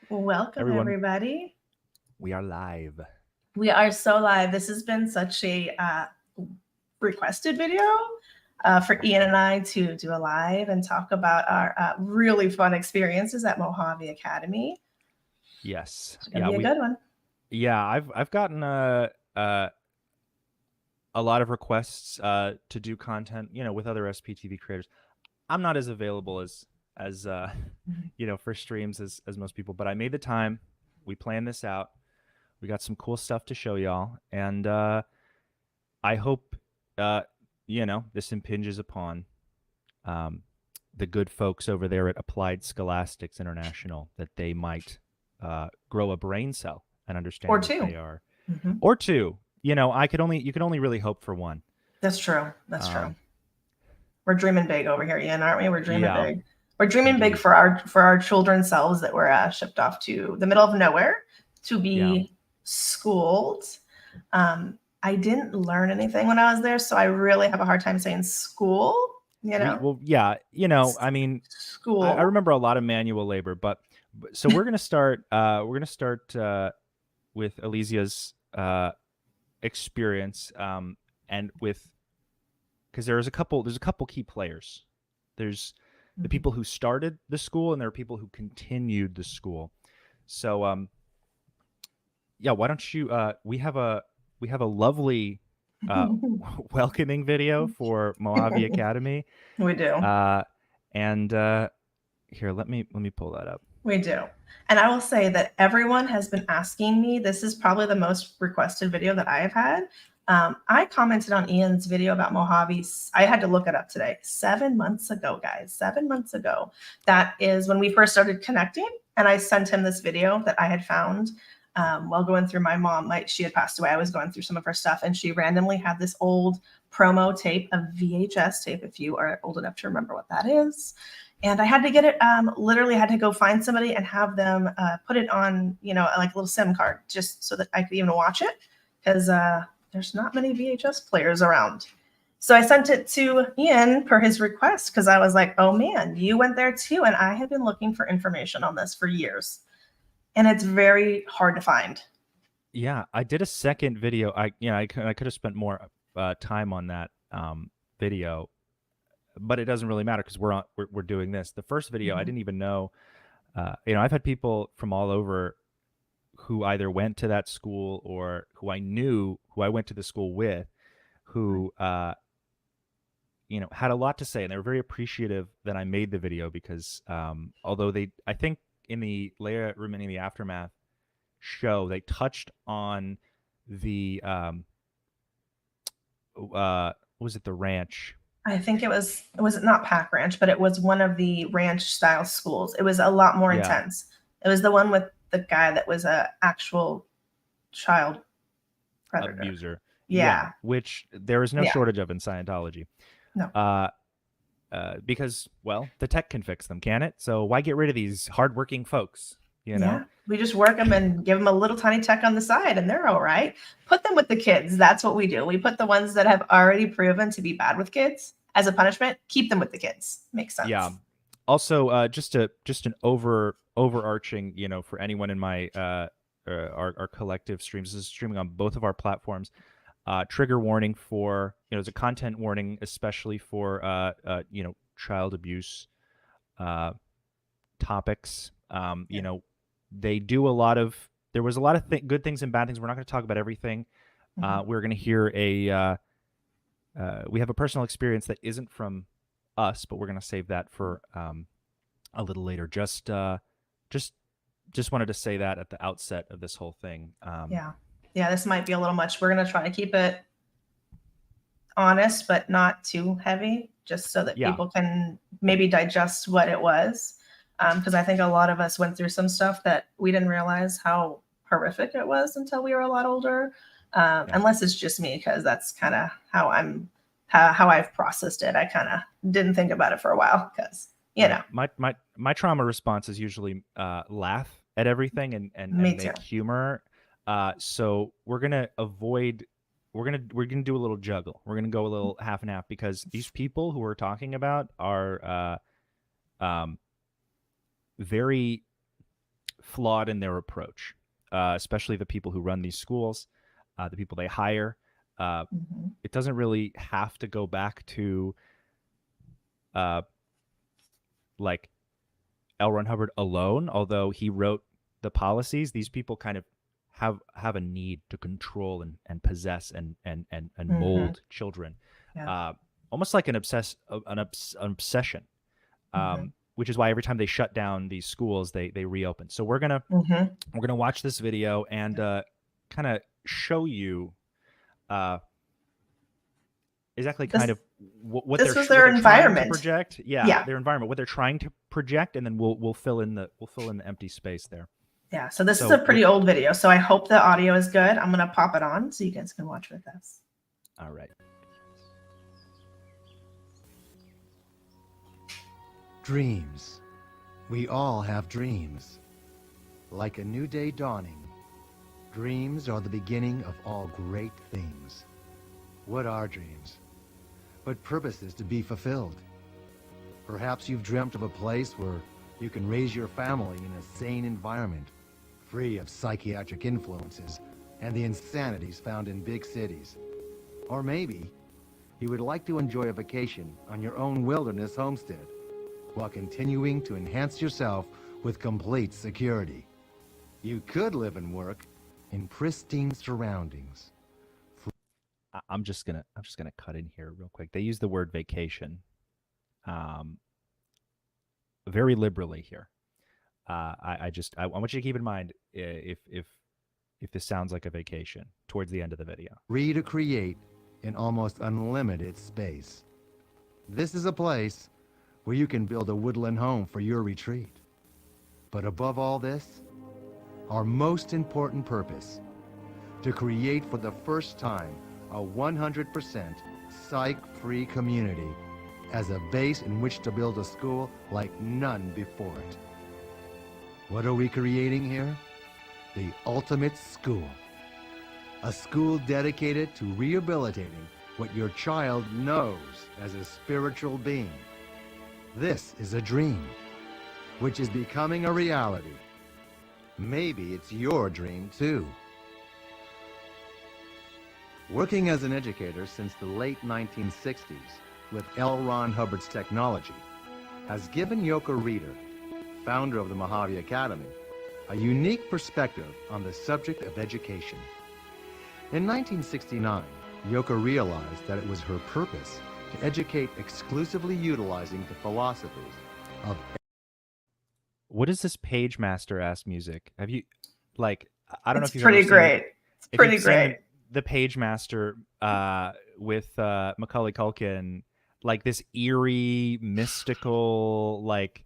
Welcome, Everyone, everybody. we are live. We are so live. This has been such a requested video for Ian and I to do a live and talk about our really fun experiences at Mojave Academy. Yes. It's gonna be a good one. Yeah, I've gotten a lot of requests to do content, with other SPTV creators. I'm not as available as for streams as most people, but I made the time. We planned this out. We got some cool stuff to show y'all, and I hope this impinges upon the good folks over there at Applied Scholastics International, that they might grow a brain cell and understand Or that two. they are, or two. You could only really hope for one. That's true. That's true. We're dreaming big over here, Ian, aren't we? We're dreaming big. We're dreaming big for our children's selves that were shipped off to the middle of nowhere to be schooled. I didn't learn anything when I was there, so I really have a hard time saying school. School. I remember a lot of manual labor, but so we're gonna start. We're gonna start with Elysia's experience, and because there's a couple key players. There's the people who started the school, and there are people who continued the school. So, why don't you? We have a lovely welcoming video for Mojave Academy. We do. And here, let me pull that up. We do. And I will say that everyone has been asking me. This is probably the most requested video that I have had. I commented on Ian's video about Mojave. I had to look it up today. 7 months ago, guys. 7 months ago. That is when we first started connecting. And I sent him this video that I had found while going through my mom. She had passed away. I was going through some of her stuff. And she randomly had this old promo tape, a VHS tape, if you are old enough to remember what that is. And I had to get it, literally had to go find somebody and have them put it on, like a little SIM card, just so that I could even watch it, because there's not many VHS players around. So I sent it to Ian per his request, because I was like, oh man, you went there too. And I have been looking for information on this for years. And it's very hard to find. Yeah, I did a second video. I could have spent more time on that video, but it doesn't really matter because we're doing this. The first video, I didn't even know. I've had people from all over who either went to that school or who I knew, who I went to the school with, who had a lot to say, and they were very appreciative that I made the video because although I think in the Leia Remaining the Aftermath show, they touched on the was it the ranch? I think it was not Pack Ranch, but it was one of the ranch style schools. It was a lot more intense. It was the one with the guy that was a actual child predator. Abuser. Yeah. Which there is no shortage of in Scientology. No. Because, well, the tech can fix them, can it? So why get rid of these hardworking folks? Yeah, we just work them and give them a little tiny tech on the side, and they're all right. Put them with the kids. That's what we do. We put the ones that have already proven to be bad with kids as a punishment. Keep them with the kids. Makes sense. Yeah. Also, just an overarching, for anyone in my our collective streams. This is streaming on both of our platforms. Trigger warning for there's a content warning, especially for child abuse topics. They do a lot of. There was a lot of good things and bad things. We're not going to talk about everything. We're going to hear we have a personal experience that isn't from us, but we're going to save that for a little later. Just wanted to say that at the outset of this whole thing. Yeah, this might be a little much. We're going to try to keep it honest, but not too heavy, just so that people can maybe digest what it was. Because I think a lot of us went through some stuff that we didn't realize how horrific it was until we were a lot older. Unless it's just me, because that's kind of how I've processed it. I kind of didn't think about it for a while because my trauma response is usually laugh at everything and make humor. So we're gonna avoid. We're gonna do a little juggle. We're gonna go a little half and half because these people who we're talking about are very flawed in their approach, especially the people who run these schools, the people they hire. It doesn't really have to go back to like L. Ron Hubbard alone, although he wrote the policies. These people kind of have a need to control and possess and mold children, almost like an obsession. Which is why every time they shut down these schools, they reopen. So we're gonna watch this video and kind of show you exactly kind of what this they're, was their what they're trying to environment. project. Their environment, what they're trying to project, and then we'll fill in the empty space there. Yeah, so this is a pretty old video, so I hope the audio is good. I'm gonna pop it on so you guys can watch with us. All right. Dreams. We all have dreams. Like a new day dawning, dreams are the beginning of all great things. What are dreams? But purposes to be fulfilled. Perhaps you've dreamt of a place where you can raise your family in a sane environment, free of psychiatric influences and the insanities found in big cities. Or maybe you would like to enjoy a vacation on your own wilderness homestead, while continuing to enhance yourself with complete security. You could live and work in pristine surroundings. I'm just gonna cut in here real quick. They use the word vacation very liberally here. I want you to keep in mind if this sounds like a vacation towards the end of the video. Free to create in almost unlimited space. This is a place where you can build a woodland home for your retreat. But above all this, our most important purpose, to create for the first time a 100% psych-free community as a base in which to build a school like none before it. What are we creating here? The ultimate school. A school dedicated to rehabilitating what your child knows as a spiritual being. This is a dream, which is becoming a reality. Maybe it's your dream too. Working as an educator since the late 1960s with L. Ron Hubbard's technology has given Yoka Reeder, founder of the Mojave Academy, a unique perspective on the subject of education. In 1969, Yoka realized that it was her purpose to educate exclusively utilizing the philosophies of... What is this Page Master ass music? Have you, like, I don't know if you've pretty ever great. It's if pretty you've seen great. the Page Master with Macaulay Culkin, like this eerie, mystical, like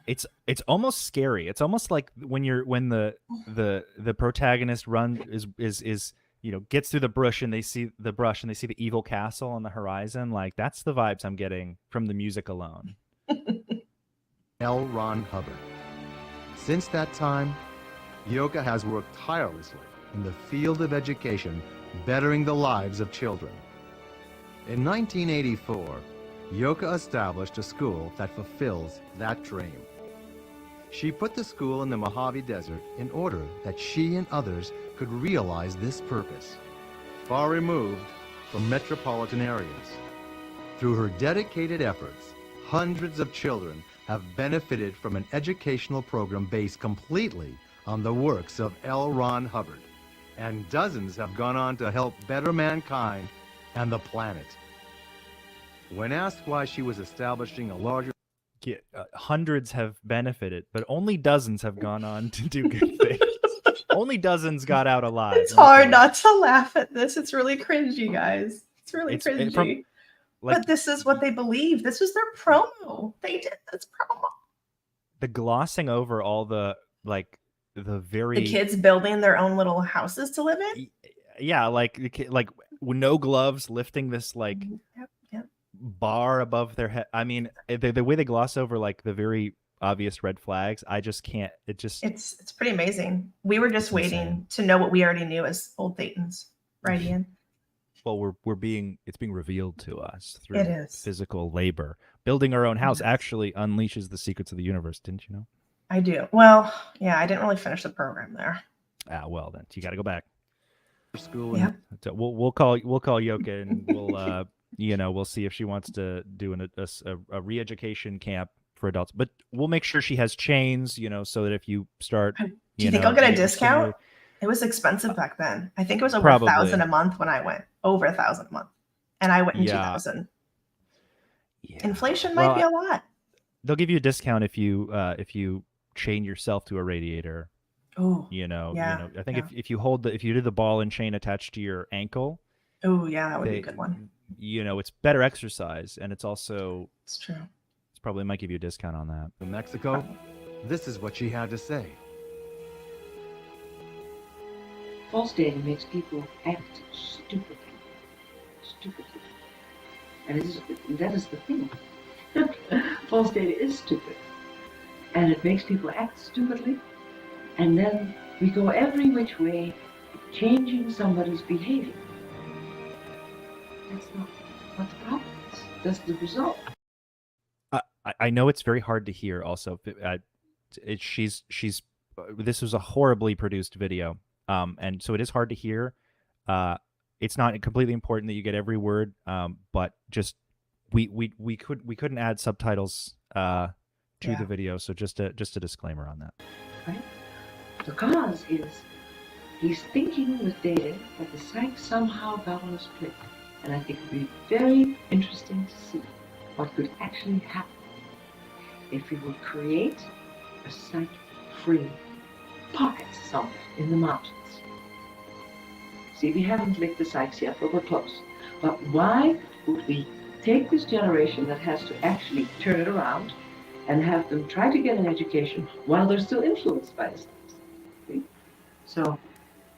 it's almost scary. It's almost like when the protagonist is gets through the brush and they see the evil castle on the horizon. Like that's the vibes I'm getting from the music alone. L. Ron Hubbard. Since that time, Yoka has worked tirelessly in the field of education, bettering the lives of children. In 1984, Yoka established a school that fulfills that dream. She put the school in the Mojave Desert in order that she and others could realize this purpose, far removed from metropolitan areas. Through her dedicated efforts, hundreds of children have benefited from an educational program based completely on the works of L. Ron Hubbard, and dozens have gone on to help better mankind and the planet. When asked why she was establishing a larger... hundreds have benefited, but only dozens have gone on to do good things. Only dozens got out alive. It's hard not to laugh at this. It's really cringy, guys. It's really cringy. But this is what they believe. This was their promo. They did this promo. The glossing over all the the kids building their own little houses to live in. Yeah, like with no gloves, lifting this bar above their head. I mean, the way they gloss over like the very obvious red flags, I just can't. It's pretty amazing. We were just waiting to know what we already knew as old Thetans, right, Ian? Well, it's being revealed to us through physical labor. Building our own house actually unleashes the secrets of the universe. Didn't you know? I do. Well, yeah, I didn't really finish the program there. Well then you got to go back. School Yeah. So we'll call Yoka and we'll we'll see if she wants to do a re-education camp for adults. But we'll make sure she has chains, so that if you start, Do you think I'll get a getting discount? stimulated- It was expensive back then. I think it was over Probably. $1,000 a month when I went. Over $1,000 a month, and I went in Yeah. 2000. Yeah. Inflation might be a lot. They'll give you a discount if you chain yourself to a radiator. Oh, I think if you do the ball and chain attached to your ankle, oh yeah, that would be a good one. It's better exercise, and it's also It's true. it's probably might give you a discount on that. from Mexico, this is what she had to say. False data makes people act stupidly. And that is the thing. False data is stupid. And it makes people act stupidly. And then we go every which way, changing somebody's behavior. That's not what the problem is. That's the result. I know it's very hard to hear. Also, this was a horribly produced video, and so it is hard to hear. It's not completely important that you get every word, but just we couldn't add subtitles to the video, so just a disclaimer on that. Right? The cause is he's thinking with data that the psych somehow got on a split. And I think it would be very interesting to see what could actually happen if we would create a psych-free pocket somewhere in the mountains. See, we haven't licked the psychs yet, but we're close. But why would we take this generation that has to actually turn it around and have them try to get an education while they're still influenced by this stuff? See? So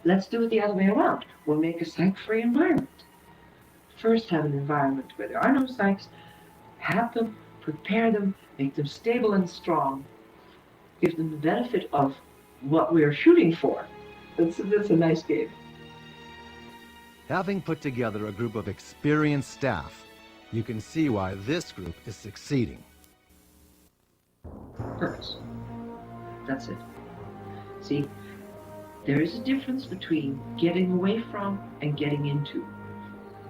let's do it the other way around. We'll make a psych-free environment. First have an environment where there are no psychs, have them, prepare them, make them stable and strong, give them the benefit of what we're shooting for. That's a nice game. Having put together a group of experienced staff, you can see why this group is succeeding. Purpose. That's it. See, there is a difference between getting away from and getting into.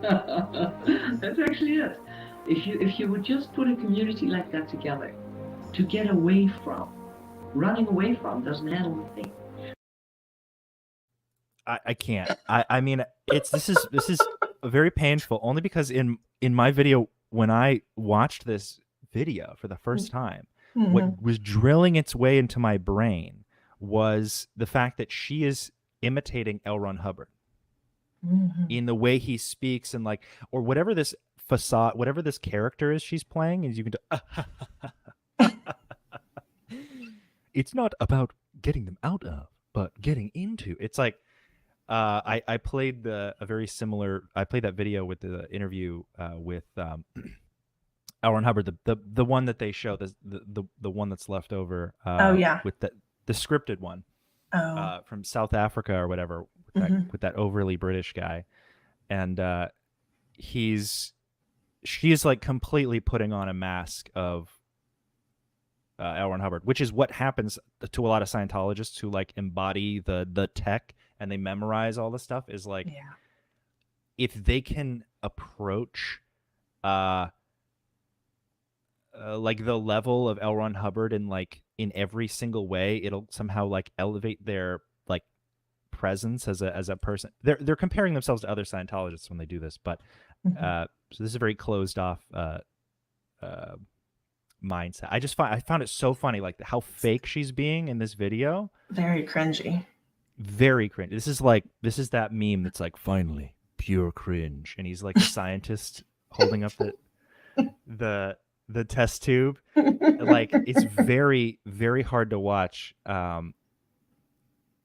That's actually it. If you would just put a community like that together, to get away from, running away from doesn't handle the thing. I can't. I mean, this is very painful, only because in my video, when I watched this video for the first time, what was drilling its way into my brain was the fact that she is imitating L. Ron Hubbard in the way he speaks, and or whatever this facade, whatever this character is she's playing, is you can do. It's not about getting them out of, but getting into. It's like I played I played that video with the interview with L. Ron Hubbard, the one that they show, the one that's left over. With the scripted one from South Africa or whatever, with that overly British guy, and she's like completely putting on a mask of L. Ron Hubbard, which is what happens to a lot of Scientologists who embody the tech and they memorize all the stuff. Is if they can approach the level of L. Ron Hubbard in every single way, it'll somehow elevate their presence as a person. They're comparing themselves to other Scientologists when they do this, but so this is a very closed off mindset. I found it so funny, how fake she's being in this video. Very cringy. Very cringe. This is that meme that's finally pure cringe, and he's a scientist holding up the test tube. It's very, very hard to watch.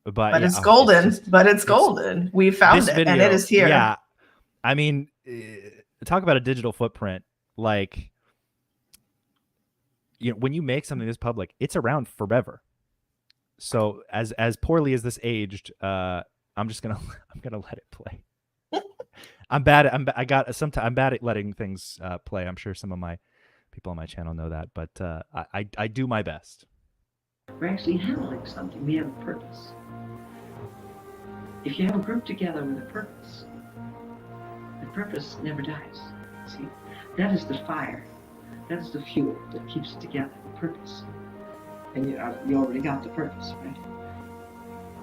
But it's golden. It's golden. We found it, and it is here. Yeah, I mean, talk about a digital footprint. When you make something this public, it's around forever. So as poorly as this aged, I'm gonna let it play. I'm bad at letting things play. I'm sure some of my people on my channel know that, but I do my best. We're actually handling something. We have a purpose. If you have a group together with a purpose, the purpose never dies. See, that is the fire. That is the fuel that keeps it together, the purpose. And you already got the purpose, right?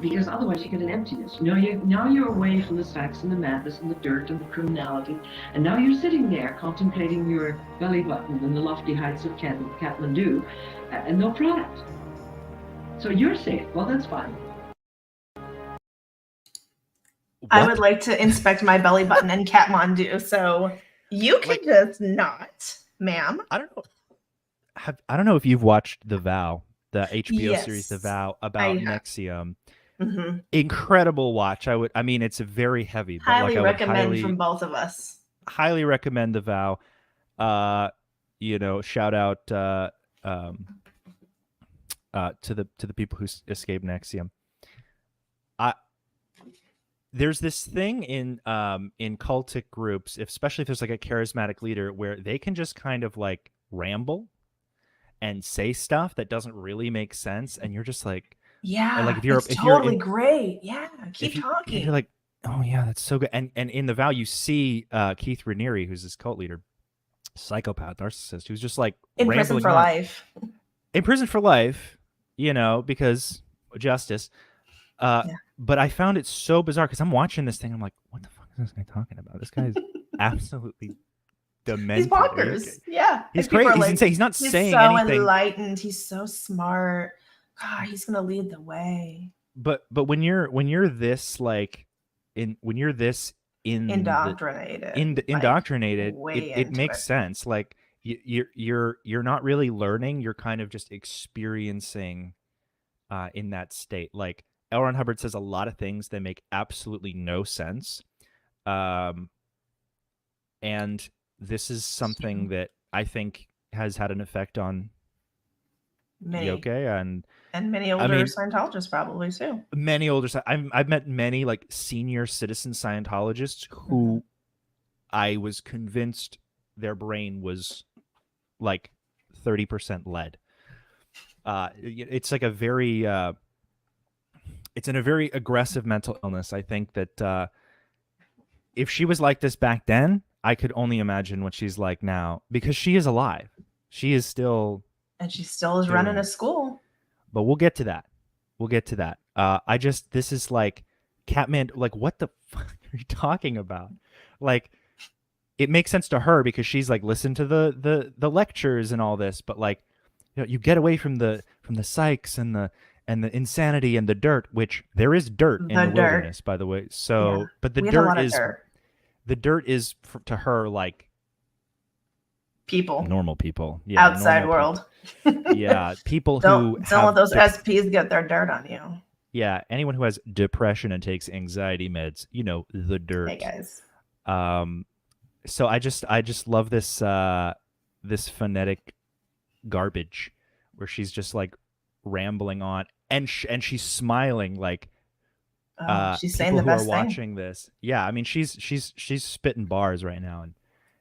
Because otherwise you get an emptiness. Now you're away from the sex and the madness and the dirt and the criminality, and now you're sitting there contemplating your belly button and the lofty heights of Kathmandu, and no product. So you're safe. Well, that's fine. I would like to inspect my belly button in Kathmandu, so you can just not, ma'am. I don't know. I don't know if you've watched The Vow, the HBO series The Vow about Nexium. Mm-hmm. Incredible watch. I mean, it's very heavy, but Highly I would recommend from both of us. Highly recommend The Vow. Shout out to the people who escaped Nexium. There's this thing in cultic groups, especially if there's like a charismatic leader, where they can just kind of like ramble and say stuff that doesn't really make sense, and you're just like, yeah, like if it's totally great. Yeah, keep talking. You're like, oh yeah, that's so good. And in The Vow, you see Keith Raniere, who's this cult leader, psychopath, narcissist, who's just like in prison for life. In prison for life, because justice. But I found it so bizarre because I'm watching this thing. I'm like, what the fuck is this guy talking about? This guy is absolutely demented. He's bonkers. Yeah, he's crazy. He's insane. He's not saying anything. He's so enlightened. He's so smart. God, he's gonna lead the way. But when you're this like indoctrinated, it makes sense. Like you're not really learning. You're kind of just experiencing in that state. Like L. Ron Hubbard says a lot of things that make absolutely no sense. And this is something that I think has had an effect on Yoke and many older Scientologists probably too. Many older. I've met many like senior citizen Scientologists who I was convinced their brain was like 30% lead. It's like a very it's in a very aggressive mental illness. I think that if she was like this back then, I could only imagine what she's like now, because she is alive. She is still. And she still is running a school. But we'll get to that. This is like Kathmandu, like what the fuck are you talking about? Like it makes sense to her because she's like listened to the lectures and all this, but like you get away from the psychs and the insanity and the dirt, which there is dirt in the wilderness, by the way. So, but the dirt is to her like people, normal people, outside world. People don't who let those SPs get their dirt on you. Yeah, anyone who has depression and takes anxiety meds, the dirt. Hey guys. So I just love this this phonetic garbage where she's just like rambling on and she's smiling like she's saying the best thing. Watching this. Yeah, I mean she's spitting bars right now and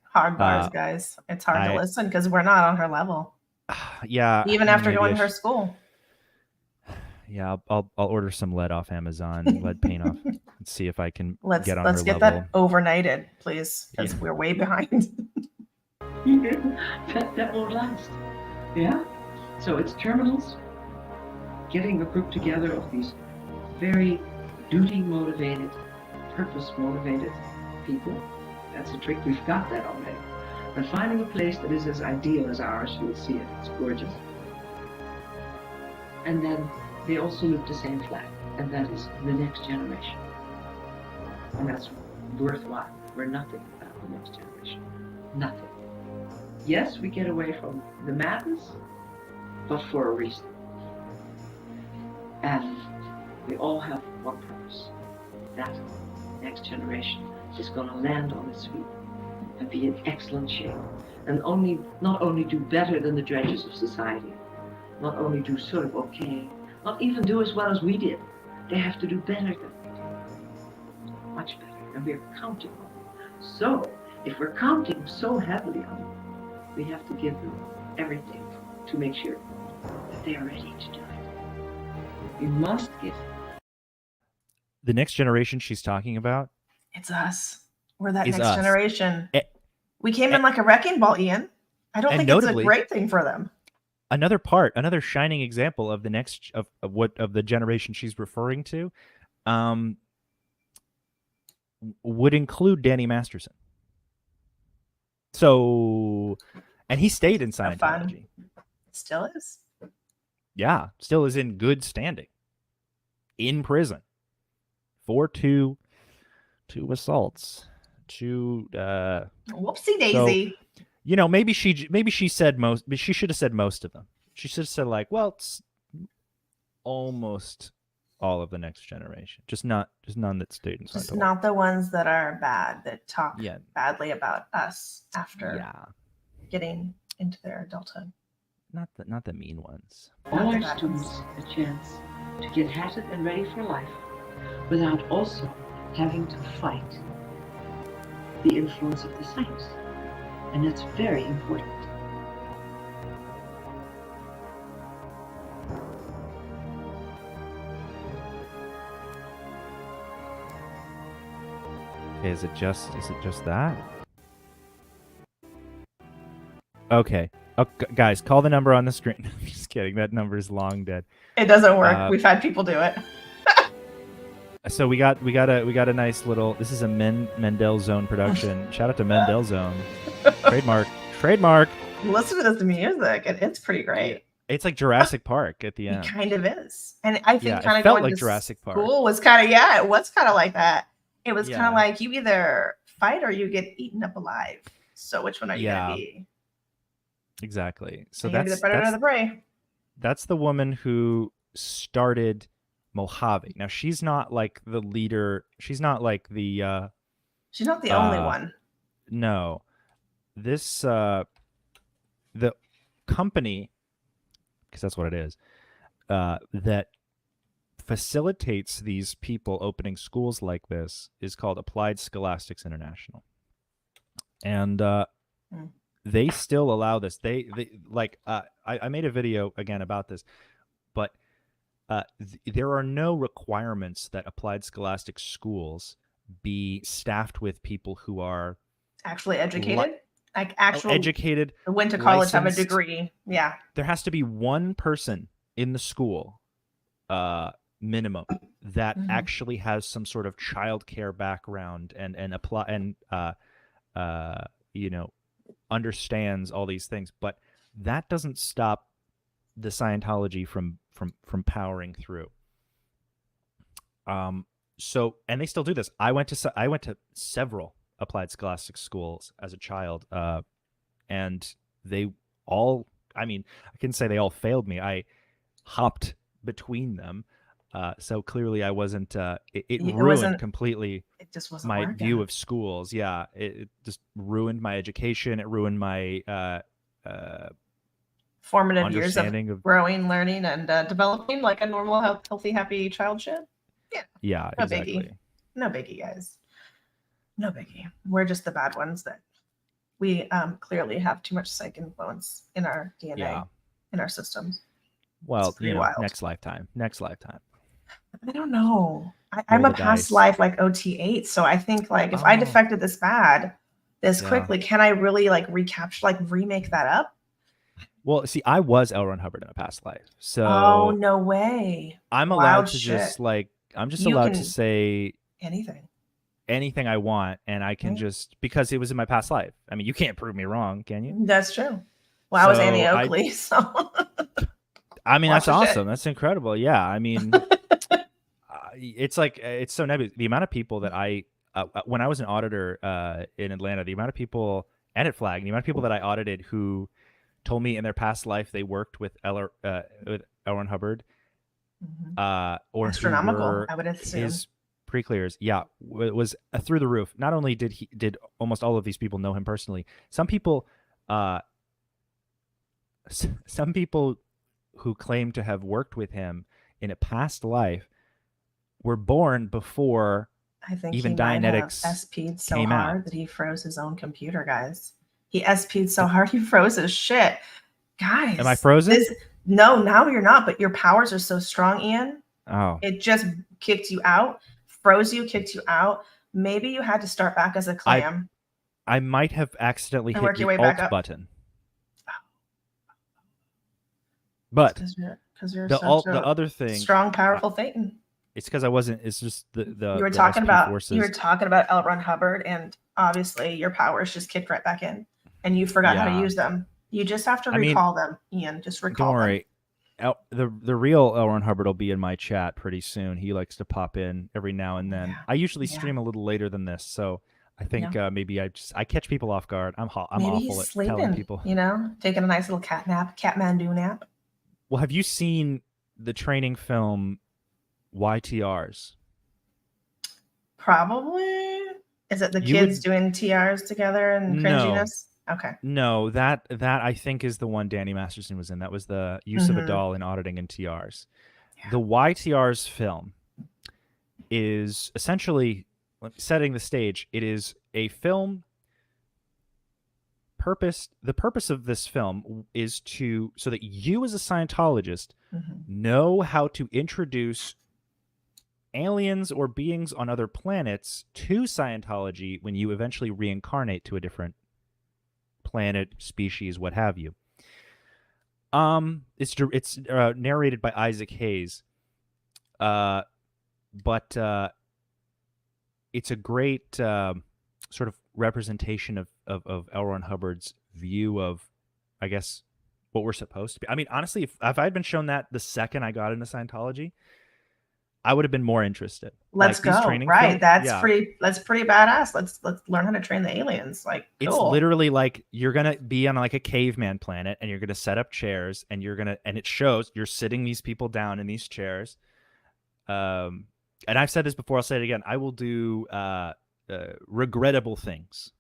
hard bars, guys. It's hard to listen because we're not on her level. Yeah. Even after going to her school. Yeah, I'll order some lead off Amazon, lead paint off, and see if I can get on her level. Let's get that overnighted, please, because we're way behind. that won't last. Yeah. So it's terminals, getting a group together of these very duty-motivated, purpose-motivated people. That's a trick. We've got that already. But finding a place that is as ideal as ours, you'll see it. It's gorgeous. And then they all salute the same flag, and that is the next generation. And that's worthwhile. We're nothing without the next generation. Nothing. Yes, we get away from the madness, but for a reason. And we all have one purpose. That next generation is going to land on its feet and be in excellent shape. And not only do better than the dredges of society, not only do sort of okay, not even do as well as we did. They have to do better than we did. Much better. And we're counting on them. So, if we're counting so heavily on them, we have to give them everything to make sure that they are ready to do it. We must give. The next generation she's talking about It's us. We're that is next us. generation. Eh, We came in like a wrecking ball, Ian. I don't and think it's a notably- great thing for them. Another shining example of the next of the generation she's referring to, would include Danny Masterson. So, and he stayed in So fun. Scientology. It still is. Yeah, still is in good standing. In prison for two assaults. Whoopsie daisy. You know, maybe she said most, but she should have said most of them. She should have said like, well, it's almost all of the next generation, just none that stayed in Scientology. Just not the ones that are bad, that talk Yeah. badly about us after Yeah, getting into their adulthood. not the mean ones. All the our bad students ones. a chance to get hatted and ready for life without also having to fight the influence of the science. And that's very important. Okay, is it just that? Okay. Oh, guys, call the number on the screen. I'm just kidding. That number is long dead. It doesn't work. Uh, We've had people do it. So we got a nice little. This is a Mendel Zone production. Shout out to Mendel Zone. Trademark. Listen to this music, and it's pretty great. It's like Jurassic Park at the It end. kind of is. And I think Yeah, it kind of felt going like to Jurassic Park. school was kind of, yeah, it was kind of like that. It was kind Yeah. of like you either fight or you get eaten up alive. So which one are you Yeah. going to be? Exactly. So Are you gonna be that's the predator or the prey? that's the woman who started Mojave. Now she's not like the leader. She's not like the She's not the only Uh, one. no. This the company, because that's what it is, that facilitates these people opening schools like this is called Applied Scholastics International. And they still allow this. They like I made a video again about this, but there are no requirements that Applied Scholastic schools be staffed with people who are Actually educated? Like actual educated. went to college, have a licensed. degree. Yeah. There has to be one person in the school, minimum, that Mhm. actually has some sort of childcare background and apply and understands all these things. But that doesn't stop the Scientology from powering through. So, and they still do this. I went to several Applied Scholastic schools as a child, and they all, I mean, I can say they all failed me. I hopped between them, so clearly I wasn't. It ruined wasn't- completely It just wasn't my working. view of schools. Yeah, it just ruined my education. It ruined my Formative years of understanding of growing, learning, and developing like a normal, healthy, happy child should. yeah, No exactly. biggie. No biggie, guys. No biggie. We're just the bad ones that we clearly have too much psych influence in our DNA, Yeah. in our systems. Well, It's pretty wild. next lifetime. I don't know. I'm Roll a the past dice. life like OT8, so I think like if I Oh. defected this bad, this Yeah. quickly, can I really like recapture, like remake that up? Well, see, I was L. Ron Hubbard in a past life, so Oh no way! I'm allowed wild to shit. just like I'm just You allowed can- to say Anything. anything I want, and I can Right. just because it was in my past life. I mean, you can't prove me wrong, can you? That's true. Well, I was So Annie I- Oakley, so I mean, Watch that's your shit. awesome. That's incredible. Yeah, I mean, it's like it's so nebulous. The amount of people that I when I was an auditor in Atlanta, the amount of people and at Flag, the amount of people that I audited who told me in their past life they worked with L. Ron Hubbard Mhm. or who astronomical. were I would assume. his pre-clears, yeah, was through the roof. Not only did almost all of these people know him personally, some people who claim to have worked with him in a past life were born before I think even he might Dianetics have SP'd so came hard out. that he froze his own computer, guys. He SP'd so hard he froze his shit. Guys. Am I frozen? No, now you're not, but your powers are so strong, Ian. Oh, It just kicked you out, froze you, kicked you out. Maybe you had to start back as a clam I might have accidentally and hit work your the way back alt up. button. But Because you're the such a other thing, strong, powerful Thetan. it's because I wasn't. It's just the You were the talking SP about forces. L. Ron Hubbard, and obviously your powers just kicked right back in, and you forgot how to Yeah. use them. You just have to I mean, recall them, Ian. Just recall Don't them. worry. The real L. Ron Hubbard will be in my chat pretty soon. He likes to pop in every now and then. Yeah. I usually Yeah. stream a little later than this, so I think maybe I catch people off guard. I'm Maybe awful he's at sleeping, telling people. taking a nice little Catmandu nap. Well, have you seen the training film YTRs? Probably. Is it the You kids would- doing TRs together and No. cringiness? Okay. No, that I think is the one Danny Masterson was in. That was the use of a Mhm. doll in auditing and TRs. Yeah. The YTRs film is essentially setting the stage. It is a film. The purpose of this film is so that you as a Scientologist Mhm. know how to introduce aliens or beings on other planets to Scientology when you eventually reincarnate to a different planet, species, what have you. It's narrated by Isaac Hayes, but it's a great sort of representation of L. Ron Hubbard's view of, I guess, what we're supposed to be. I mean, honestly, if I'd been shown that the second I got into Scientology, I would have been more interested. Let's these go. training Right. film- That's yeah. pretty badass. Let's learn how to train the aliens. Like, cool. It's literally like you're gonna be on like a caveman planet, and you're gonna set up chairs, and it shows you're sitting these people down in these chairs. And I've said this before. I'll say it again. I will do regrettable things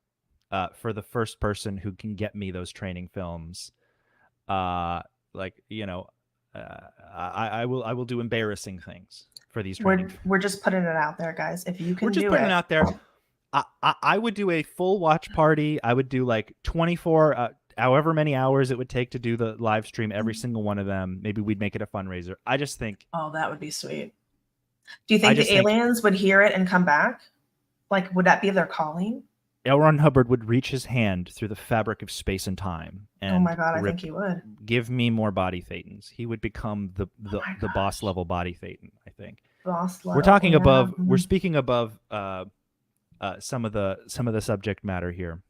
for the first person who can get me those training films. I will do embarrassing things for these training. We're just putting it out there, guys. If you can We're just do putting it it out there. I would do a full watch party. I would do like 24, however many hours it would take to do the live stream, every single one of them. Maybe we'd make it a fundraiser. I just think. Oh, that would be sweet. Do you think the aliens would hear it and come back? Like, would that be their calling? L. Ron Hubbard would reach his hand through the fabric of space and time. And oh my God, I think he would. Give me more body Thetans. He would become the boss level body Thetan, I think. Boss level. We're talking above. Mm-hmm. We're speaking above some of the subject matter here.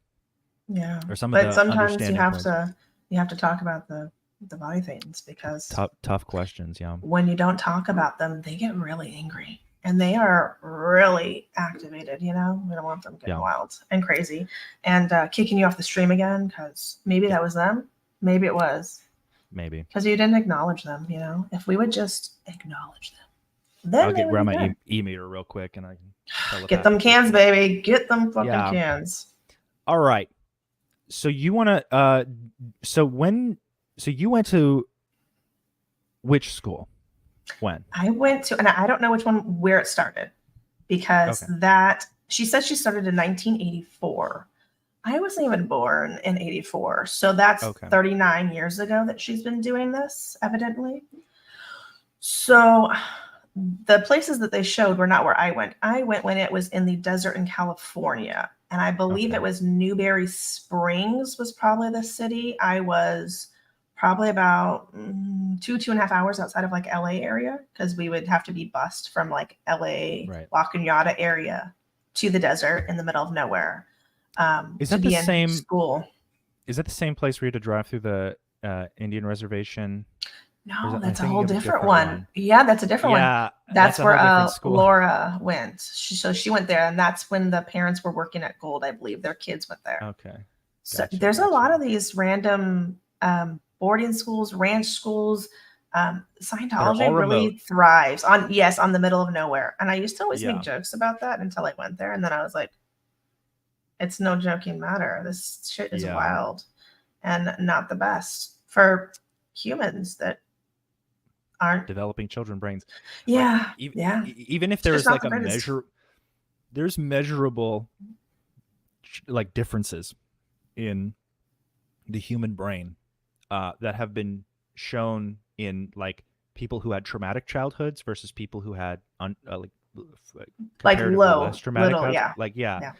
Yeah. Or some of the sometimes you have understanding to talk about the body Thetans, because tough questions. Yeah. when you don't talk about them, they get really angry. And they are really activated, we don't want them getting wild and crazy and kicking you off the stream again, because maybe that was them. Maybe it was. Maybe. Because you didn't acknowledge them, If we would just acknowledge them, then I'll grab my e-meter real quick and I can get them cans, baby. Get them fucking cans. All right. So you want to, so you went to which school? When? I went to, and I don't know where it started, because she said she started in 1984. I wasn't even born in 84. So that's 39 years ago that she's been doing this, evidently. So the places that they showed were not where I went. I went when it was in the desert in California. And I believe it was Newberry Springs was probably the city. I was probably about 2.5 hours outside of like LA area, because we would have to be bused from like LA, La Cunada area to the desert in the middle of nowhere. Is that the same school? Is that the same place where you had to drive through the Indian reservation? No, that's a whole different one. Yeah, that's a different one. That's where Laura went. She went there, and that's when the parents were working at Gold. I believe their kids went there. Okay. So there's a lot of these random boarding schools, ranch schools. Scientology really thrives on the middle of nowhere. And I used to always make jokes about that until I went there, and then I was like, it's no joking matter. This shit is wild and not the best for humans that aren't developing children brains. Yeah. Even if there's like there's measurable like differences in the human brain that have been shown in like people who had traumatic childhoods versus people who had Like comparatively low, less traumatic little, childhoods. yeah. Yeah.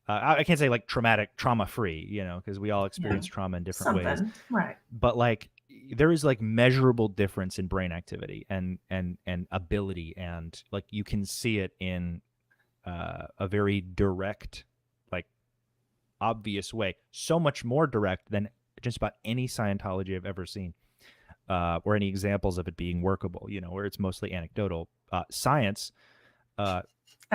I can't say like trauma free, you know, because we all experience trauma in different ways. Right. But like there is like measurable difference in brain activity and ability, and like you can see it in a very direct, like obvious way. So much more direct than just about any Scientology I've ever seen, or any examples of it being workable. You know, where it's mostly anecdotal. Science. I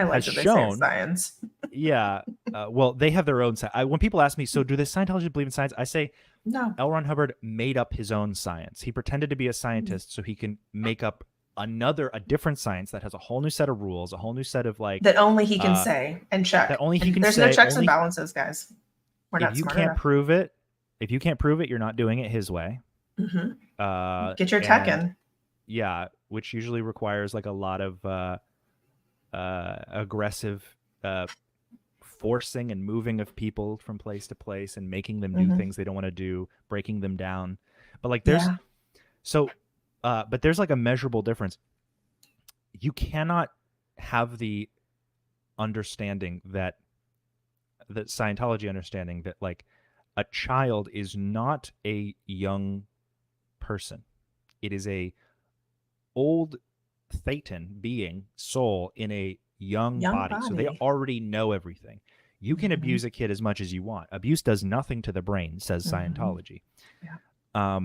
like has that they say shown, it's science. Yeah. Well, they have their own science. When people ask me, so do the Scientologists believe in science? I say, No. L. Ron Hubbard made up his own science. He pretended to be a scientist so he can make up a different science that has a whole new set of rules, a whole new set of like That only he can say and check. that only he can There's say. no checks and balances, guys. We're not If you smart can't enough. prove it, you're not doing it his way. Mm-hmm. Get your tech in. Yeah, which usually requires like a lot of aggressive forcing and moving of people from place to place and making them do things they don't want to do, breaking them down. But like there's but there's like a measurable difference. You cannot have the understanding that Scientology understanding that like a child is not a young person. It is a old Thetan being, soul in a young body. So they already know everything. You can abuse a kid as much as you want. Abuse does nothing to the brain, says Scientology. Yeah.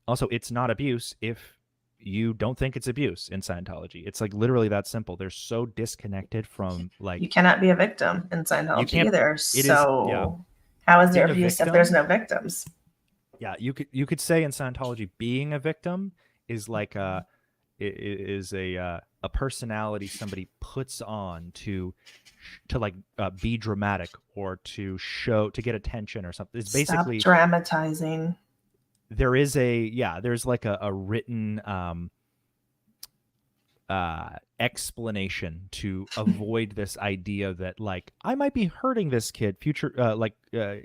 Also, it's not abuse if you don't think it's abuse in Scientology. It's like literally that simple. They're so disconnected from like... You cannot be a victim in Scientology either. How is there abuse if there's no victims? Yeah, you could say in Scientology being a victim is like a personality somebody puts on to like be dramatic or to get attention or something. It's basically stop dramatizing. There's like a written explanation to avoid this idea that like I might be hurting this kid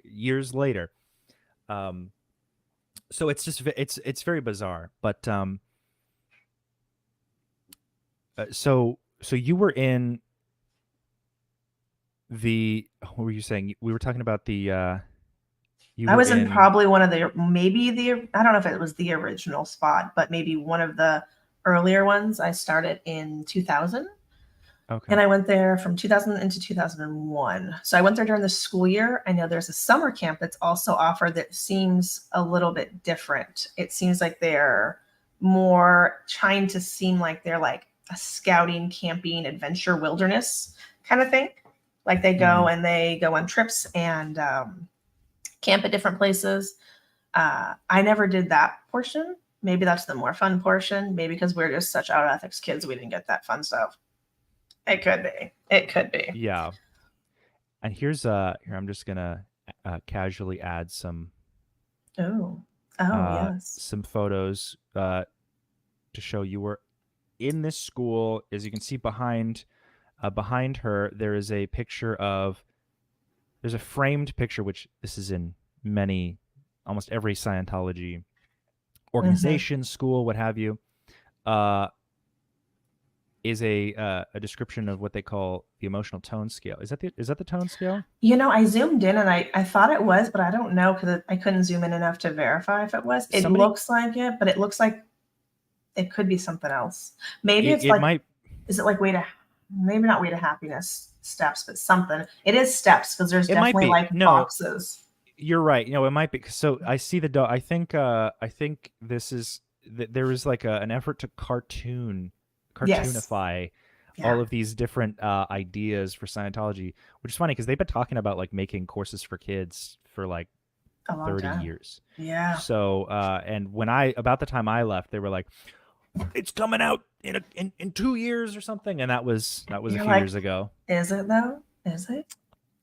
years later. So it's just it's very bizarre, but so you were in the, what were you saying? We were talking about the I was in probably one of the, I don't know if it was the original spot, but maybe one of the earlier ones. I started in 2000. Okay. And I went there from 2000 into 2001. So I went there during the school year. I know there's a summer camp that's also offered that seems a little bit different. It seems like they're more trying to seem like they're like a scouting, camping, adventure, wilderness kind of thing. Like they go and they go on trips and camp at different places. I never did that portion. Maybe that's the more fun portion. Maybe because we're just such out of ethics kids, we didn't get that fun stuff. It could be. Yeah. And here's here I'm just gonna casually add some. Yes. Some photos to show you were in this school. As you can see behind her, there is a picture of. There's a framed picture, which this is in almost every Scientology organization, school, what have you. Is a description of what they call the emotional tone scale. Is that the tone scale? You know, I zoomed in and I thought it was, but I don't know because I couldn't zoom in enough to verify if it was. It looks like it, but it looks like it could be something else. Maybe is it like maybe not way to happiness steps, but something. It is steps because there's definitely boxes. You're right. You know, it might be. So I see the dog. I think this is there is like an effort to cartoonify all of these different ideas for Scientology, which is funny because they've been talking about like making courses for kids for like 30 years. Yeah. So and about the time I left, they were like, it's coming out in 2 years or something, and that was a few years ago. Is it though? Is it?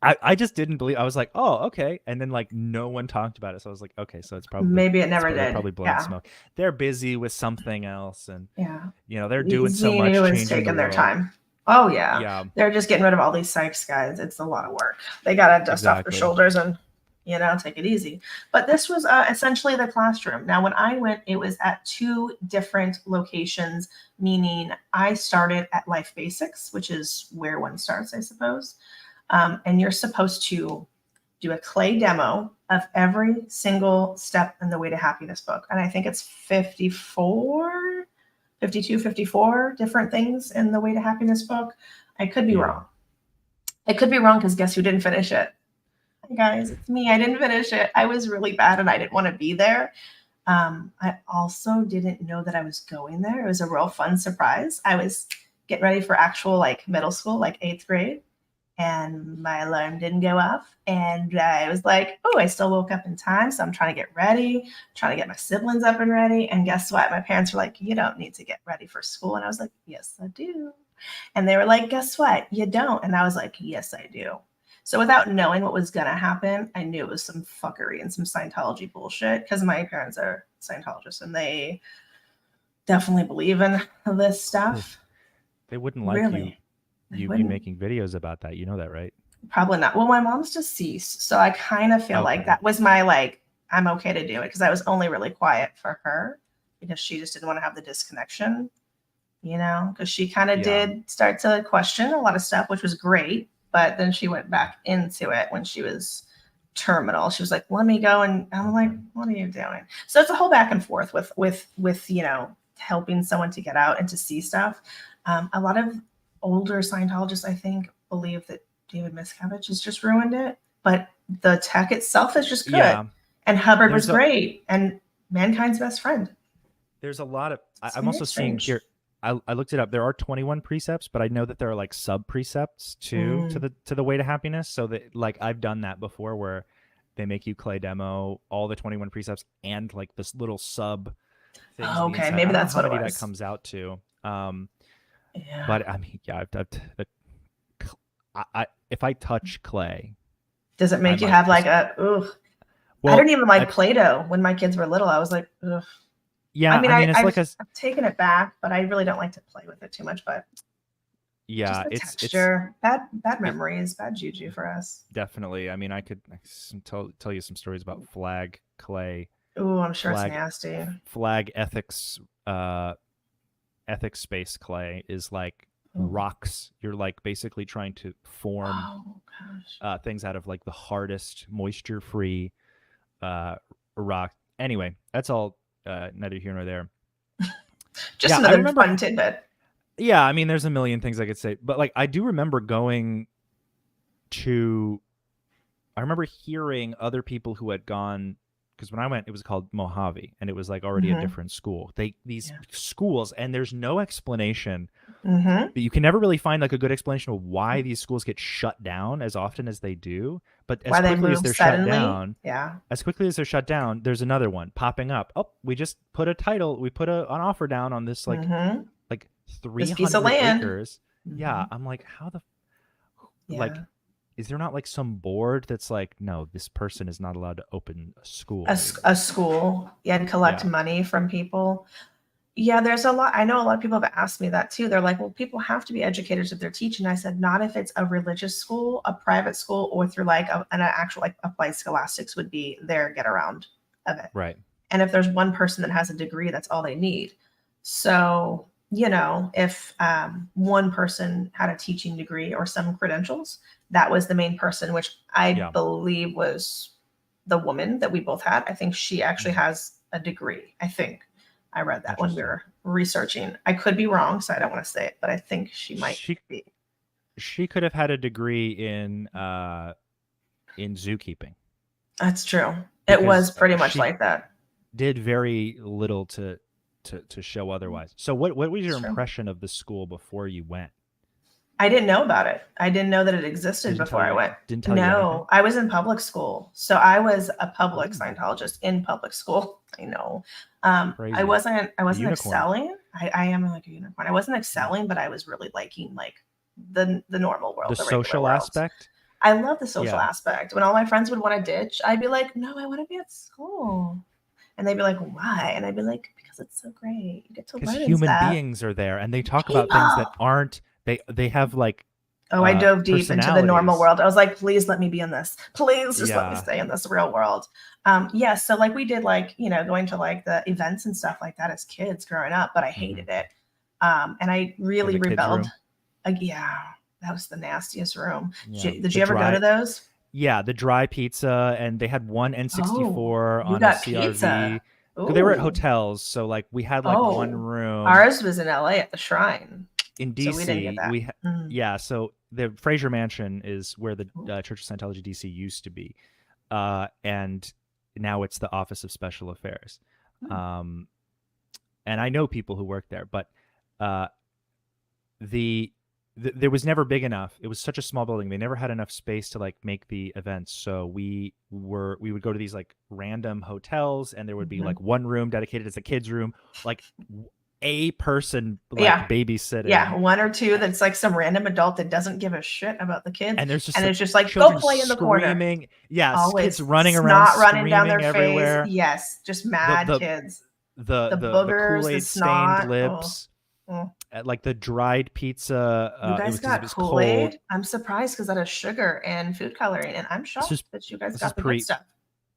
I just didn't believe. I was like, oh, okay, and then like no one talked about it, so I was like, okay, so it's probably maybe it never did. Probably blowing smoke. They're busy with something else, and you know they're doing It's so much. It's taking their time. Oh yeah. They're just getting rid of all these psychs guys. It's a lot of work. They gotta dust off their shoulders and take it easy. But this was essentially the classroom. Now, when I went, it was at 2 different locations, meaning I started at Life Basics, which is where one starts, I suppose. And you're supposed to do a clay demo of every single step in the Way to Happiness book. And I think it's 52, 54 different things in the Way to Happiness book. I could be wrong. I could be wrong because guess who didn't finish it? Hey guys, it's me. I didn't finish it. I was really bad and I didn't want to be there. I also didn't know that I was going there. It was a real fun surprise. I was getting ready for actual middle school, 8th grade. And my alarm didn't go off. And I was like, oh, I still woke up in time. So I'm trying to get ready, trying to get my siblings up and ready. And guess what? My parents were like, you don't need to get ready for school. And I was like, yes, I do. And they were like, guess what? You don't. And I was like, yes, I do. So without knowing what was going to happen, I knew it was some fuckery and some Scientology bullshit because my parents are Scientologists and they definitely believe in this stuff. They wouldn't like Really? you be making videos about that. You know that, right? Probably not. Well, my mom's deceased, so I kind of feel like that was my I'm okay to do it because I was only really quiet for her because she just didn't want to have the disconnection, because she kind of did start to question a lot of stuff, which was great. But then she went back into it when she was terminal. She was like, let me go. And I'm like, what are you doing? So it's a whole back and forth with helping someone to get out and to see stuff. A lot of older Scientologists, I think, believe that David Miscavige has just ruined it, but the tech itself is just good. Yeah. And Hubbard was great, and mankind's best friend. There's a lot of. I'm also seeing here. I looked it up. There are 21 precepts, but I know that there are sub precepts too to the Way to Happiness. So that I've done that before, where they make you clay demo all the 21 precepts and this little sub things. Oh, okay, maybe that's what it was. That comes out to. Yeah. But I mean, yeah, if I touch clay, does it make you have ugh? Well, I didn't even like Play-Doh when my kids were little. I was like, ugh. Yeah, I mean, I've taken it back, but I really don't like to play with it too much. But yeah, it's texture. Bad memories, bad juju for us. Definitely. I mean, I could tell you some stories about flag clay. Oh, I'm sure it's nasty. Flag ethics. Ethics space clay is rocks. You're basically trying to form things out of the hardest moisture free rock. Anyway, that's all neither here nor there. Just another fun tidbit. Yeah, I mean, there's a million things I could say, but I do remember going to. I remember hearing other people who had gone. Because when I went, it was called Mojave, and it was already a different school. These schools, and there's no explanation. You can never really find a good explanation of why these schools get shut down as often as they do. But as quickly as they're shut down, there's another one popping up. Oh, we just put a title. We put an offer down on this 300 piece of land. acres. Yeah, I'm like, how the is there not some board that's no, this person is not allowed to open a school? A school, and collect money from people. Yeah, there's a lot. I know a lot of people have asked me that too. They're like, well, people have to be educators if they're teaching. I said, not if it's a religious school, a private school, or through an actual applied scholastics would be their get around of it. Right. And if there's one person that has a degree, that's all they need. So, if one person had a teaching degree or some credentials, that was the main person, which I believe was the woman that we both had. I think she actually has a degree. I think I read that when we were researching. I could be wrong, so I don't want to say it, but I think she might be. She could have had a degree in zookeeping. That's true. It was pretty much like that. Did very little to show otherwise. So what was your impression of the school before you went? I didn't know about it. I didn't know that it existed before I went. Didn't tell you anything? I was in public school. So I was a public Scientologist in public school. I know. I wasn't excelling. I am a unicorn. I wasn't excelling, but I was really liking the normal world. The social aspect? I love the social aspect. When all my friends would want to ditch, I'd be like, no, I want to be at school. And they'd be like, why? And I'd be like, because it's so great. You get to learn because human beings are there and they talk about things that aren't. They have Oh, I dove deep into the normal personalities. world. I was like, please let me be in this. Please just let me Yeah. stay in this real world. Yeah. So like we did like, going to like the events and stuff like that as kids growing up, but I hated it. And I really In the kids' rebelled. room? Yeah, that was the nastiest room. Yeah. Did you ever go to those? Yeah, the dry pizza, and they had one N64 You on a got CRV. pizza. They were at Ooh. hotels, so like we had like one room. Ours was in LA at the Shrine. In So we didn't get DC, that. yeah. So the Fraser Mansion is where the Church of Scientology DC used to be, and now it's the Office of Special Affairs. And I know people who work there, but there was never big enough. It was such a small building. They never had enough space to like make the events. So we would go to these like random hotels, and there would be like one room dedicated as a kids room, like a person like babysitting. Yeah, one or two that's like some random adult that doesn't give a shit about the kids. And there's just it's just like go play in the screaming. corner. Yeah, always kids running snot around, running down their everywhere. face. Yes, just mad kids. The boogers, Kool-Aid the snot. stained lips. Like the dried pizza. You guys got Kool-Aid? Cold. I'm surprised because that has sugar and food coloring, and I'm shocked that you guys got the good stuff.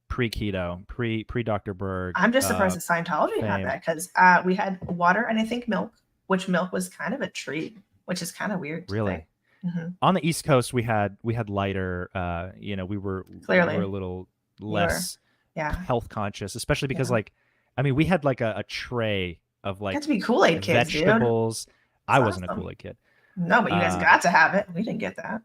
Pre-keto, pre Dr. Berg. I'm just surprised that Scientology had that, because we had water and I think milk, which milk was kind of a treat, which is kind of weird. Really? On the East Coast, we had lighter. We were a little less health conscious, especially because we had like a tray of like to be Kool-Aid kids, vegetables. I wasn't a Kool-Aid kid. No, but you guys got to have it. We didn't get that.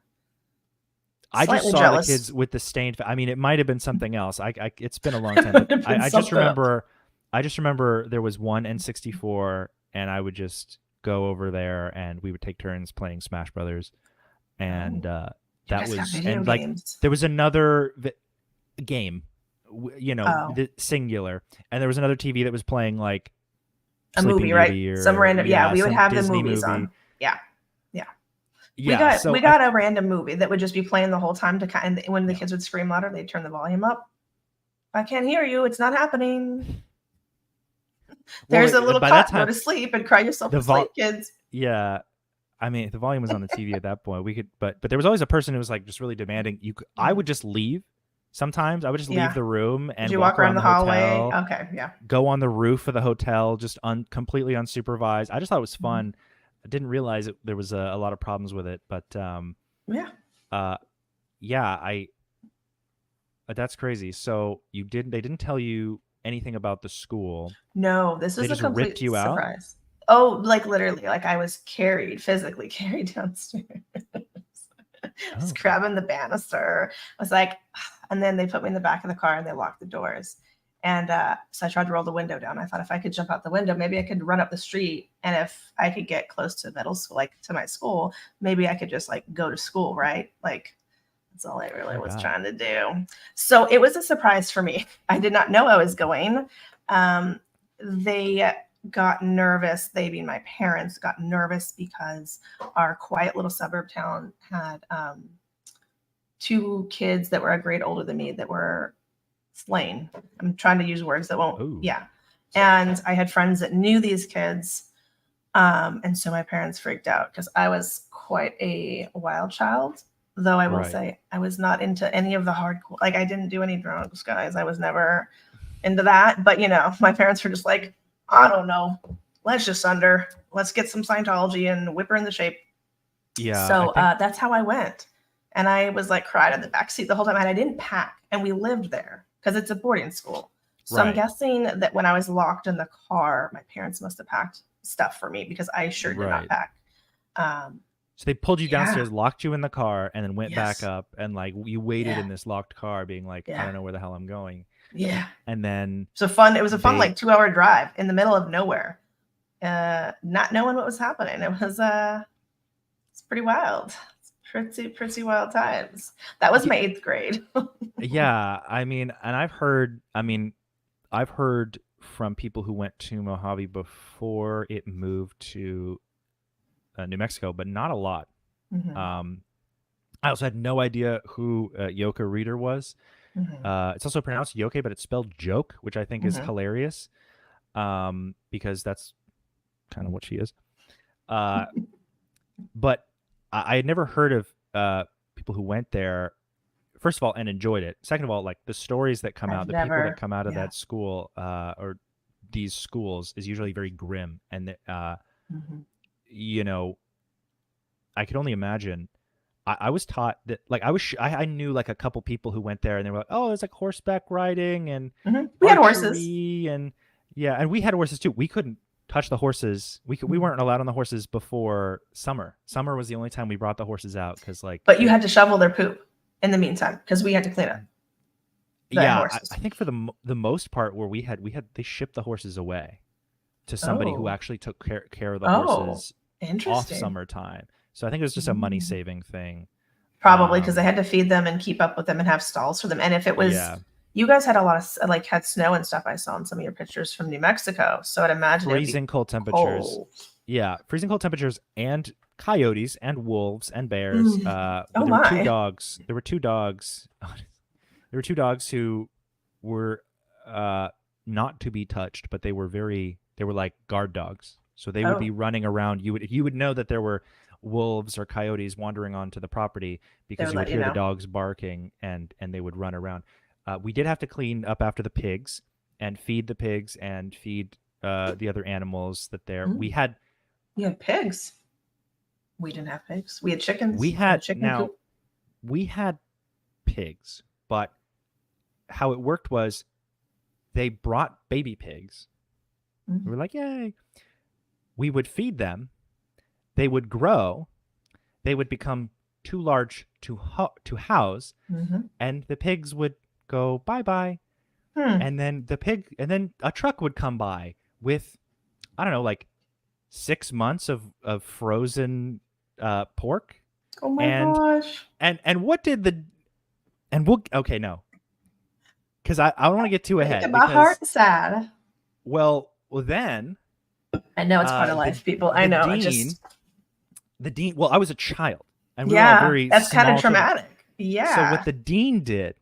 I just saw the kids with the stained. It might have been something else. It's been a long time. I just remember there was one N64, and I would just go over there, and we would take turns playing Smash Brothers, and that was like there was another game, the singular, and there was another TV that was playing like a movie, right? Some random. Yeah, we would have the movies on. Yeah. We got a random movie that would just be playing the whole time and when the kids would scream louder, they'd turn the volume up. I can't hear you. It's not happening. There's a little cut. Go to sleep and cry yourself to sleep, kids. Yeah. The volume was on the TV at that point. We could, but there was always a person who was like just really demanding. I would just leave. Sometimes I would just leave the room and walk around the hallway. Hotel, okay, yeah. Go on the roof of the hotel, just completely unsupervised. I just thought it was fun. I didn't realize there was a lot of problems with it, but that's crazy. So they didn't tell you anything about the school. No, this was a complete out? surprise. Oh, like literally, like I was physically carried downstairs. I was grabbing the banister. I was like, and then they put me in the back of the car and they locked the doors. And so I tried to roll the window down. I thought if I could jump out the window, maybe I could run up the street. And if I could get close to middle school, like to my school, maybe I could just like go to school, right? Like that's all I really was trying to do. So it was a surprise for me. I did not know I was going. They got nervous. They being my parents got nervous because our quiet little suburb town had two kids that were a grade older than me that were slain. I'm trying to use words that won't. Ooh. Yeah. And I had friends that knew these kids. And so my parents freaked out because I was quite a wild child, though I will say I was not into any of the hardcore. Like I didn't do any drugs, guys. I was never into that. But my parents were just like, I don't know. Let's get some Scientology and whip her in the shape. Yeah. So that's how I went. And I was like cried in the backseat the whole time. And I didn't pack. And we lived there because it's a boarding school. So I'm guessing that when I was locked in the car, my parents must have packed stuff for me because I sure did not pack. So they pulled you downstairs, locked you in the car, and then went back up. And like you waited in this locked car being like, I don't know where the hell I'm going. Yeah. And then it was a fun like 2-hour drive in the middle of nowhere. Not knowing what was happening. It was it's pretty wild. Pretty wild times. That was my 8th grade. Yeah, and I've heard from people who went to Mojave before it moved to New Mexico, but not a lot. I also had no idea who Yoka Reader was. It's also pronounced Yoke, but it's spelled joke, which I think is hilarious, because that's kind of what she is. But I had never heard of people who went there, first of all, and enjoyed it. Second of all, like the stories that come out, the people that come out of that school or these schools is usually very grim. And, you know, I could only imagine. I was taught that, like, I knew like a couple people who went there and they were like, oh, it's like horseback riding and we had horses. And and we had horses too. We couldn't touch the horses. We weren't allowed on the horses before summer. Summer was the only time we brought the horses out because like. But you had to shovel their poop in the meantime because we had to clean up. I think for the most part where we had they shipped the horses away to somebody who actually took care of the horses off summertime. So I think it was just a money saving thing. Probably because they had to feed them and keep up with them and have stalls for them. And if it was, you guys had a lot of like had snow and stuff. I saw in some of your pictures from New Mexico. So I'd imagine freezing cold temperatures. Cold. Yeah, freezing cold temperatures and coyotes and wolves and bears. There were two dogs. There were two dogs. There were two dogs who were not to be touched, but they were like guard dogs. So they would be running around. You would know that there were wolves or coyotes wandering onto the property because you would hear the dogs barking and they would run around. We did have to clean up after the pigs and feed the pigs and feed the other animals that there. We had pigs. We didn't have pigs. We had chickens. We had pigs, but how it worked was they brought baby pigs. We were like, yay. We would feed them. They would grow. They would become too large to house, and the pigs would go bye-bye. And then a truck would come by with, I don't know, like 6 months of frozen pork. Oh my gosh. And what did no. Because I don't want to get too ahead. My heart's sad. Well, then. I know it's part of life, people. I know. The dean. Well, I was a child, and we were all very. That's kind of traumatic. Yeah. So what the dean did,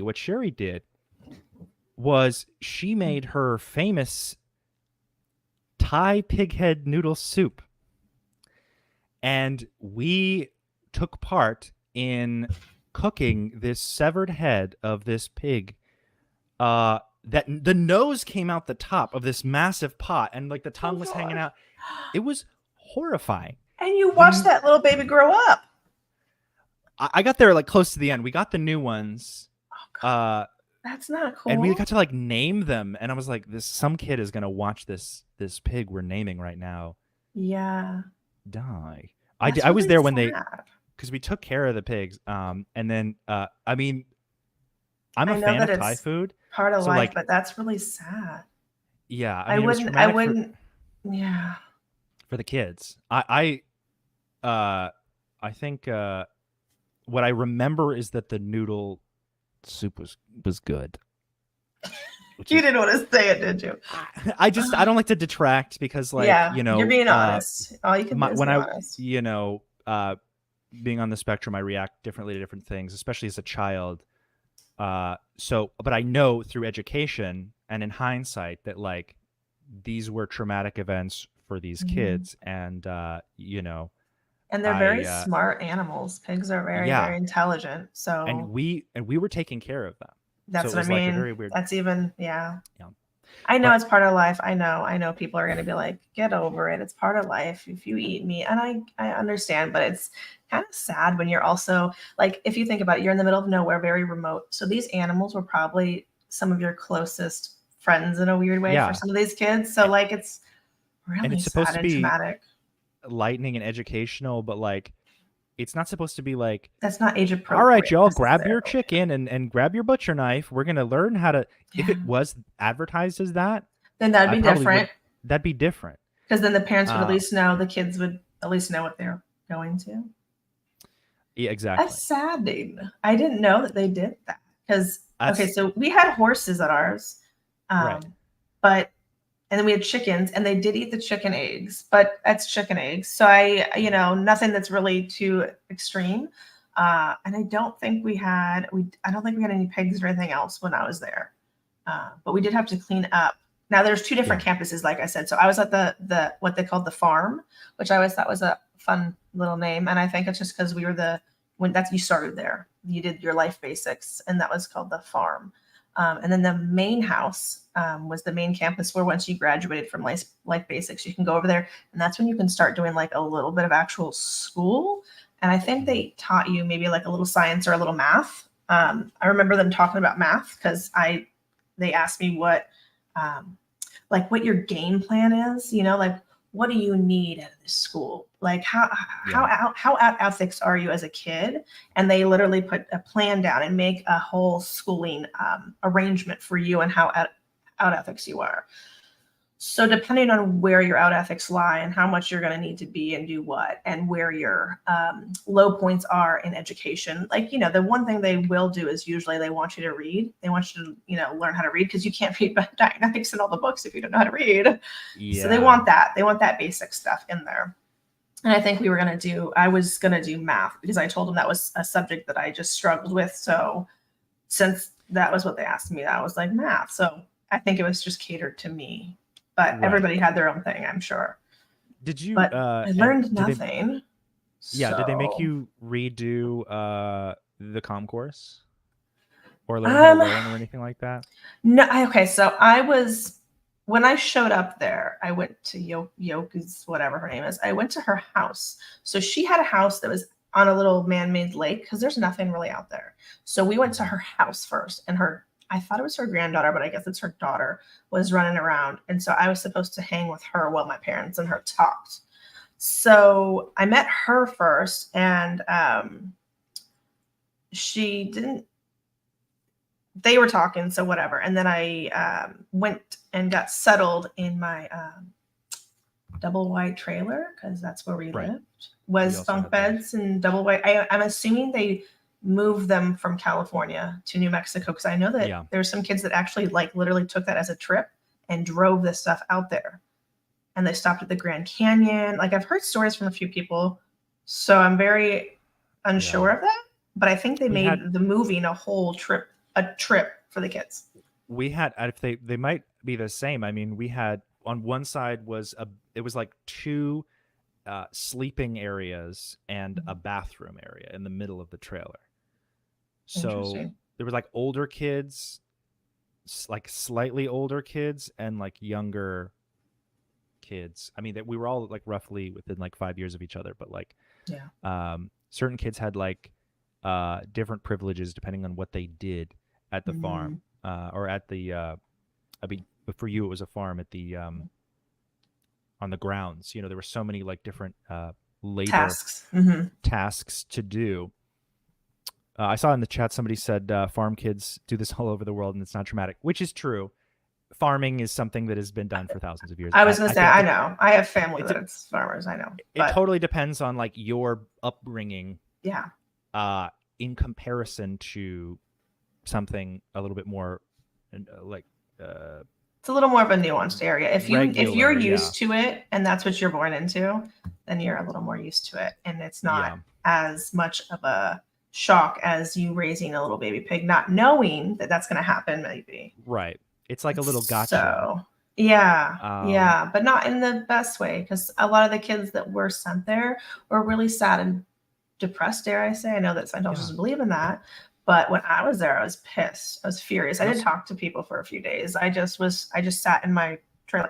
what Sherry did, was she made her famous Thai pig head noodle soup, and we took part in cooking this severed head of this pig. That the nose came out the top of this massive pot, and like the tongue was hanging out. It was horrifying. And you watched that little baby grow up. I got there like close to the end. We got the new ones. That's not cool. And we got to like name them, and I was like, some kid is gonna watch this pig we're naming right now. Yeah. Die. I was there when because we took care of the pigs. And then I mean, I'm a fan of Thai food. Part of life, but that's really sad. Yeah, I wouldn't. Yeah. For the kids, I think what I remember is that the noodle soup was good. You didn't want to say it, did you? I don't like to detract because, like, you're being honest. All you can do is be honest. Being on the spectrum, I react differently to different things, especially as a child. But I know through education and in hindsight that like these were traumatic events for these kids, and and they're very smart animals. Pigs are very very intelligent. So and we were taking care of them. That's so what I mean. Like very weird. That's even I know it's part of life. I know people are going to be like, get over it. It's part of life. If you eat meat, and I understand, but it's kind of sad when you're also like, if you think about it, you're in the middle of nowhere, very remote. So these animals were probably some of your closest friends in a weird way for some of these kids. So like, it's really and it's sad supposed to be traumatic. Lightning and educational, but like, it's not supposed to be like, that's not age appropriate. All right, y'all, grab your chicken and grab your butcher knife. We're going to learn how to, if it was advertised as that, then that'd be different. That'd be different. Because then the parents would at least know, the kids would at least know what they're going to. Yeah, exactly. That's sad, dude. I didn't know that they did that. Because, so we had horses at ours. But and then we had chickens, and they did eat the chicken eggs, but that's chicken eggs. So nothing that's really too extreme. And I don't think we had any pigs or anything else when I was there. But we did have to clean up. Now there's two different campuses, like I said. So I was at the what they called the farm, which I always thought was a fun little name. And I think it's just because we were you started there. You did your life basics, and that was called the farm. And then the main house was the main campus where once you graduated from life basics, you can go over there. And that's when you can start doing like a little bit of actual school. And I think they taught you maybe like a little science or a little math. I remember them talking about math because they asked me what your game plan is, like what do you need out of this school? Like how out ethics are you as a kid? And they literally put a plan down and make a whole schooling arrangement for you and how out ethics you are. So depending on where your out ethics lie and how much you're going to need to be and do what, and where your low points are in education, the one thing they will do is usually they want you to read. They want you to, learn how to read, because you can't read dynamics in all the books if you don't know how to read. Yeah. So they want that basic stuff in there. And I think I was going to do math because I told them that was a subject that I just struggled with. So since that was what they asked me, I was like math. So I think it was just catered to me. But everybody had their own thing, I'm sure. Did you? But I learned nothing. Did they make you redo the comm course or learn how to learn or anything like that? No. Okay, so when I showed up there, I went to Yoka's, whatever her name is. I went to her house. So she had a house that was on a little man-made lake because there's nothing really out there. So we went to her house first, and I thought it was her granddaughter, but I guess it's her daughter, was running around. And so I was supposed to hang with her while my parents and her talked. So I met her first, and they were talking, so whatever. And then I went and got settled in my double wide trailer, because that's where we lived, was bunk beds and double wide. I'm assuming they move them from California to New Mexico, because I know that there's some kids that actually literally took that as a trip and drove this stuff out there, and they stopped at the Grand Canyon. I've heard stories from a few people, so I'm very unsure of that, but I think they made the moving a trip for the kids. We had, if they might be the same. I mean, we had on one side it was like two sleeping areas and a bathroom area in the middle of the trailer. So there was older kids, slightly older kids, and younger kids. I mean, that we were all roughly within 5 years of each other, but certain kids had different privileges depending on what they did at the farm or at the. I mean, for you it was a farm at the on the grounds. There were so many different labor tasks to do. I saw in the chat somebody said farm kids do this all over the world and it's not traumatic, which is true. Farming is something that has been done for thousands of years. I was going to say, I know. I have family that's farmers, I know. It totally depends on your upbringing. Yeah. In comparison to something a little bit more it's a little more of a nuanced area. If you're used to it and that's what you're born into, then you're a little more used to it. And it's not as much of a shock as you raising a little baby pig, not knowing that that's going to happen, maybe. Right. It's like a little gotcha. So, yeah, but not in the best way, because a lot of the kids that were sent there were really sad and depressed, dare I say. I know that Scientologists believe in that, but when I was there, I was pissed. I was furious. I didn't talk to people for a few days. I just sat in my trailer.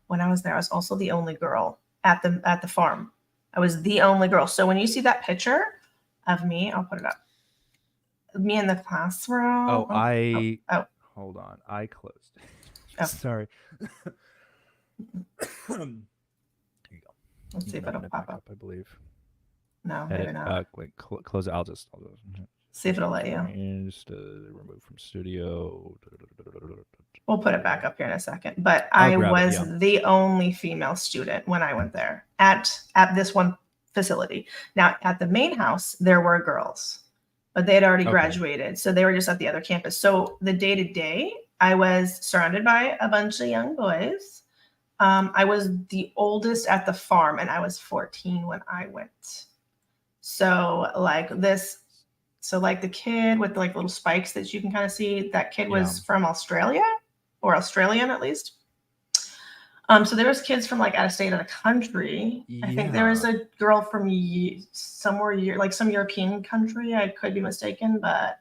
When I was there, I was also the only girl at the farm. I was the only girl. So when you see that picture of me, I'll put it up. Me in the classroom. Hold on. I closed. Sorry. Here you go. Let's see if it'll pop up. I believe. No, maybe not. Wait, close it. I'll just see if it'll let you. And just remove from studio. We'll put it back up here in a second. But I was the only female student when I went there at this one facility. Now, at the main house, there were girls, but they had already graduated. So they were just at the other campus. So the day-to-day, I was surrounded by a bunch of young boys. I was the oldest at the farm, and I was 14 when I went. So the kid with little spikes that you can kind of see, that kid was from Australia, or Australian at least. So there was kids from like out of state, out of country. I think there was a girl from somewhere, like some European country. I could be mistaken, but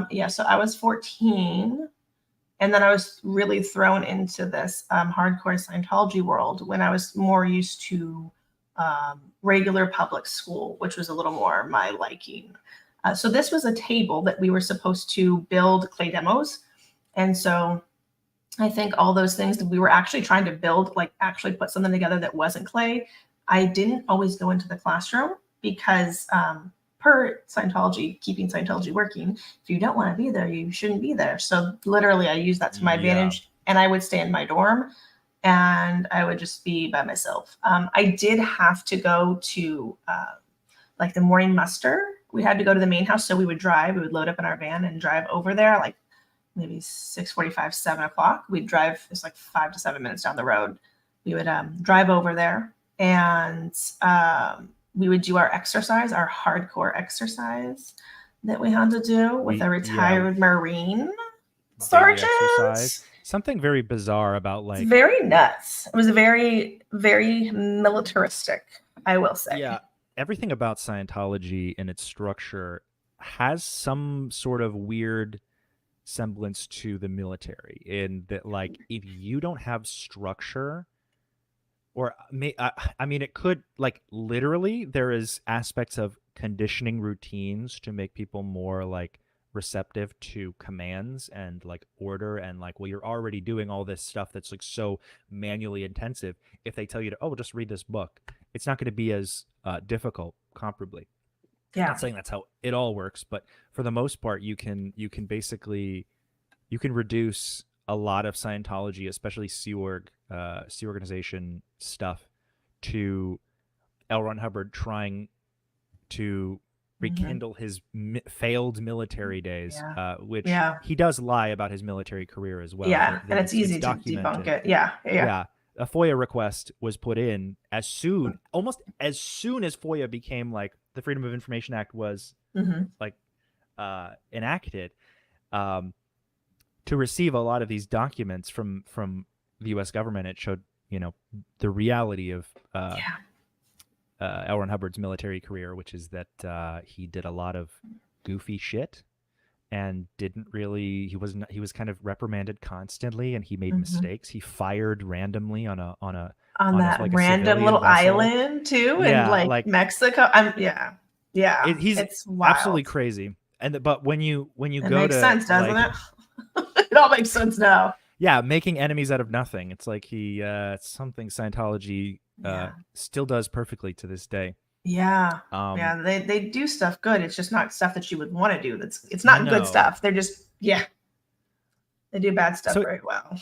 yeah. So I was 14, and then I was really thrown into this hardcore Scientology world when I was more used to regular public school, which was a little more my liking. So this was a table that we were supposed to build clay demos, and so I think all those things that we were actually trying to build, like actually put something together that wasn't clay. I didn't always go into the classroom because per Scientology, keeping Scientology working, if you don't want to be there, you shouldn't be there. So literally I used that to my advantage, and I would stay in my dorm and I would just be by myself. I did have to go to like the morning muster. We had to go to the main house. So we would load up in our van and drive over there, like maybe 6:45, 7 o'clock. We'd drive, it's like 5 to 7 minutes down the road. We would drive over there, and we would do our exercise, our hardcore exercise that we had to do with a retired Marine sergeant. Something very bizarre about like. It's very nuts. It was very, very militaristic, I will say. Yeah. Everything about Scientology and its structure has some sort of weird semblance to the military, in that like if you don't have structure, or I mean it could, like, literally there is aspects of conditioning routines to make people more like receptive to commands and like order, and like, well, you're already doing all this stuff that's like so manually intensive. If they tell you to just read this book, it's not going to be as difficult comparably. Yeah. I'm not saying that's how it all works, but for the most part, you can basically reduce a lot of Scientology, especially Sea Organization stuff, to L. Ron Hubbard trying to rekindle his failed military days, which he does lie about his military career as well. Yeah, and it's easy to debunk it. Yeah. A FOIA request was put in almost as soon as FOIA became like the Freedom of Information Act was enacted, to receive a lot of these documents from the U.S. government. It showed, the reality of L. Ron Hubbard's military career, which is that he did a lot of goofy shit and he was kind of reprimanded constantly, and he made mistakes. He fired randomly on that like random little island too, in like Mexico. It's wild. Absolutely crazy. But when you it go makes to sense, doesn't it? It all makes sense now. Yeah, making enemies out of nothing. It's like it's something Scientology still does perfectly to this day. Yeah. They do stuff good. It's just not stuff that you would want to do. It's not good stuff. They're just they do bad stuff very well.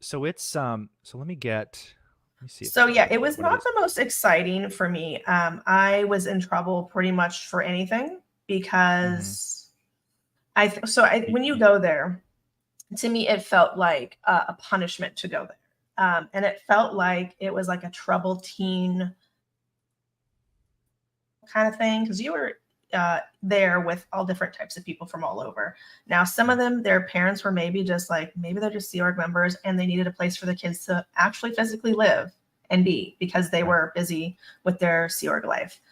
So it's so let me see. So it was not the most exciting for me. I was in trouble pretty much for anything because when you go there, to me it felt like a punishment to go there. And it felt like it was like a troubled teen kind of thing, because you were there with all different types of people from all over. Now, some of them, their parents were maybe they're just Sea Org members, and they needed a place for the kids to actually physically live and be, because they were busy with their Sea Org life,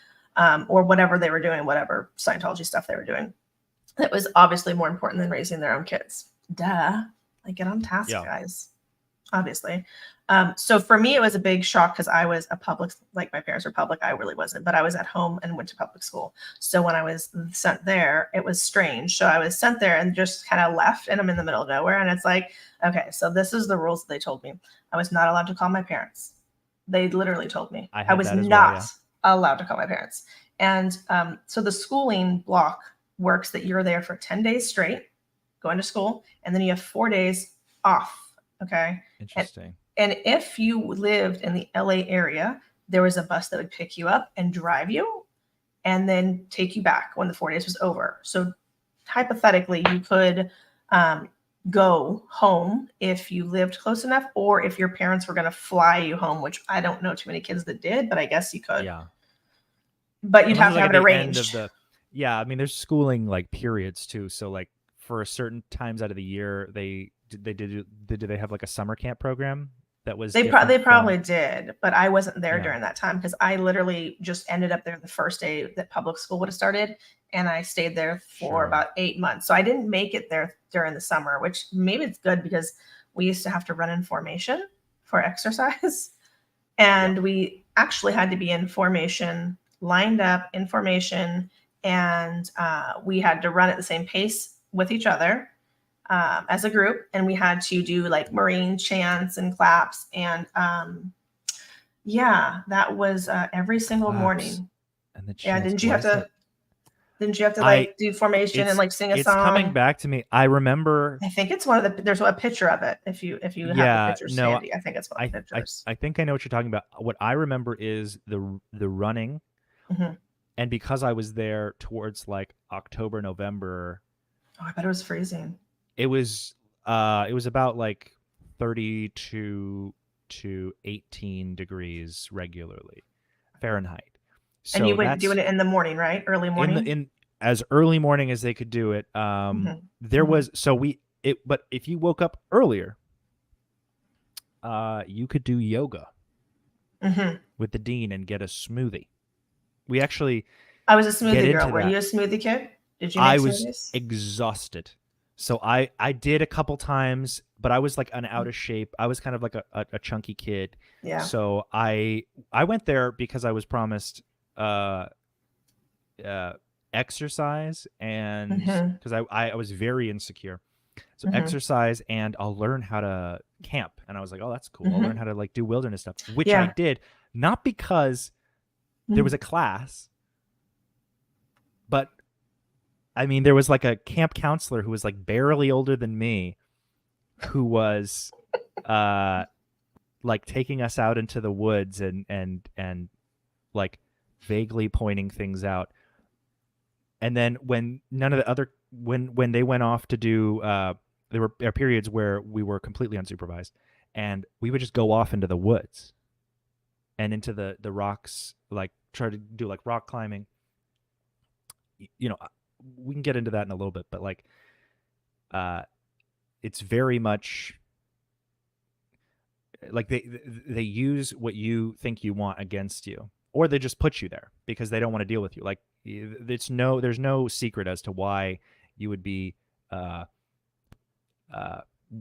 or whatever they were doing, whatever Scientology stuff they were doing. That was obviously more important than raising their own kids. Duh. Like, get on task, guys. Obviously. So for me, it was a big shock because I was a public, like my parents were public. I really wasn't, but I was at home and went to public school. So when I was sent there, it was strange. So I was sent there and just kind of left, and I'm in the middle of nowhere. And it's like, okay, so this is the rules that they told me. I was not allowed to call my parents. They literally told me I was not allowed to call my parents. And so the schooling block works that you're there for 10 days straight, going to school, and then you have 4 days off. Okay. Interesting. And if you lived in the LA area, there was a bus that would pick you up and drive you and then take you back when the 4 days was over. So hypothetically, you could go home if you lived close enough, or if your parents were going to fly you home, which I don't know too many kids that did, but I guess you could. Yeah. But you'd have to have it arranged. I mean, there's schooling like periods too. So like for certain times out of the year, did they have like a summer camp program? that was They different probably from, did, but I wasn't there Yeah. during that time because I literally just ended up there the first day that public school would have started, and I stayed there for Sure. about 8 months. So I didn't make it there during the summer, which maybe it's good because we used to have to run in formation for exercise, and we actually had to be in formation, lined up in formation, and we had to run at the same pace with each other as a group, and we had to do like Marine chants and claps, and yeah, that was every single Claps morning. and the Yeah, chants. didn't you Why have is to? that- Didn't you have to I- like do formation and like sing a It's song? coming back to me. I remember. I think it's one of the. There's a picture of it. If you have Yeah, the picture, no, Sandy, I think it's one of the pictures. I think I know what you're talking about. What I remember is the running, Mhm. and because I was there towards like October, November, Oh, I bet it was freezing. it was about like 32 to 18 degrees regularly Fahrenheit. So And you went that's doing it in the morning, right? Early morning. in as early morning as they could do it. There was but if you woke up earlier, you could do yoga with the dean and get a smoothie. We actually I was a smoothie into girl. Were that. you a smoothie kid? Did you make I was smoothies? exhausted. So I did a couple times, but I was like an out of shape. I was kind of like a chunky kid. Yeah. So I went there because I was promised exercise, and because I was very insecure. So exercise, and I'll learn how to camp. And I was like, oh, that's cool. I'll learn how to like do wilderness stuff, which I did, not because there was a class, but I mean, there was like a camp counselor who was like barely older than me, who was like taking us out into the woods and like vaguely pointing things out. And then when none of the other when they went off to do there were periods where we were completely unsupervised, and we would just go off into the woods and into the rocks, like try to do like rock climbing. You know, we can get into that in a little bit, but like it's very much like they use what you think you want against you, or they just put you there because they don't want to deal with you. Like there's no secret as to why you would be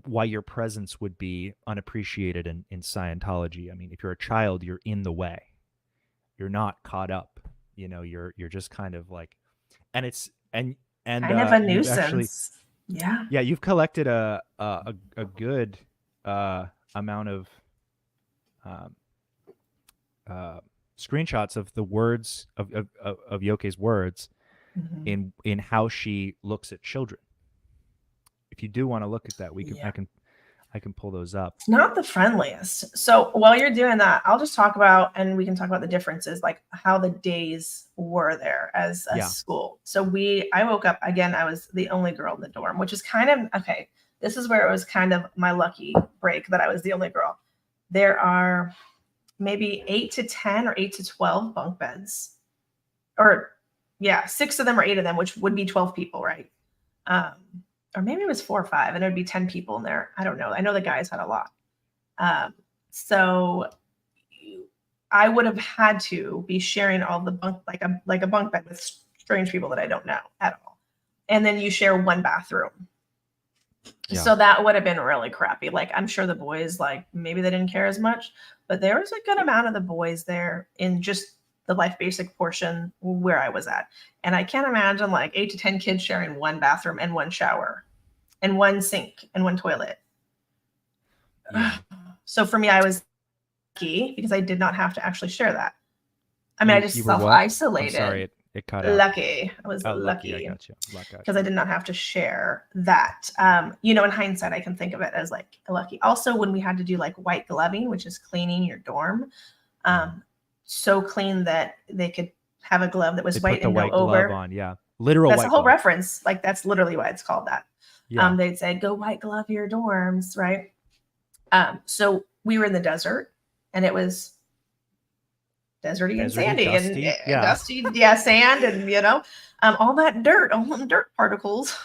why your presence would be unappreciated in Scientology. I mean, if you're a child, you're in the way. You're not caught up. You know, you're just kind of like, and it's and kind of a you've nuisance. Actually, yeah, you've collected a good amount of screenshots of the words of Yoke's words in how she looks at children. If you do want to look at that, we can I can pull those up. It's not the friendliest. So while you're doing that, I'll just talk about, and we can talk about the differences, like how the days were there as a school. So I woke up again. I was the only girl in the dorm, which is kind of okay. This is where it was kind of my lucky break that I was the only girl. There are maybe 8 to 10 or 8 to 12 bunk beds, or 6 of them or 8 of them, which would be 12 people, right? Or maybe it was 4 or 5, and there'd be 10 people in there. I don't know. I know the guys had a lot. So I would have had to be sharing all the bunk, like a bunk bed with strange people that I don't know at all. And then you share one bathroom. Yeah. So that would have been really crappy. Like, I'm sure the boys, like, maybe they didn't care as much, but there was a good amount of the boys there in just the life basic portion where I was at. And I can't imagine like 8 to 10 kids sharing one bathroom and one shower and one sink and one toilet. Yeah. So for me, I was lucky because I did not have to actually share that. I mean, I just self-isolated. I'm sorry, it cut out. Lucky. I was lucky. I got you. Because I did not have to share that. In hindsight, I can think of it as like lucky. Also, when we had to do like white gloving, which is cleaning your dorm, so clean that they could have a glove that was white and go over. Glove on, literal. That's white a whole glove. reference. Like that's literally why it's called that. Yeah. They'd say go white glove your dorms, right? So we were in the desert, and it was deserty and sandy dusty, and dusty, sand, and all that dirt, all the dirt particles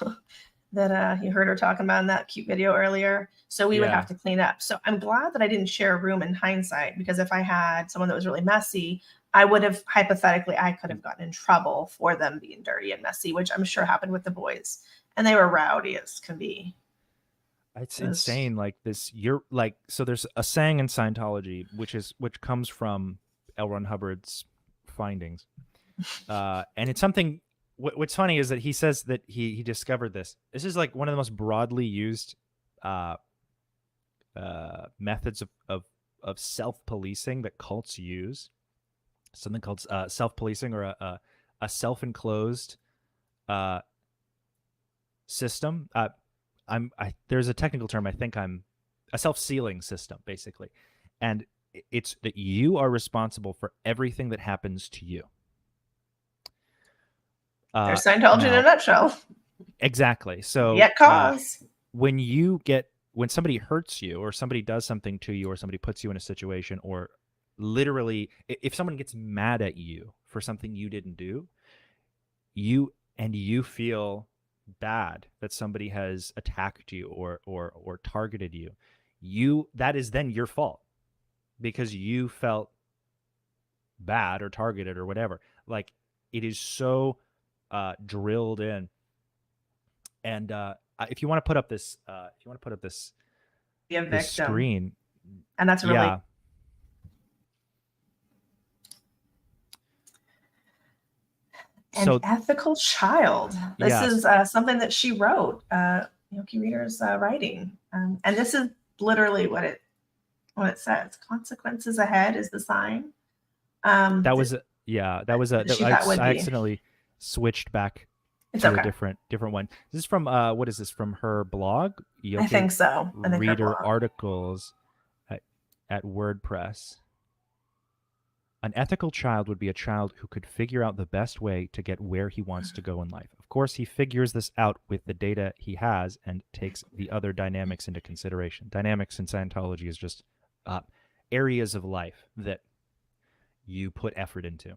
that you heard her talking about in that cute video earlier. So we would have to clean up. So I'm glad that I didn't share a room in hindsight, because if I had someone that was really messy, I would have hypothetically, I could have gotten in trouble for them being dirty and messy, which I'm sure happened with the boys. And they were rowdy as can be. It's insane. Like this, you're like, so there's a saying in Scientology, which comes from L. Ron Hubbard's findings. And it's something, what's funny is that he says that he discovered this. This is like one of the most broadly used methods of self-policing that cults use. Something called self-policing, or a self-enclosed system. There's a technical term. I think I'm a self-sealing system, basically, and it's that you are responsible for everything that happens to you. There's Scientology in a nutshell. Exactly. So yet cause. When somebody hurts you, or somebody does something to you, or somebody puts you in a situation, or literally if someone gets mad at you for something you didn't do, you feel bad that somebody has attacked you or targeted you, that is then your fault, because you felt bad or targeted or whatever. Like, it is so drilled in. And if you want to put up this this screen, and that's really An ethical child. This is something that she wrote. Yogi Reader's writing, and this is literally what it says. Consequences ahead is the sign. I accidentally switched back to a different one. This is from what is this, from her blog? I think so. Reader articles at WordPress. An ethical child would be a child who could figure out the best way to get where he wants to go in life. Of course, he figures this out with the data he has and takes the other dynamics into consideration. Dynamics in Scientology is just areas of life that you put effort into.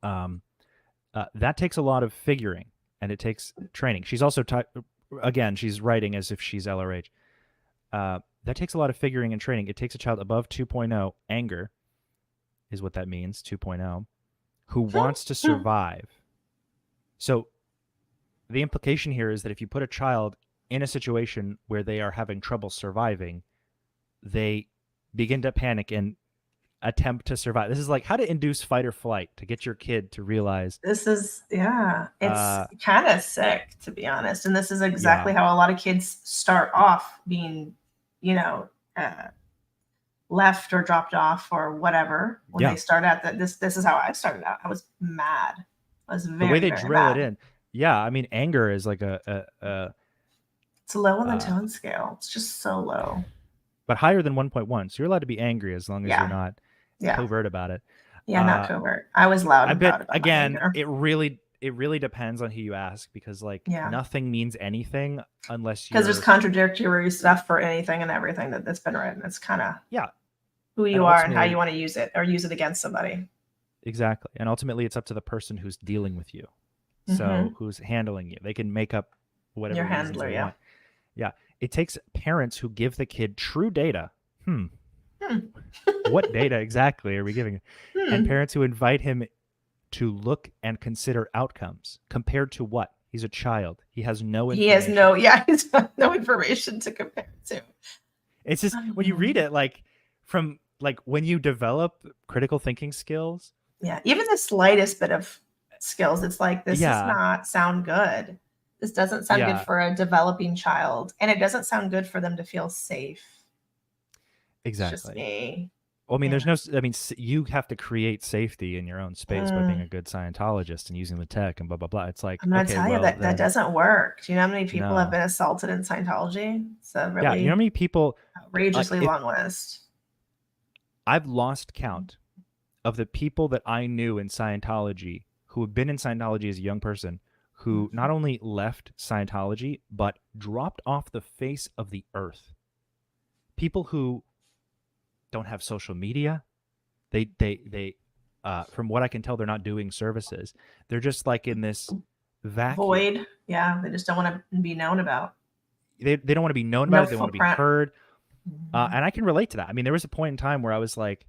That takes a lot of figuring, and it takes training. She's also, again, she's writing as if she's LRH. That takes a lot of figuring and training. It takes a child above 2.0, anger is what that means, 2.0, who wants to survive. So the implication here is that if you put a child in a situation where they are having trouble surviving, they begin to panic and attempt to survive. This is like how to induce fight or flight to get your kid to realize. This is, it's kind of sick, to be honest. And this is exactly how a lot of kids start off being, left or dropped off or whatever when they start out. This is how I started out. I was mad. I was very, the way they very drill mad. it in. Yeah, I mean, anger is like it's low on the tone scale. It's just so low. But higher than 1.1. So you're allowed to be angry as long as you're not covert about it. Yeah, not covert. I was loud and proud about again, my anger. it really depends on who you ask, because nothing means anything unless because there's contradictory stuff for anything and everything that's been written. It's kind of who you are and how you want to use it, or use it against somebody. Exactly. And ultimately it's up to the person who's dealing with you. So who's handling you. They can make up whatever your handler, want. Yeah. It takes parents who give the kid true data. What data exactly are we giving? And parents who invite him to look and consider outcomes. Compared to what? He's a child. He has no information. He's no information to compare to. It's just when you read it, from when you develop critical thinking skills. Yeah, even the slightest bit of skills, it's like, this does not sound good. This doesn't sound good for a developing child, and it doesn't sound good for them to feel safe. Exactly. It's just me. Well, I mean, you have to create safety in your own space by being a good Scientologist and using the tech and blah, blah, blah. It's like, I'm going to tell you that doesn't work. Do you know how many people have been assaulted in Scientology? It's a really you know how many people? Outrageously long list. I've lost count of the people that I knew in Scientology who have been in Scientology as a young person, who not only left Scientology, but dropped off the face of the earth. People who don't have social media. They from what I can tell, they're not doing services. They're just like in this vacuum. Void. Yeah, they just don't want to be known about. They don't want to be known No about it. They want to be footprint. heard. And I can relate to that. I mean, there was a point in time where I was like,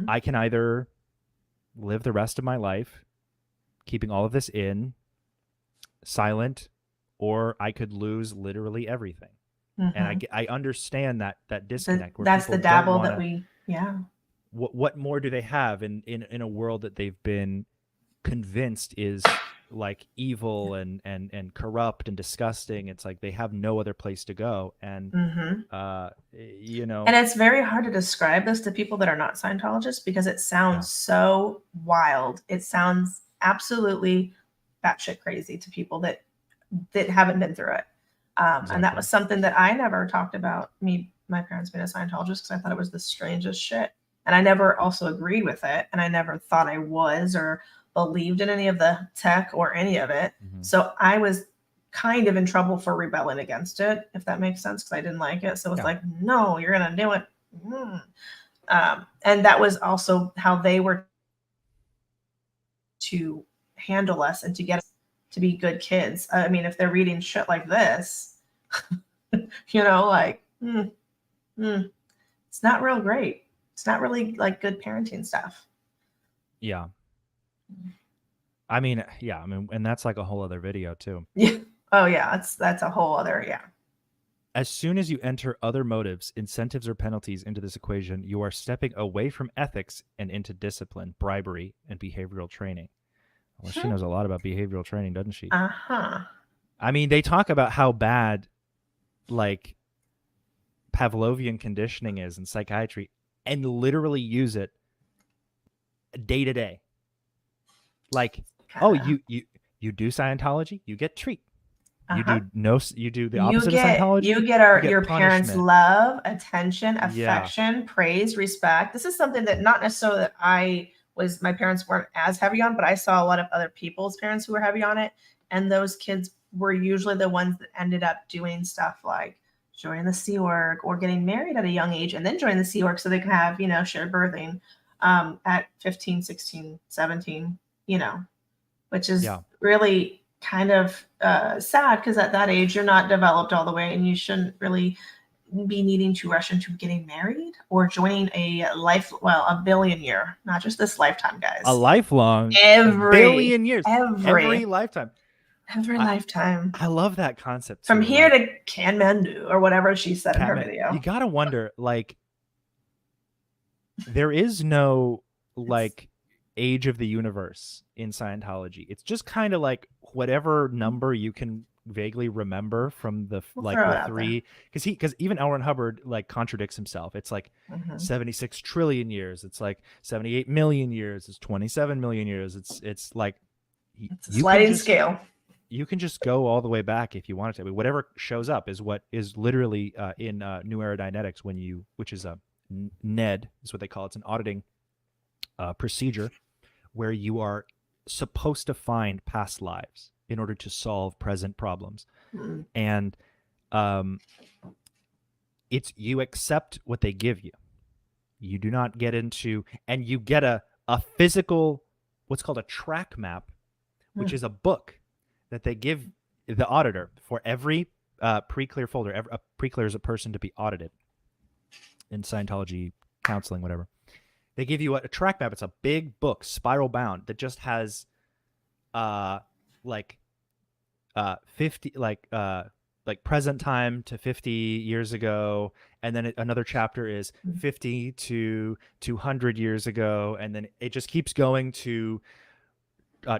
I can either live the rest of my life keeping all of this in, silent, or I could lose literally everything. And I understand that disconnect. Where That's the people don't dabble that wanna- we, What more do they have in a world that they've been convinced is like evil and corrupt and disgusting? It's like they have no other place to go. And you know, and it's very hard to describe this to people that are not Scientologists because it sounds so wild. It sounds absolutely batshit crazy to people that haven't been through it. And that was something that I never talked about, my parents being a Scientologist, because I thought it was the strangest shit. And I never also agreed with it. And I never thought I was or believed in any of the tech or any of it. So I was kind of in trouble for rebelling against it, if that makes sense, because I didn't like it. So it was like, no, you're going to do it. And that was also how they were to handle us and to get us to be good kids. I mean, if they're reading shit like this, you know, like, it's not real great. It's not really like good parenting stuff. Yeah. I mean, and that's like a whole other video too. Yeah. Oh yeah. That's a whole other, As soon as you enter other motives, incentives, or penalties into this equation, you are stepping away from ethics and into discipline, bribery, and behavioral training. Well, she knows a lot about behavioral training, doesn't she? I mean, they talk about how bad, like, Pavlovian conditioning is in psychiatry, and literally use it day to day. Like, you do Scientology, you get treat. You do the opposite of Scientology. You get your parents' love, attention, affection, praise, respect. This is something that not necessarily that my parents weren't as heavy on, but I saw a lot of other people's parents who were heavy on it. And those kids were usually the ones that ended up doing stuff like joining the Sea Org or getting married at a young age and then join the Sea Org so they can have, shared birthing at 15, 16, 17, which is really kind of sad because at that age, you're not developed all the way and you shouldn't really be needing to rush into getting married or joining a billion year, not just this lifetime, guys. A lifelong, billion years, every lifetime. Every lifetime. I love that concept. From here to Kathmandu or whatever she said in her video. You gotta wonder, like, there is no age of the universe in Scientology. It's just kind of like whatever number you can vaguely remember from the three, because even L. Ron Hubbard contradicts himself. It's like 76 trillion years. It's like 78 million years. It's 27 million years. It's like it's a sliding scale. You can just go all the way back if you wanted to. I mean, whatever shows up is what is literally in New Aerodynamics which is a NED is what they call it. It's an auditing procedure where you are supposed to find past lives in order to solve present problems. And it's you accept what they give you. You do not get into, and you get a physical, what's called a track map, which is a book that they give the auditor for every pre-clear folder. A pre-clear is a person to be audited in Scientology counseling, whatever. They give you a track map. It's a big book, spiral bound, that just has 50 present time to 50 years ago, and then another chapter is 50 to 200 years ago, and then it just keeps going to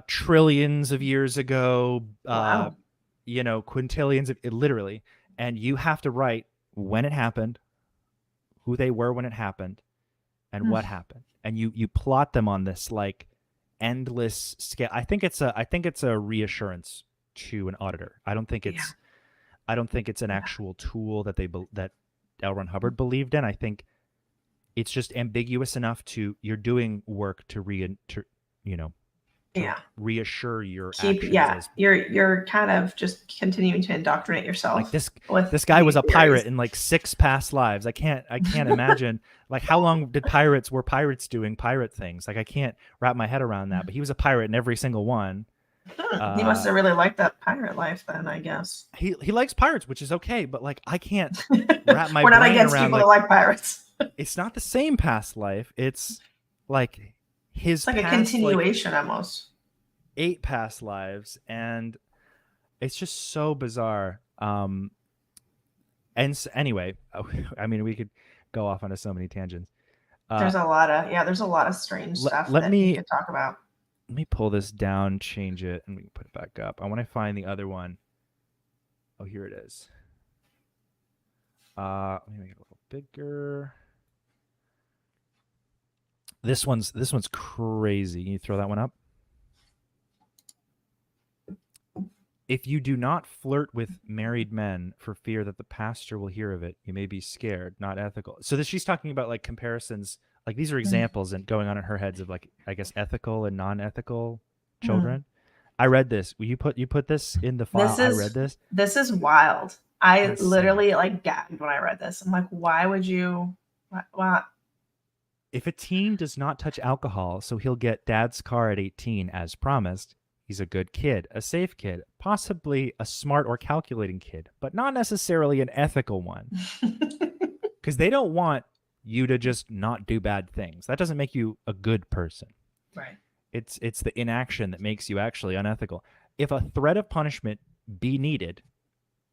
trillions of years ago. Wow. Quintillions of it, literally. And you have to write when it happened, who they were when it happened, and what happened, and you plot them on this endless scale. I think it's a reassurance to an auditor. I don't think it's an actual tool that L. Ron Hubbard believed in. I think it's just ambiguous enough to you're doing work to reassure your actions. You're kind of just continuing to indoctrinate yourself. Like this guy was a pirate in 6 past lives. I can't imagine how long were pirates doing pirate things? I can't wrap my head around that. But he was a pirate in every single one. He must have really liked that pirate life then, I guess. He likes pirates, which is okay, but like I can't wrap my We're not brain against around people like that like pirates. it's not the same past life. It's like his It's like a past, continuation almost. 8 past lives, and it's just so bizarre. And anyway, I mean, we could go off onto so many tangents. There's a lot of strange stuff let that me- we could talk about. Let me pull this down, change it, and we can put it back up. I want to find the other one. Oh, here it is. Let me make it a little bigger. This one's crazy. Can you throw that one up? If you do not flirt with married men for fear that the pastor will hear of it, you may be scared, not ethical. So she's talking about like comparisons. Like these are examples and going on in her heads of like, I guess, ethical and non-ethical children. I read this. You put this in the file. I read this. This is wild. I Insane. literally like gagged when I read this. I'm like, why would you? What? If a teen does not touch alcohol, so he'll get dad's car at 18 as promised, he's a good kid, a safe kid, possibly a smart or calculating kid, but not necessarily an ethical one. Because they don't want you to just not do bad things. That doesn't make you a good person. Right. It's the inaction that makes you actually unethical. If a threat of punishment be needed,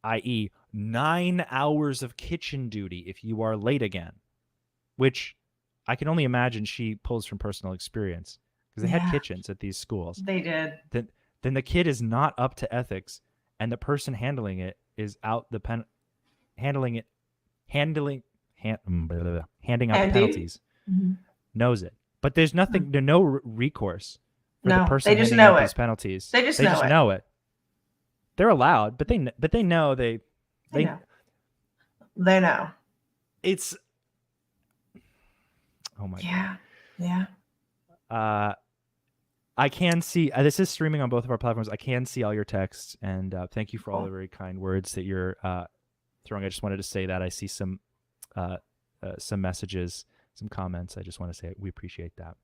i.e. 9 hours of kitchen duty if you are late again, which I can only imagine she pulls from personal experience because they had kitchens at these schools. They did. Then the kid is not up to ethics, and the person handling it is out the handing out the penalties, knows it. But there's nothing, no recourse for the person they just handing know out it. these penalties. They just know it. They're allowed, but they know they know. They know. It's oh my god. Yeah. I can see this is streaming on both of our platforms. I can see all your texts, and thank you for all the very kind words that you're throwing. I just wanted to say that I see some messages, some comments. I just want to say we appreciate that.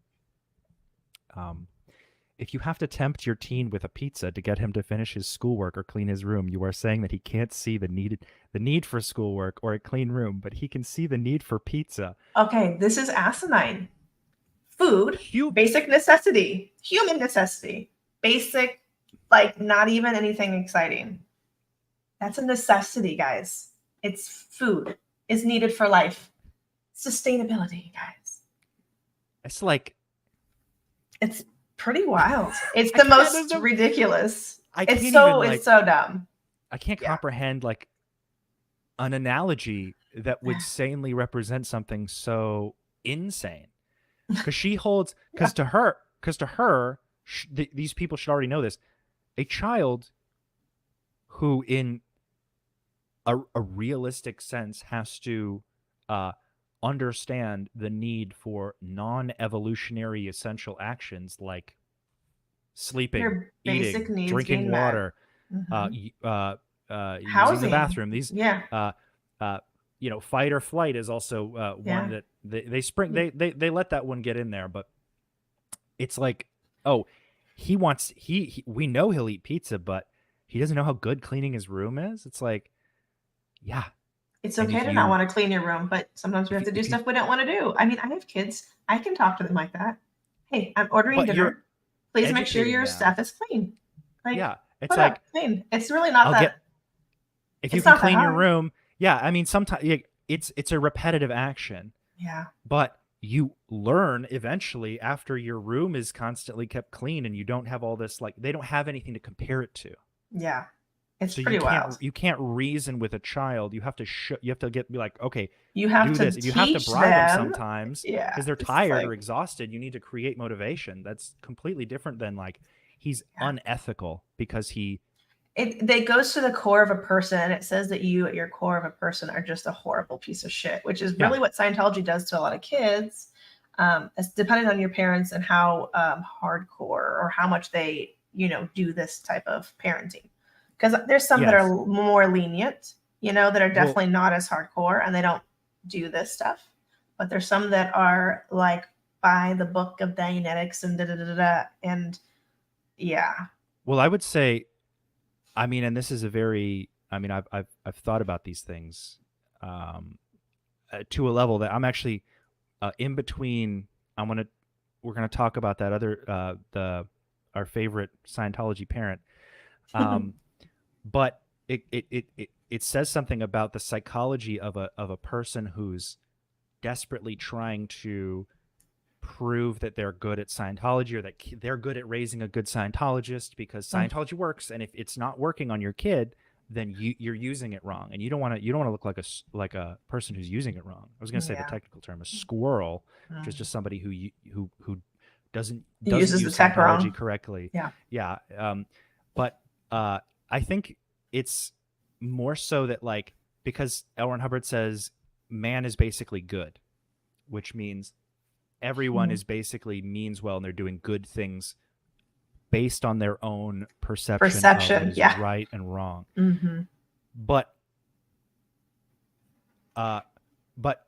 If you have to tempt your teen with a pizza to get him to finish his schoolwork or clean his room, you are saying that he can't see the need for schoolwork or a clean room, but he can see the need for pizza. Okay, this is asinine. Food, basic necessity, human necessity, basic, like not even anything exciting. That's a necessity, guys. It's food. It's needed for life. Sustainability, guys. It's like it's pretty wild. It's the most ridiculous. It's so dumb. I can't comprehend like an analogy that would sanely represent something so insane. Because to her, these people should already know this. A child who, in a realistic sense, has to understand the need for non-evolutionary essential actions like sleeping, eating, drinking water, using the bathroom. These, fight or flight is also one that they let that one get in there, but it's like, oh, we know he'll eat pizza, but he doesn't know how good cleaning his room is. It's like, yeah. It's okay to not want to clean your room, but sometimes we have to do stuff we don't want to do. I mean, I have kids. I can talk to them like that. Hey, I'm ordering dinner. Please make sure your stuff is clean. Like, it's like clean. It's really not that. If you can clean your room, I mean, sometimes it's a repetitive action. Yeah. But you learn eventually after your room is constantly kept clean and you don't have all this, like, they don't have anything to compare it to. Yeah. It's pretty wild. You can't reason with a child. You have to be like, okay, you have do to this. You have to bribe them sometimes because they're tired or exhausted. You need to create motivation. That's completely different than like he's unethical because it goes to the core of a person, and it says that you at your core of a person are just a horrible piece of shit, which is really what Scientology does to a lot of kids. It's depending on your parents and how hardcore or how much they, do this type of parenting. Because there's some that are more lenient, that are definitely not as hardcore and they don't do this stuff. But there's some that are like by the book of Dianetics and da-da-da-da-da. And Well, I would say, I mean, and this is a very, I mean, I've thought about these things to a level that I'm actually in between. We're gonna talk about that other our favorite Scientology parent, but it says something about the psychology of a person who's desperately trying to prove that they're good at Scientology, or that they're good at raising a good Scientologist, because Scientology works, and if it's not working on your kid, then you're using it wrong, and you don't want to look like a person who's using it wrong. I was going to say the technical term, a squirrel, which is just somebody who doesn't uses use the tech Scientology wrong. correctly. Yeah. But I think it's more so that, like, because L. Ron Hubbard says man is basically good, which means everyone is basically means well, and they're doing good things based on their own perception of what is right and wrong. But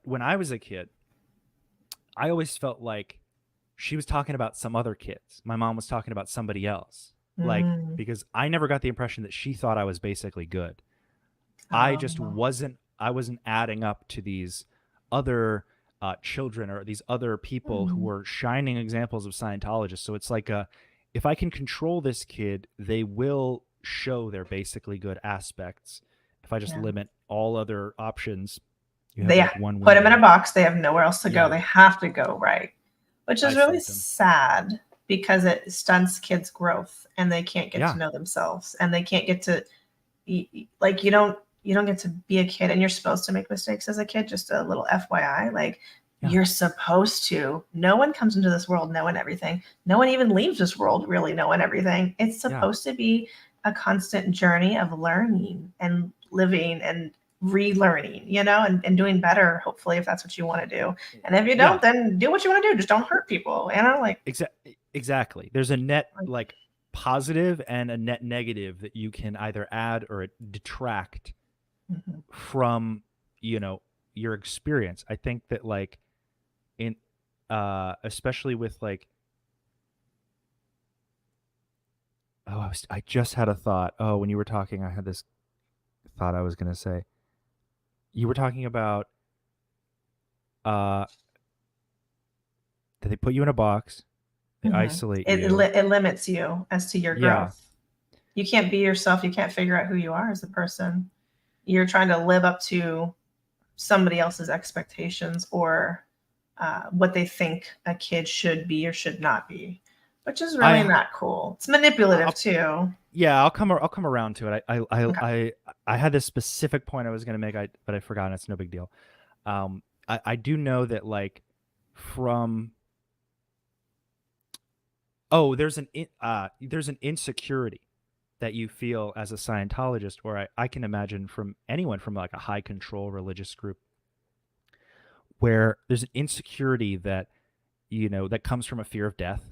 when I was a kid, I always felt like she was talking about some other kids. My mom was talking about somebody else, like, because I never got the impression that she thought I was basically good. I just wasn't adding up to these other children or these other people who were shining examples of Scientologists. So it's like, if I can control this kid, they will show their basically good aspects. If I just limit all other options, you have like one put them in window. a box. They have nowhere else to go. They have to go right, which is really sad, because it stunts kids' growth, and they can't get to know themselves, and they can't get to, like, you don't get to be a kid, and you're supposed to make mistakes as a kid. Just a little FYI, like, you're supposed to. No one comes into this world knowing everything. No one even leaves this world really knowing everything. It's supposed to be a constant journey of learning and living and relearning, and doing better, hopefully, if that's what you want to do. And if you don't, then do what you want to do. Just don't hurt people. Like, exactly. There's a net, like, positive and a net negative that you can either add or detract from, your experience. I think that, like, in especially with, like, I just had a thought. When you were talking, I had this thought I was going to say. You were talking about that they put you in a box, they isolate you. It limits you as to your growth. You can't be yourself. You can't figure out who you are as a person. You're trying to live up to somebody else's expectations, or what they think a kid should be or should not be, which is really not cool. It's manipulative too. Yeah, I'll come around to it. I had this specific point I was going to make, but I forgot. It's no big deal. I do know that, like, there's an insecurity that you feel as a Scientologist, or I can imagine from anyone from, like, a high control religious group, where there's an insecurity that that comes from a fear of death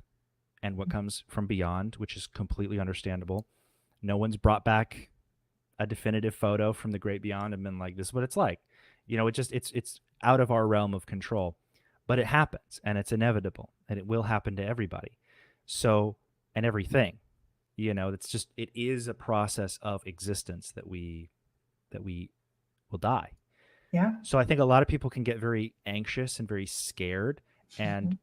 and what comes from beyond, which is completely understandable. No one's brought back a definitive photo from the great beyond and been like, this is what it's like. It's out of our realm of control, but it happens, and it's inevitable, and it will happen to everybody. So, and everything, it is a process of existence that we will die. Yeah. So I think a lot of people can get very anxious and very scared. And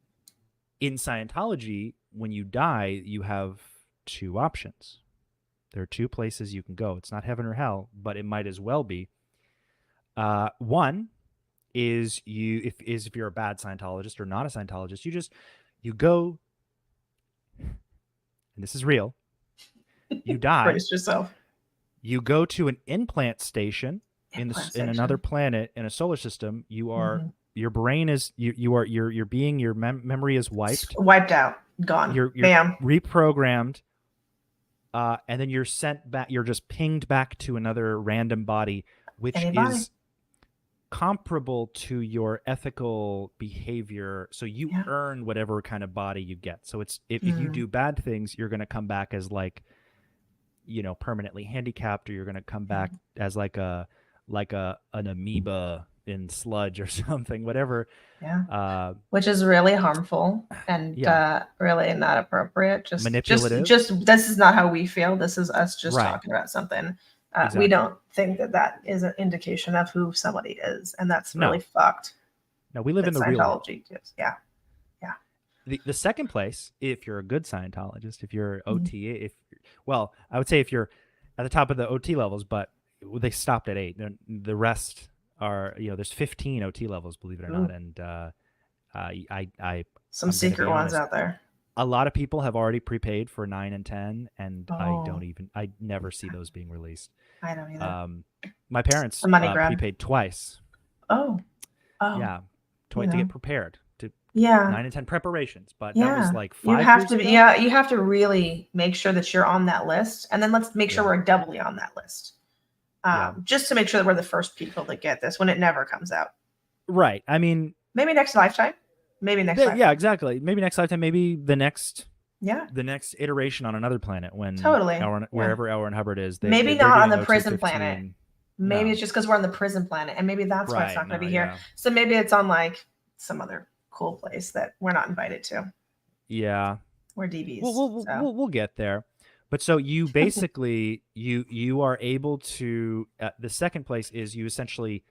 in Scientology, when you die, you have two options. There are two places you can go. It's not heaven or hell, but it might as well be. One is if you're a bad Scientologist or not a Scientologist, you go, and this is real. You die. Brace yourself. You go to an implant station in another planet in a solar system. You are your brain is your memory is wiped out, gone. You're Bam. reprogrammed, and then you're sent back. You're just pinged back to another random body, which is comparable to your ethical behavior. So you earn whatever kind of body you get. So it's if you do bad things, you're going to come back as, like, permanently handicapped, or you're going to come back as like an amoeba in sludge or something, whatever. Yeah. Which is really harmful and really not appropriate. Manipulative. Just this is not how we feel. This is us just Right. talking about something. Exactly. We don't think that is an indication of who somebody is, and that's really fucked. No, we live in the real world. Yeah. The second place, if you're a good Scientologist, if you're OT, I would say if you're at the top of the OT levels, but they stopped at 8. The rest are, there's 15 OT levels, believe it or not, and some secret ones out there. A lot of people have already prepaid for 9 and 10, and I never see those being released. I don't either. My parents prepaid twice. Oh. Yeah, twice to get prepared. 9 and 10 preparations, but that was like 5 years ago. You have to really make sure that you're on that list, and then let's make sure we're doubly on that list, just to make sure that we're the first people that get this when it never comes out. Right. I mean, maybe next lifetime. Lifetime. Yeah, exactly. Maybe next lifetime. Maybe the next iteration on another planet when wherever L. Ron Hubbard is. Maybe not on the prison planet. Maybe it's just because we're on the prison planet, and maybe that's why it's not going to be here. Yeah. So maybe it's on like some other cool place that we're not invited to. Yeah, we're DBs. We'll get there. But so you basically you are able to the second place is you essentially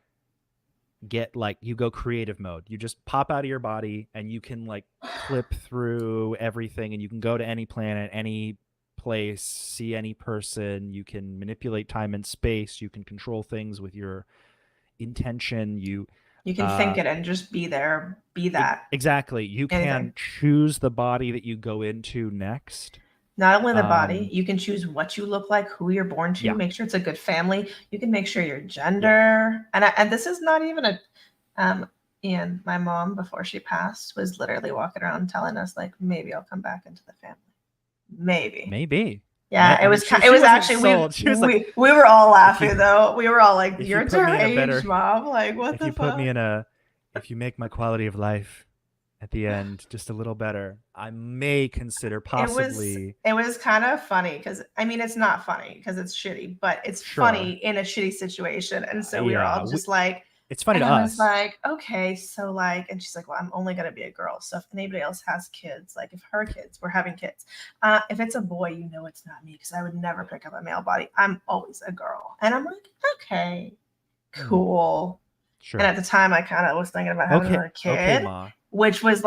get you go creative mode. You just pop out of your body and you can clip through everything, and you can go to any planet, any place, see any person. You can manipulate time and space. You can control things with your intention. You can think it and just be there, be that. Exactly. You can choose the body that you go into next. Not only the body, you can choose what you look like, who you're born to, make sure it's a good family. You can make sure your gender. And this is not even Ian, my mom, before she passed, was literally walking around telling us maybe I'll come back into the family. Maybe. Yeah, it was actually we were all laughing though. We were all like, "You're deranged, Mom." What the fuck? If you make my quality of life at the end just a little better, I may consider possibly. It was kind of funny because it's not funny because it's shitty, but it's funny in a shitty situation, and so we were all just it's funny to us. I was like, okay, so and she's like, well, I'm only going to be a girl. So if anybody else has kids, if her kids, we're having kids. If it's a boy, it's not me because I would never pick up a male body. I'm always a girl. And I'm like, okay, cool. Sure. And at the time I kind of was thinking about having another kid, which was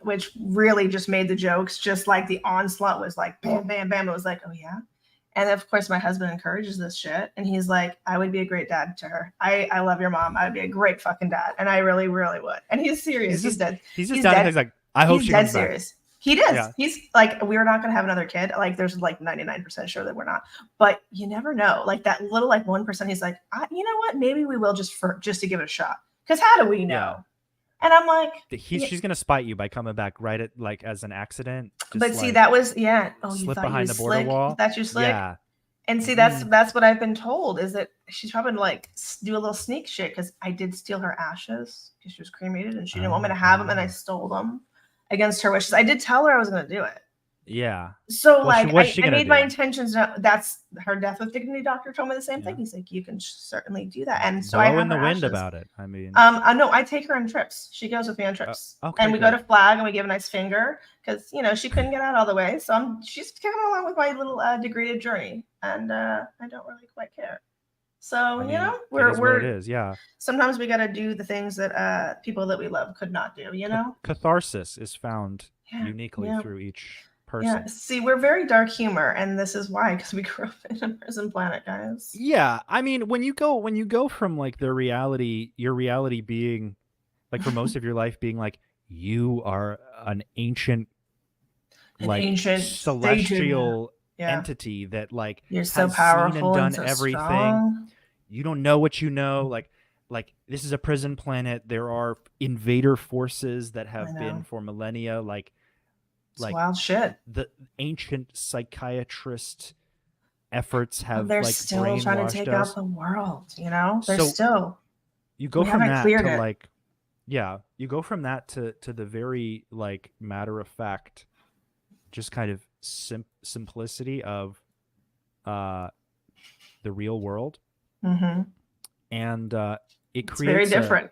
which really just made the jokes, just the onslaught was bam, bam, bam. It was oh yeah. And of course, my husband encourages this shit. And he's like, I would be a great dad to her. I love your mom. I would be a great fucking dad. And I really, really would. And he's serious. He's dead. He's just done things I hope she comes serious. Back. He does. Yeah. He's we're not going to have another kid. There's 99% sure that we're not. But you never know. That little 1%, he's like, you know what? Maybe we will just to give it a shot. Because how do we know? Yeah. And I'm like, she's gonna spite you by coming back right at as an accident. But see, that was Oh, slip behind the border wall. That's your slick. Yeah. And see, that's what I've been told is that she's probably do a little sneak shit because I did steal her ashes because she was cremated and she didn't want me to have them, and I stole them against her wishes. I did tell her I was gonna do it. Yeah. So I made my intentions. That's her death with dignity doctor told me the same thing. He's like, you can certainly do that. And so I in the wind about it. I mean, no, I take her on trips. She goes with me on trips, and we go to Flag and we give a nice finger because she couldn't get out all the way. So she's coming along with my little degraded journey, and I don't really quite care. So we're it is. Yeah. Sometimes we got to do the things that people that we love could not do. Catharsis is found uniquely through each person. Yeah, see, we're very dark humor, and this is why, because we grew up in a prison planet, guys. Yeah, I mean, when you go from your reality being for most of your life being you are an ancient celestial entity that you're has so powerful seen and done and so everything. Strong. You don't know what you know. Like this is a prison planet. There are invader forces that have been for millennia. It's wild shit. The ancient psychiatrist efforts have they're still trying to take out the world. They're still. You go from that to you go from that to the very matter of fact, just kind of simplicity of the real world. Mm-hmm. And it It's very creates different.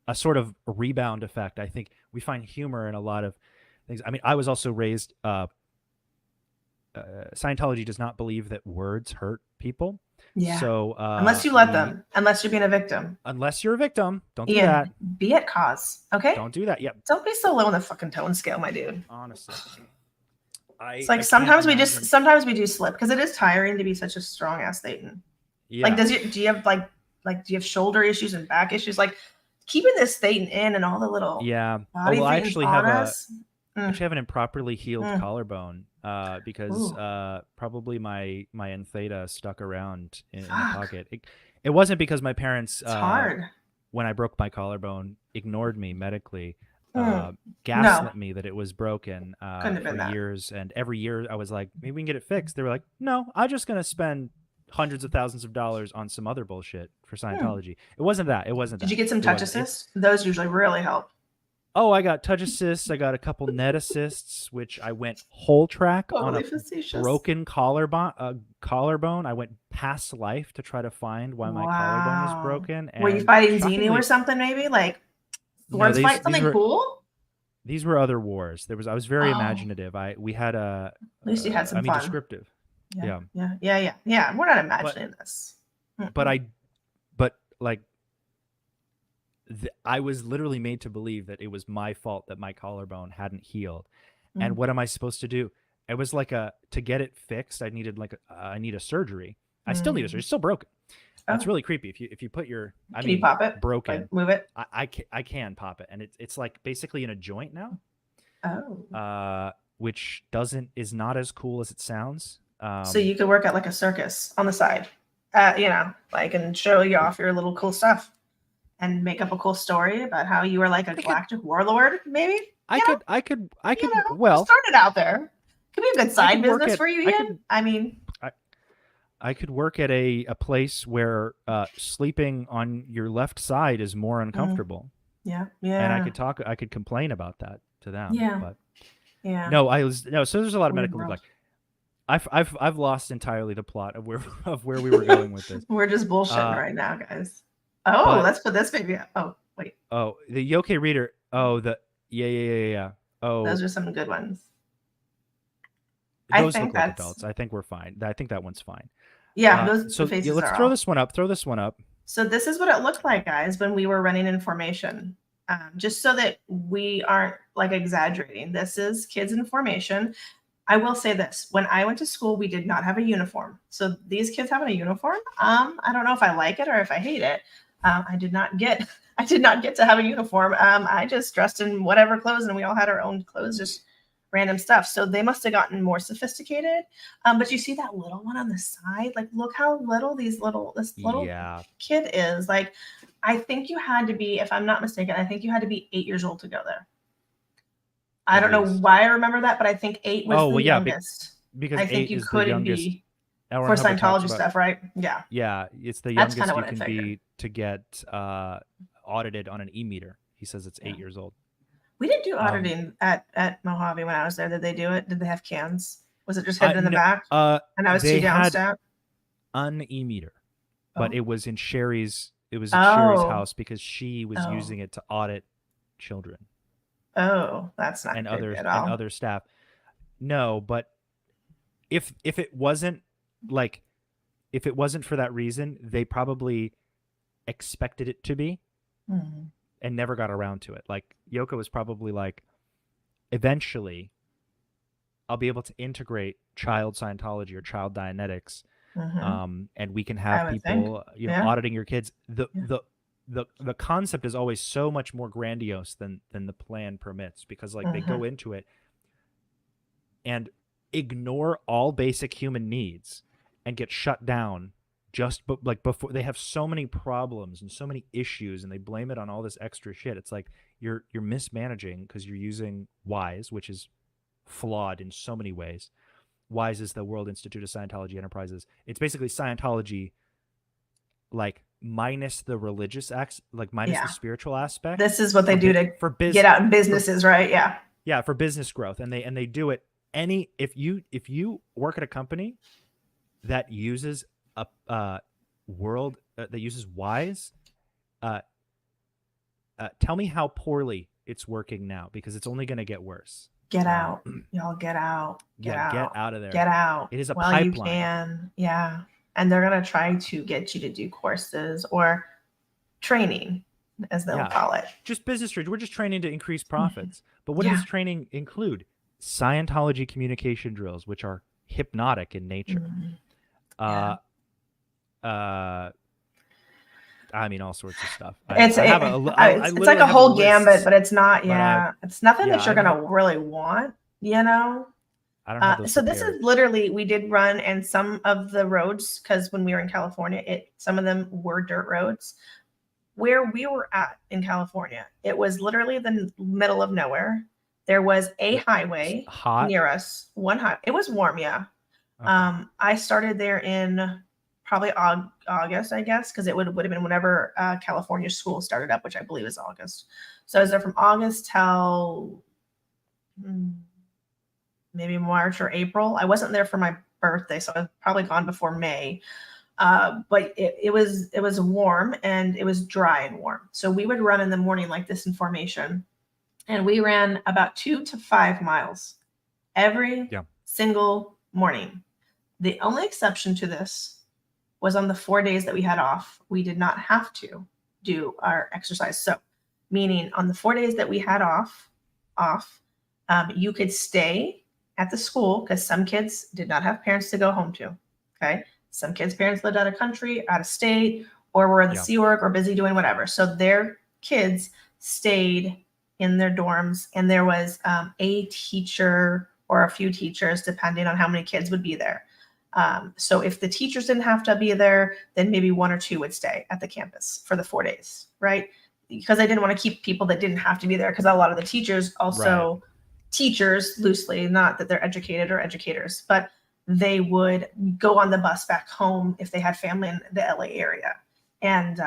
a sort of rebound effect. I think we find humor in a lot of things. I mean, I was also raised, Scientology does not believe that words hurt people. Yeah. So Unless you let them, unless you're being a victim. unless you're a victim, don't do Ian, that. be at cause. Okay. Don't do that. Yep. Don't be so low on the fucking tone scale, my dude. Honestly. It's like sometimes we do slip because it is tiring to be such a strong ass Satan. Yeah. Like, do you have do you have shoulder issues and back issues? Like keeping this Satan in and all the little body I things actually on have us. actually have an improperly healed collarbone because probably my theta stuck around in the pocket. It wasn't because my parents It's hard. When I broke my collarbone ignored me medically. Gaslit me that it was broken for years, and every year I was like, maybe we can get it fixed. They were like, no, I'm just gonna spend hundreds of thousands of dollars on some other bullshit for Scientology. It wasn't that. Did you get some touch assists? Those usually really help. Oh, I got touch assists. I got a couple net assists, which I went whole track on a broken collarbone. I went past life to try to find why my collarbone was broken. And were you fighting Xenu or something? Maybe like swords fight something cool. These were other wars. I was very imaginative. We had at least you had some fun. Descriptive. Yeah. We're not imagining this. But I was literally made to believe that it was my fault that my collarbone hadn't healed. And what am I supposed to do? It was like to get it fixed, I needed I need a surgery. I still need a surgery. It's still broken. It's really creepy. If you put your can you pop it? Broken. Like, move it. I can pop it, and it's like basically in a joint now. Which is not as cool as it sounds. So you could work at like a circus on the side, and show you off your little cool stuff, and make up a cool story about how you were like a galactic warlord. Maybe I could. Well, start it out there. Could be a good side business for you, Ian. I could work at a place where sleeping on your left side is more uncomfortable. Yeah. And I could complain about that to them. Yeah. But No, so there's a lot of medical neglect. I've lost entirely the plot of where we were going with this. We're just bullshitting right now, guys. Let's put this baby up. Oh, wait. Oh, the Yoke Reader. Oh, yeah. Oh, those are some good ones. Those look like adults. I think we're fine. I think that one's fine. Yeah, those faces let's throw this one up. Throw this one up. So this is what it looked like, guys, when we were running in formation. Just so that we aren't like exaggerating. This is kids in formation. I will say this: when I went to school, we did not have a uniform. So these kids having a uniform, I don't know if I like it or if I hate it. I did not get to have a uniform. I just dressed in whatever clothes, and we all had our own clothes, just random stuff. So they must have gotten more sophisticated. But you see that little one on the side? Like, look how little this little kid is. Like, I think you had to be, if I'm not mistaken, I think you had to be 8 years old to go there. I don't know why I remember that, but I think 8 was the youngest. Because I think you couldn't be for Scientology stuff, right? Yeah. Yeah, it's the youngest you can be to get audited on an e-meter. He says it's 8 years old. We didn't do auditing at Mojave when I was there. Did they do it? Did they have cans? Was it just hidden in the back? And I was too downstat? An e-meter, but it was in Sherry's. It was in Sherry's house because she was using it to audit children. Oh, that's not good at all. And other staff. No, but if it wasn't for that reason, they probably expected it to be. Mm-hmm. And never got around to it. Like Yoko was probably like, eventually, I'll be able to integrate child Scientology or child Dianetics, and we can have people, auditing your kids. The concept is always so much more grandiose than the plan permits, because they go into it and ignore all basic human needs and get shut down. Before they have so many problems and so many issues, and they blame it on all this extra shit. It's like you're mismanaging because you're using WISE, which is flawed in so many ways. WISE is the World Institute of Scientology Enterprises. It's basically Scientology, minus the religious acts, minus the spiritual aspect. This is what they do to get out in businesses, right? Yeah, for business growth, and they do it. If you work at a company that uses that uses WISE, Tell me how poorly it's working now, because it's only going to get worse. Get out. Y'all get out. Get out. Get out of there. Get out. It is a while pipeline. You can. Yeah. And they're going to try to get you to do courses or training, as they'll call it. Just business trade. We're just training to increase profits. But what does training include? Scientology communication drills, which are hypnotic in nature. I mean, all sorts of stuff. It's like a whole gambit, but it's not. It's nothing that you're gonna really want. You know. I don't have those so this is literally, we did run, and some of the roads, because when we were in California, some of them were dirt roads. Where we were at in California, it was literally the middle of nowhere. There was a highway near us. It was warm, yeah. Okay. I started there in probably August, I guess, because it would have been whenever California school started up, which I believe is August. So I was there from August till maybe March or April. I wasn't there for my birthday, so I was probably gone before May. But it was warm, and it was dry and warm. So we would run in the morning like this in formation, and we ran about 2 to 5 miles every single morning. The only exception to this was on the 4 days that we had off. We did not have to do our exercise. So meaning on the 4 days that we had off, you could stay at the school, because some kids did not have parents to go home to. Okay. Some kids' parents lived out of country, out of state, or were in the Sea Org or busy doing whatever. So their kids stayed in their dorms, and there was a teacher or a few teachers, depending on how many kids would be there. So if the teachers didn't have to be there, then maybe 1 or 2 would stay at the campus for the 4 days, right? Because I didn't want to keep people that didn't have to be there, because a lot of the teachers also, teachers loosely, not that they're educated or educators, but they would go on the bus back home if they had family in the LA area. And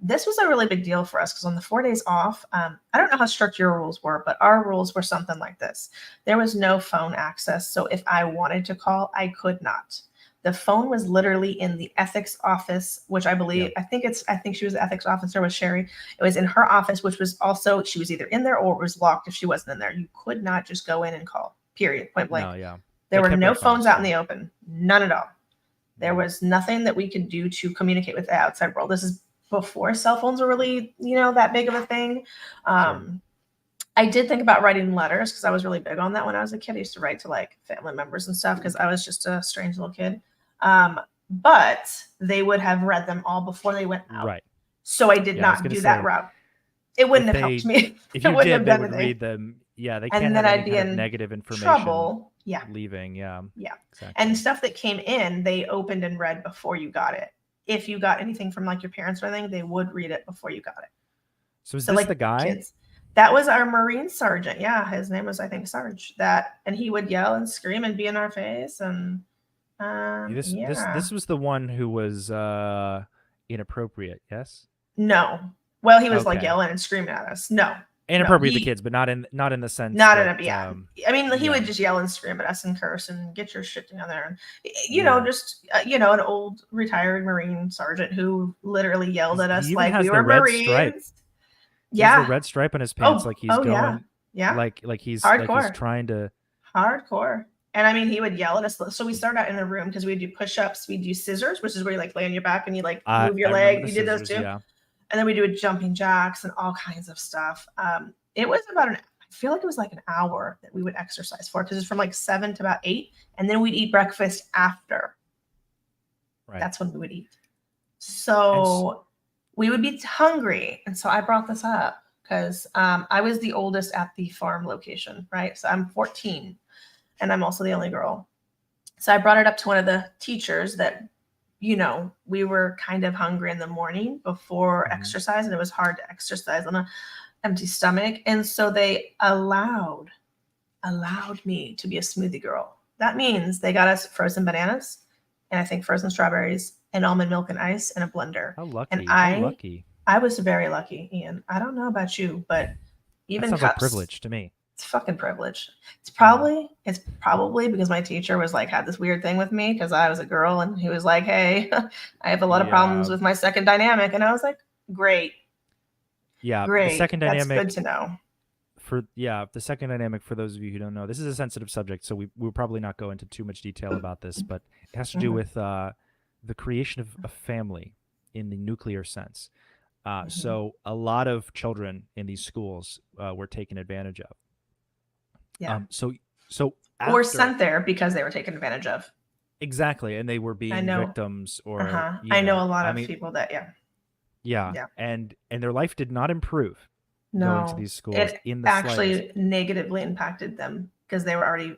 this was a really big deal for us, because on the 4 days off, I don't know how strict your rules were, but our rules were something like this. There was no phone access. So if I wanted to call, I could not. The phone was literally in the ethics office, which I believe, I think she was the ethics officer with Sherry. It was in her office, which was also, she was either in there or it was locked if she wasn't in there. You could not just go in and call, period, point blank. No, There were no phones out in the open, none at all. There was nothing that we could do to communicate with the outside world. This is before cell phones were really, that big of a thing. I did think about writing letters, because I was really big on that when I was a kid. I used to write to like family members and stuff, because I was just a strange little kid. But they would have read them all before they went out. Right. So I did not do that route. It wouldn't have helped me. If you did, they would read them. Yeah, they can't have any kind of negative information. Trouble. Leaving. Exactly. And stuff that came in, they opened and read before you got it. If you got anything from like your parents or anything, they would read it before you got it. So is this like the guy? Kids. That was our Marine sergeant. Yeah, his name was, I think, Sarge. And he would yell and scream and be in our face. And this was the one who was inappropriate. Yes. No. Well, he was like yelling and screaming at us. No. Inappropriate to kids, but not in the sense. Not that, in a I mean, he would just yell and scream at us and curse and get your shit together, and just an old retired Marine sergeant who literally yelled at us like we were Marines. Stripe. Yeah, the red stripe on his pants, like he's going, like he's hardcore. Like he's trying to hardcore. And I mean, he would yell at us. So we started out in the room because we'd do push-ups, we'd do scissors, which is where you like lay on your back and you like move your leg. You did those too. Yeah. And then we do jumping jacks and all kinds of stuff. It was about I feel like it was like an hour that we would exercise for, because it's from like 7 to about 8. And then we'd eat breakfast after. Right. That's when we would eat. So we would be hungry. And so I brought this up because I was the oldest at the farm location, right? So I'm 14 and I'm also the only girl. So I brought it up to one of the teachers that, we were kind of hungry in the morning before exercise, and it was hard to exercise on an empty stomach. And so they allowed me to be a smoothie girl. That means they got us frozen bananas and I think frozen strawberries and almond milk and ice and a blender. How lucky. And I was very lucky, Ian. I don't know about you, but even that sounds like privilege to me. It's fucking privilege. It's probably because my teacher was like, had this weird thing with me because I was a girl, and he was like, hey, I have a lot of problems with my second dynamic. And I was like, great. Yeah, the Great. second That's dynamic good to know. the second dynamic, for those of you who don't know, this is a sensitive subject, so we'll probably not go into too much detail about this, but it has to do with the creation of a family in the nuclear sense. So a lot of children in these schools were taken advantage of. Yeah. So Or after, sent there because they were taken advantage of. exactly, and they were I being know. victims, or I know a lot of people that, yeah, and their life did not improve going to no, these schools it in the actually slightest. negatively impacted them because they were already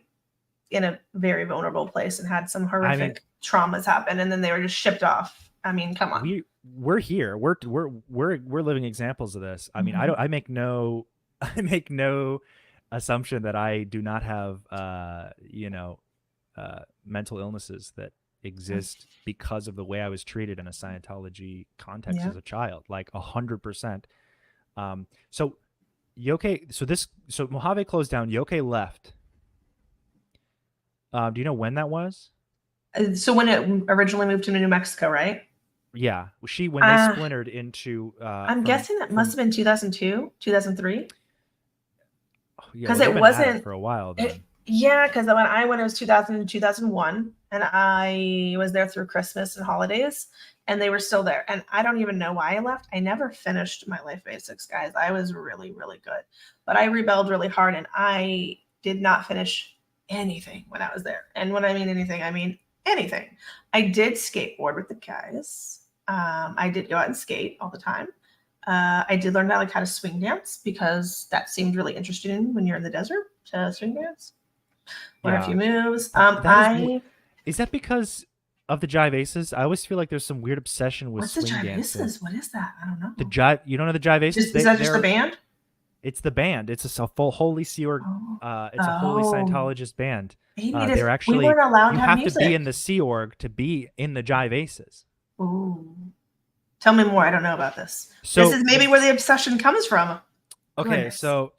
in a very vulnerable place and had some horrific traumas happen, and then they were just shipped off. I mean, come on. We're here. We're living examples of this. I mean, I make no assumption that I do not have mental illnesses that exist because of the way I was treated in a Scientology context as a child, like 100%. So Mojave closed down. Yoke left. Do you know when that was? So when it originally moved to New Mexico, right? Yeah, when they splintered into. I'm guessing that must have been 2002, 2003. Because it wasn't for a while. Then. Yeah, because when I went, it was 2000 2001, and I was there through Christmas and holidays, and they were still there. And I don't even know why I left. I never finished my life basics, guys. I was really, really good, but I rebelled really hard, and I did not finish anything when I was there. And when I mean anything, I mean anything. I did skateboard with the guys. I did go out and skate all the time. I did learn how to swing dance because that seemed really interesting when you're in the desert to swing dance. Learn a few moves. Is that because of the Jive Aces? I always feel like there's some weird obsession with swing dancing. What's the Jive Aces? What is that? I don't know. The Jive. You don't know the Jive Aces? Is that just the band? It's the band. It's a full Holy Sea Org. It's a Holy Scientologist band. They're actually. We weren't allowed to have music. You have to be in the Sea Org to be in the Jive Aces. Ooh. Tell me more. I don't know about this. So, this is maybe where the obsession comes from. Okay, Goodness. So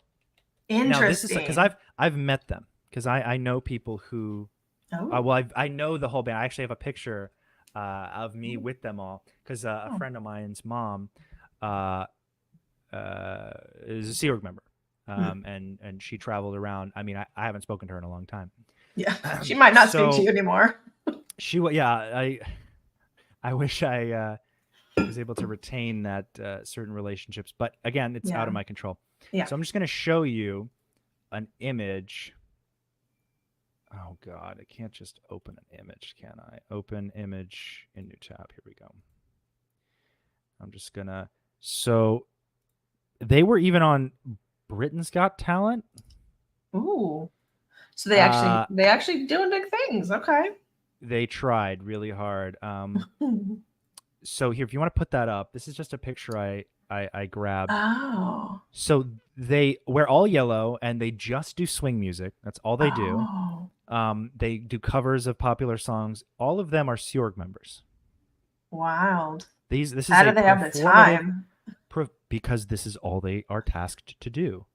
interesting. Now this is because I've met them, because I know people who. I know the whole band. I actually have a picture of me with them all, because a friend of mine's mom is a Sea Org member, and she traveled around. I mean, I haven't spoken to her in a long time. Yeah, she might not speak to you anymore. I wish I was able to retain that certain relationships, but again, it's out of my control. Yeah. So I'm just going to show you an image. Oh God, I can't just open an image, can I? Open image in new tab. Here we go. I'm just gonna. So they were even on Britain's Got Talent. Ooh. So they actually doing big things. Okay. They tried really hard. So here, if you want to put that up, this is just a picture I grabbed. Oh. So they wear all yellow and they just do swing music. That's all they do. They do covers of popular songs. All of them are Sea Org members. Wild. How do they have the time? Because this is all they are tasked to do.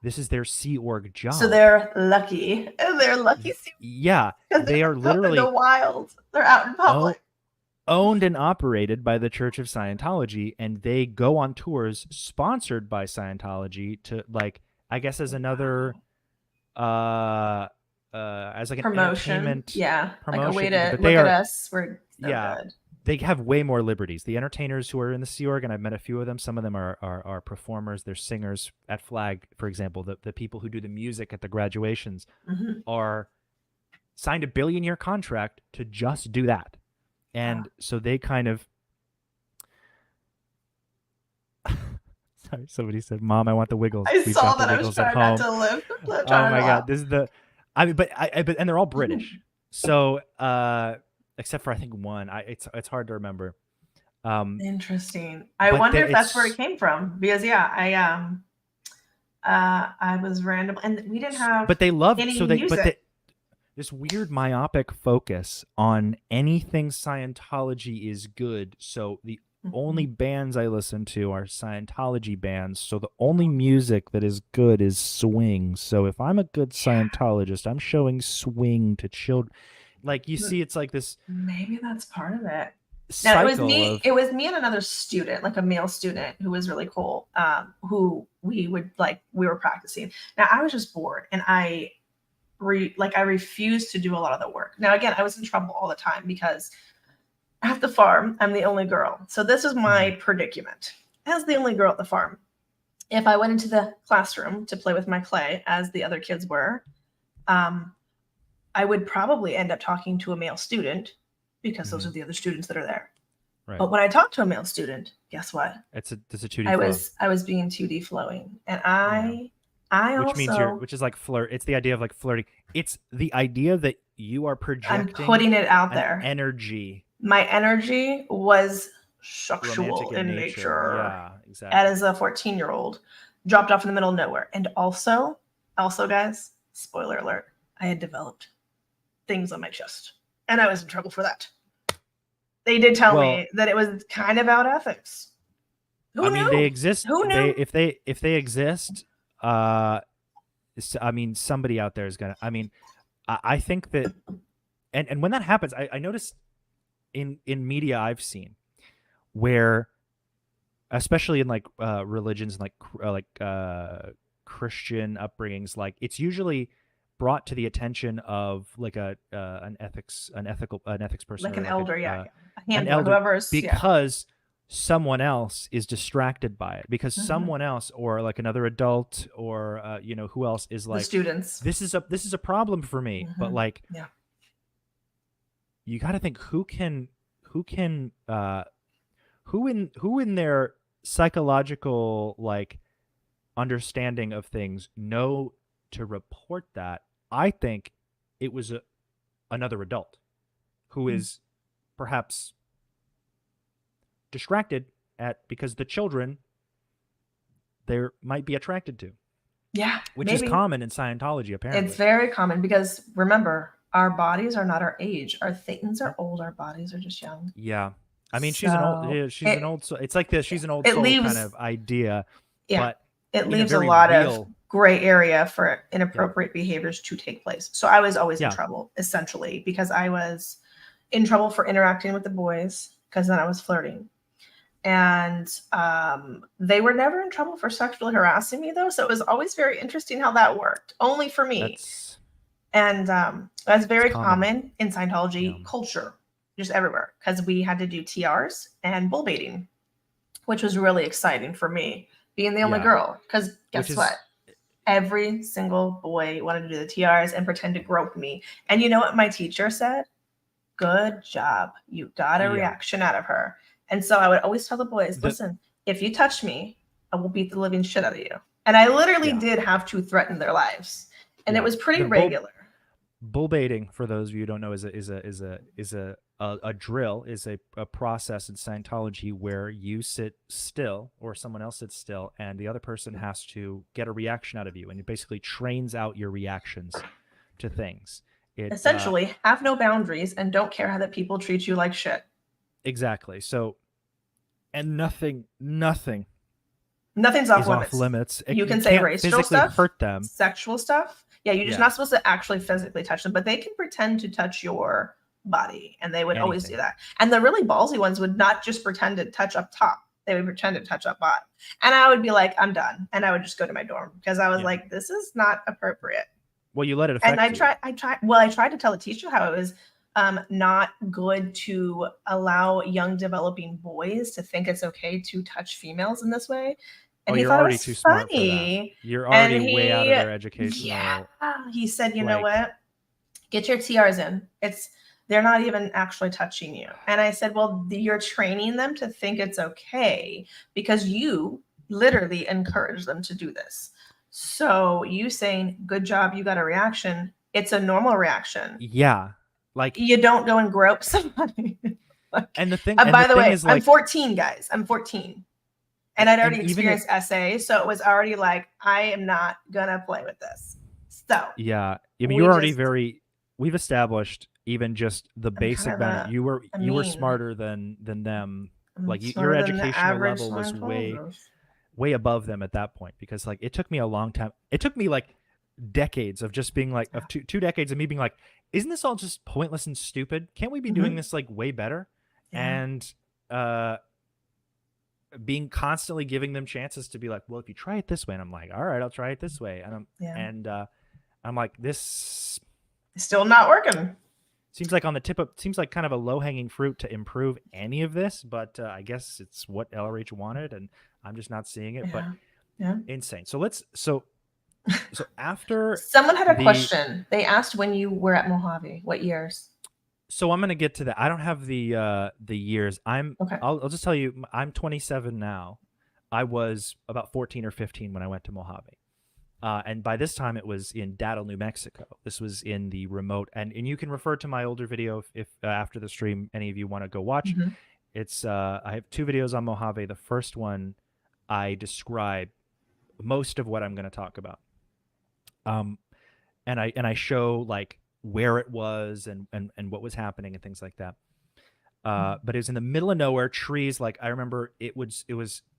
This is their Sea Org job. So they're lucky. They're lucky. Yeah, they are literally in the wild. They're out in public. Owned and operated by the Church of Scientology, and they go on tours sponsored by Scientology to, like, I guess as another as like an promotion. Entertainment promotion. Like a way to but look at us. We're so good. They have way more liberties. The entertainers who are in the Sea Org, and I've met a few of them. Some of them are performers. They're singers at Flag, for example. The people who do the music at the graduations are signed a billion-year contract to just do that. And so they kind of. Sorry, somebody said, "Mom, I want the Wiggles." I saw that. I was trying not to live. Oh my God, this is the. But and they're all British. So except for I think one. It's hard to remember. Interesting. I wonder if that's where it came from, because I was random, and we didn't have. But they love music. This weird myopic focus on anything Scientology is good. So the only bands I listen to are Scientology bands. So the only music that is good is swing. So if I'm a good Scientologist, I'm showing swing to children. Like, you see, it's like this. Maybe that's part of it. Now cycle of it was me and another student, like a male student who was really cool, who we were practicing. Now I was just bored and I refused to do a lot of the work. Now again, I was in trouble all the time because at the farm, I'm the only girl. So this is my predicament. As the only girl at the farm, if I went into the classroom to play with my clay, as the other kids were, I would probably end up talking to a male student because those are the other students that are there. Right. But when I talked to a male student, guess what? It's a 2D I was being 2D flowing, and I which is like flirt. It's the idea of like flirting. It's the idea that you are projecting. I'm putting it out there. Energy. My energy was sexual Romantic in nature. Yeah, exactly. As a 14-year-old, dropped off in the middle of nowhere. And also, guys, spoiler alert, I had developed things on my chest. And I was in trouble for that. They did tell me that it was kind of out ethics. Who knew? Mean, they exist. Who knew? If they exist, I mean, somebody out there is gonna. I mean, I think that, and when that happens, I notice in media I've seen where, especially in like religions like Christian upbringings, like it's usually brought to the attention of like an ethics person, like an or elder, a handler, elder, whoever's because someone else is distracted by it, because someone else, or like another adult, or who else is like, the students. This is a problem for me. But like, you got to think who in their psychological like understanding of things know to report that. I think it was another adult who is perhaps distracted because the children there might be attracted to. Yeah. Which is common in Scientology, apparently. It's very common because remember, our bodies are not our age. Our thetans are old. Our bodies are just young. Yeah. I mean, she's an old soul. It's like this. She's an old soul kind of idea. Yeah. But it leaves a lot of gray area for inappropriate behaviors to take place. So I was always in trouble, essentially, because I was in trouble for interacting with the boys, because then I was flirting. And they were never in trouble for sexually harassing me, though. So it was always very interesting how that worked, only for me. And that's very common in Scientology culture, just everywhere, because we had to do TRs and bull baiting, which was really exciting for me, being the only girl. Because guess what? Every single boy wanted to do the TRs and pretend to grope me. And you know what my teacher said? Good job. You got a reaction out of her. And so I would always tell the boys, listen, if you touch me, I will beat the living shit out of you. And I literally did have to threaten their lives. And it was pretty regular. Bull baiting, for those of you who don't know, is a drill, is a process in Scientology where you sit still or someone else sits still and the other person has to get a reaction out of you, and it basically trains out your reactions to things. Essentially, have no boundaries and don't care how that people treat you like shit. Exactly. So, and nothing's off limits. You can say racial stuff, hurt them, sexual stuff. Yeah, you're just not supposed to actually physically touch them, but they can pretend to touch your body, and they would always do that. And the really ballsy ones would not just pretend to touch up top; they would pretend to touch up bottom. And I would be like, "I'm done," and I would just go to my dorm because I was like, "This is not appropriate." Well, you let it affect. And I tried to tell the teacher how it was not good to allow young developing boys to think it's okay to touch females in this way. And he you're thought already it was too funny. smart for that. You're already way out of their educational. Yeah, he said, you know what? Get your TRs in. They're not even actually touching you. And I said, well, you're training them to think it's okay because you literally encourage them to do this. So you saying, good job, you got a reaction. It's a normal reaction. Yeah. Like you don't go and grope somebody. And the thing, by the way, is, like, I'm 14, guys. I'm 14. And I'd already experienced SA, so it was already like, I am not gonna play with this. So yeah, I mean, you're already we've established even just the basic boundary. You were smarter than them. Like your educational level was way above them at that point, because like it took me a long time. It took me like decades of just being like two decades of me being like, isn't this all just pointless and stupid? Can't we be doing this like way better? and being constantly giving them chances to be like, well, if you try it this way, and I'm like, all right, I'll try it this way, and I'm like, this Still not working. seems like on the tip of, seems like kind of a low hanging fruit to improve any of this, but I guess it's what LRH wanted, and I'm just not seeing it. But insane. So after someone had a question, they asked when you were at Mojave, what years? So I'm gonna get to that. I don't have the years. I'll just tell you, I'm 27 now. I was about 14 or 15 when I went to Mojave. And by this time, it was in Dattle, New Mexico. This was in the remote, and you can refer to my older video if after the stream, any of you want to go watch. It's I have 2 videos on Mojave. The first one, I describe most of what I'm going to talk about. And I show like where it was and what was happening and things like that. But it was in the middle of nowhere, trees. Like I remember, it was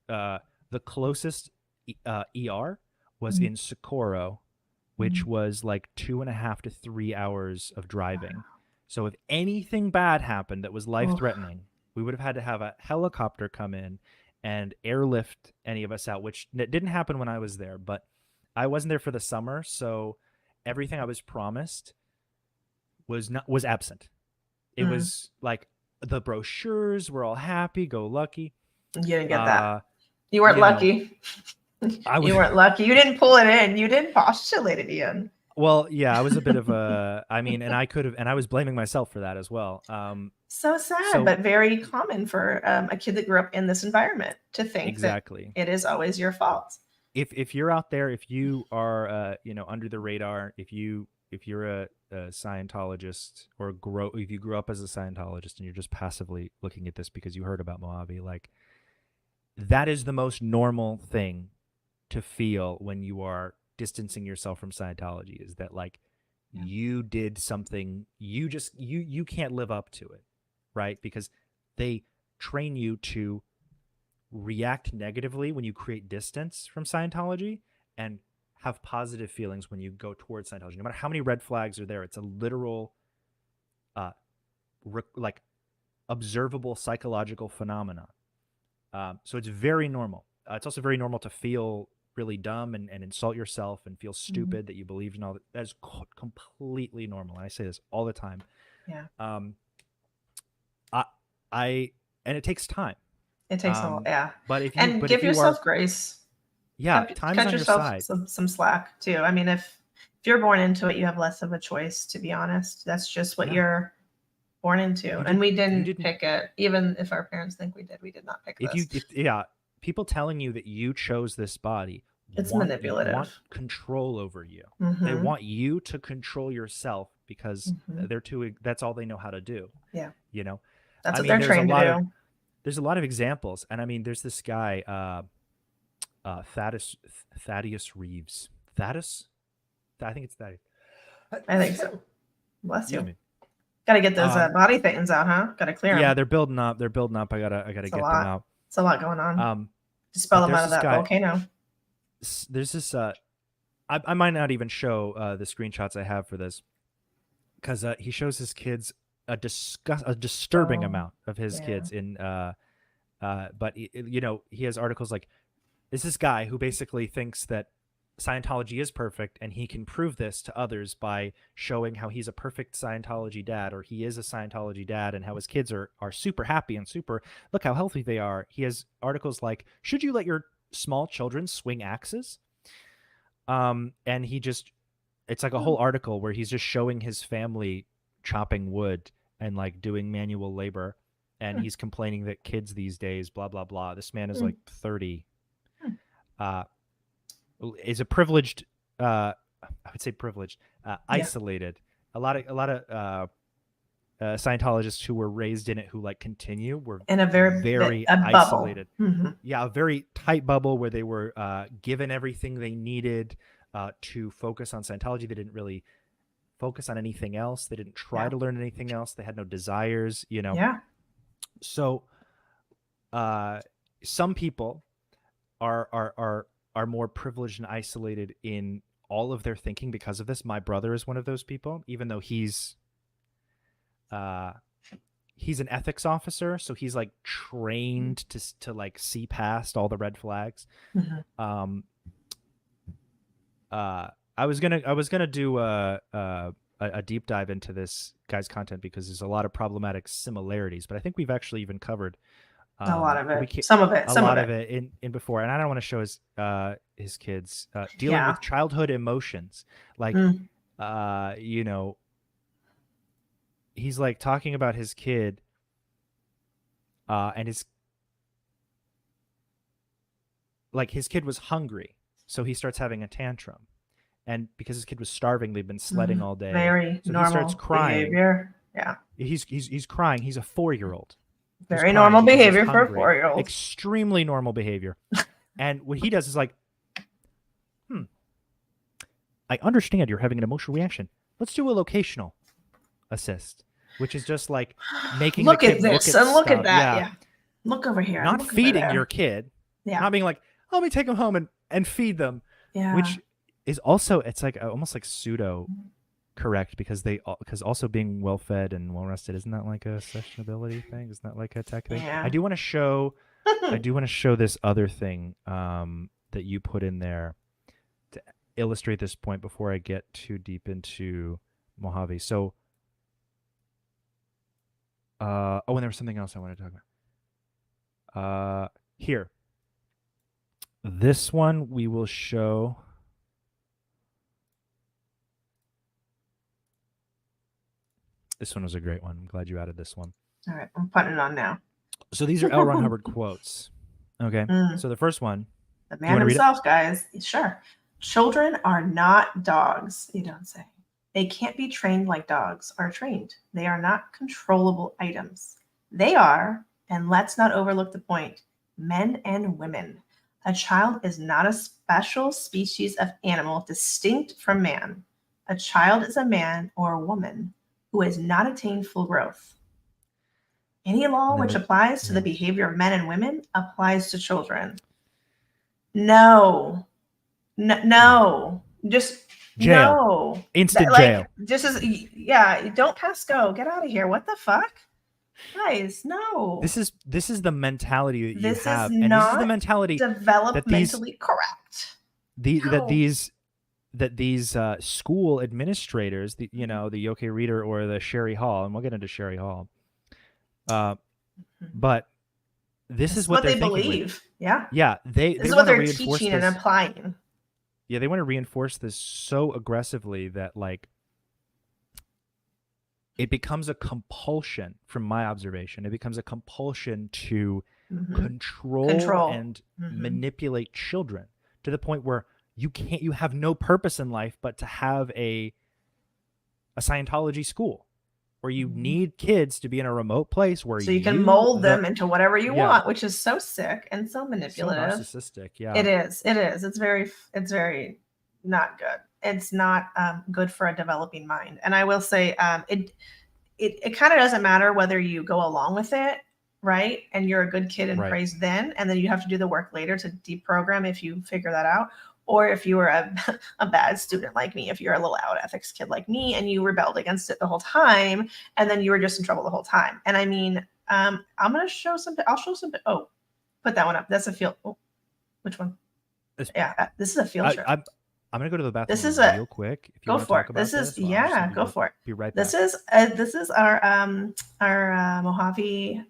the closest ER was in Socorro, which was like 2.5 to 3 hours of driving. Wow. So if anything bad happened that was life-threatening, we would have had to have a helicopter come in and airlift any of us out, which didn't happen when I was there, but I wasn't there for the summer, so everything I was promised was absent. It was like the brochures were all happy-go-lucky. You didn't get that. You weren't lucky. You weren't lucky. You didn't pull it in. You didn't postulate it, Ian. Well, yeah, I was a bit of a. I mean, and I was blaming myself for that as well. So sad, but very common for a kid that grew up in this environment to think that it is always your fault. If you're out there, if you are under the radar, if you're a Scientologist or if you grew up as a Scientologist and you're just passively looking at this because you heard about Mojave, like that is the most normal thing to feel when you are distancing yourself from Scientology, is that like you did something, you can't live up to it, right? Because they train you to react negatively when you create distance from Scientology and have positive feelings when you go towards Scientology. No matter how many red flags are there, it's a literal like observable psychological phenomenon. So it's very normal. It's also very normal to feel really dumb and insult yourself and feel stupid that you believed in all that. That is completely normal. And I say this all the time. Yeah. And it takes time. It takes a while. Yeah. But give yourself grace. Yeah. Time's on your side. Some slack too. I mean, if you're born into it, you have less of a choice, to be honest. That's just what you're born into. And we didn't pick it. Even if our parents think we did not pick this. People telling you that you chose this body, it's manipulative. Want control over you. They want you to control yourself because that's all they know how to do. Yeah. That's what they're trained to do. There's a lot of examples. And I mean, there's this guy, Thaddeus Reeves. Thaddeus? I think it's Thaddeus. I think so. Bless you. Got to get those body things out, huh? Got to clear them. Yeah, they're building up. I gotta get them out. It's a lot going on. Dispel them out of that volcano. There's this. I might not even show the screenshots I have for this, because he shows his kids a disturbing amount of his kids in. But he has articles like, there's this guy who basically thinks that Scientology is perfect, and he can prove this to others by showing how he's a perfect Scientology dad, or he is a Scientology dad, and how his kids are super happy and look how healthy they are. He has articles like, should you let your small children swing axes? And it's like a whole article where he's just showing his family chopping wood and like doing manual labor, and he's complaining that kids these days, blah, blah, blah. This man is like 30. Is a privileged, I would say privileged, isolated. A lot of Scientologists who were raised in it, who like continue, were in a very isolated. Yeah, a very tight bubble where they were given everything they needed to focus on Scientology. They didn't really focus on anything else. They didn't try to learn anything else. They had no desires, Yeah. So some people are more privileged and isolated in all of their thinking because of this. My brother is one of those people, even though he's he's an ethics officer, so he's like trained to like see past all the red flags. Mhm. I was gonna do a deep dive into this guy's content because there's a lot of problematic similarities, but I think we've actually even covered A lot of we it. can't- Some of it. a Some lot of of it. it in before, and I don't want to show his kids dealing Yeah. with childhood emotions, like Mm. you know, he's like talking about his kid and his kid was hungry, so he starts having a tantrum, and because his kid was starving, they've been sledding all day. Very So normal he starts crying. behavior. Yeah. He's crying. He's a 4-year-old. Very normal because he's behavior for a hungry. 4-year-old. Extremely normal behavior. And what he does is like, I understand you're having an emotional reaction. Let's do a locational assist, which is just like making Look the kid at this look at and look stuff. at that. Yeah. Look over here. Not look over feeding there. your kid. Yeah. Not being like, let me take them home and feed them. Yeah. Which is also, it's like almost like pseudo correct because also being well fed and well rested, isn't that like a sessionability thing? Isn't that like a tech thing? Yeah. I do want to show this other thing that you put in there to illustrate this point before I get too deep into Mojave. So and there was something else I wanted to talk about. Here. This one we will show. This one was a great one. I'm glad you added this one. All right. I'm putting it on now. So these are L. Ron Hubbard quotes. Okay. Mm. So the first one. The man himself, guys. Sure. Children are not dogs, you don't say. They can't be trained like dogs are trained. They are not controllable items. They are, and let's not overlook the point, men and women. A child is not a special species of animal distinct from man. A child is a man or a woman who has not attained full growth. Any law which applies to the behavior of men and women applies to children. No. Just jail. No. Instant jail. Just as don't pass go. Get out of here. What the fuck? Guys, no. This is the mentality that you have. And this is the mentality developmentally correct. That these school the Yoke Reader or the Sherry Hall, and we'll get into Sherry Hall. But this is what they believe. Yeah. Yeah. This is what they're teaching and applying. Yeah, they want to reinforce this so aggressively that like it becomes a compulsion, from my observation. It becomes a compulsion to control and manipulate children to the point where you have no purpose in life but to have a Scientology school where you need kids to be in a remote place where you can mold them into whatever you want, which is so sick and so manipulative. So narcissistic. Yeah, it is. It's very not good. It's not good for a developing mind. And I will say it kind of doesn't matter whether you go along with it, right? And you're a good kid and praise then, and then you have to do the work later to deprogram if you figure that out. Or if you were a bad student like me, if you're a little out ethics kid like me and you rebelled against it the whole time, and then you were just in trouble the whole time. And I mean, I'm going to show something. I'll show something. Oh, put that one up. That's a field. Oh, which one? This is a field trip. I'm going to go to the bathroom this is real quick. If you go for it. This is, go for it. Be right back. This is our Mojave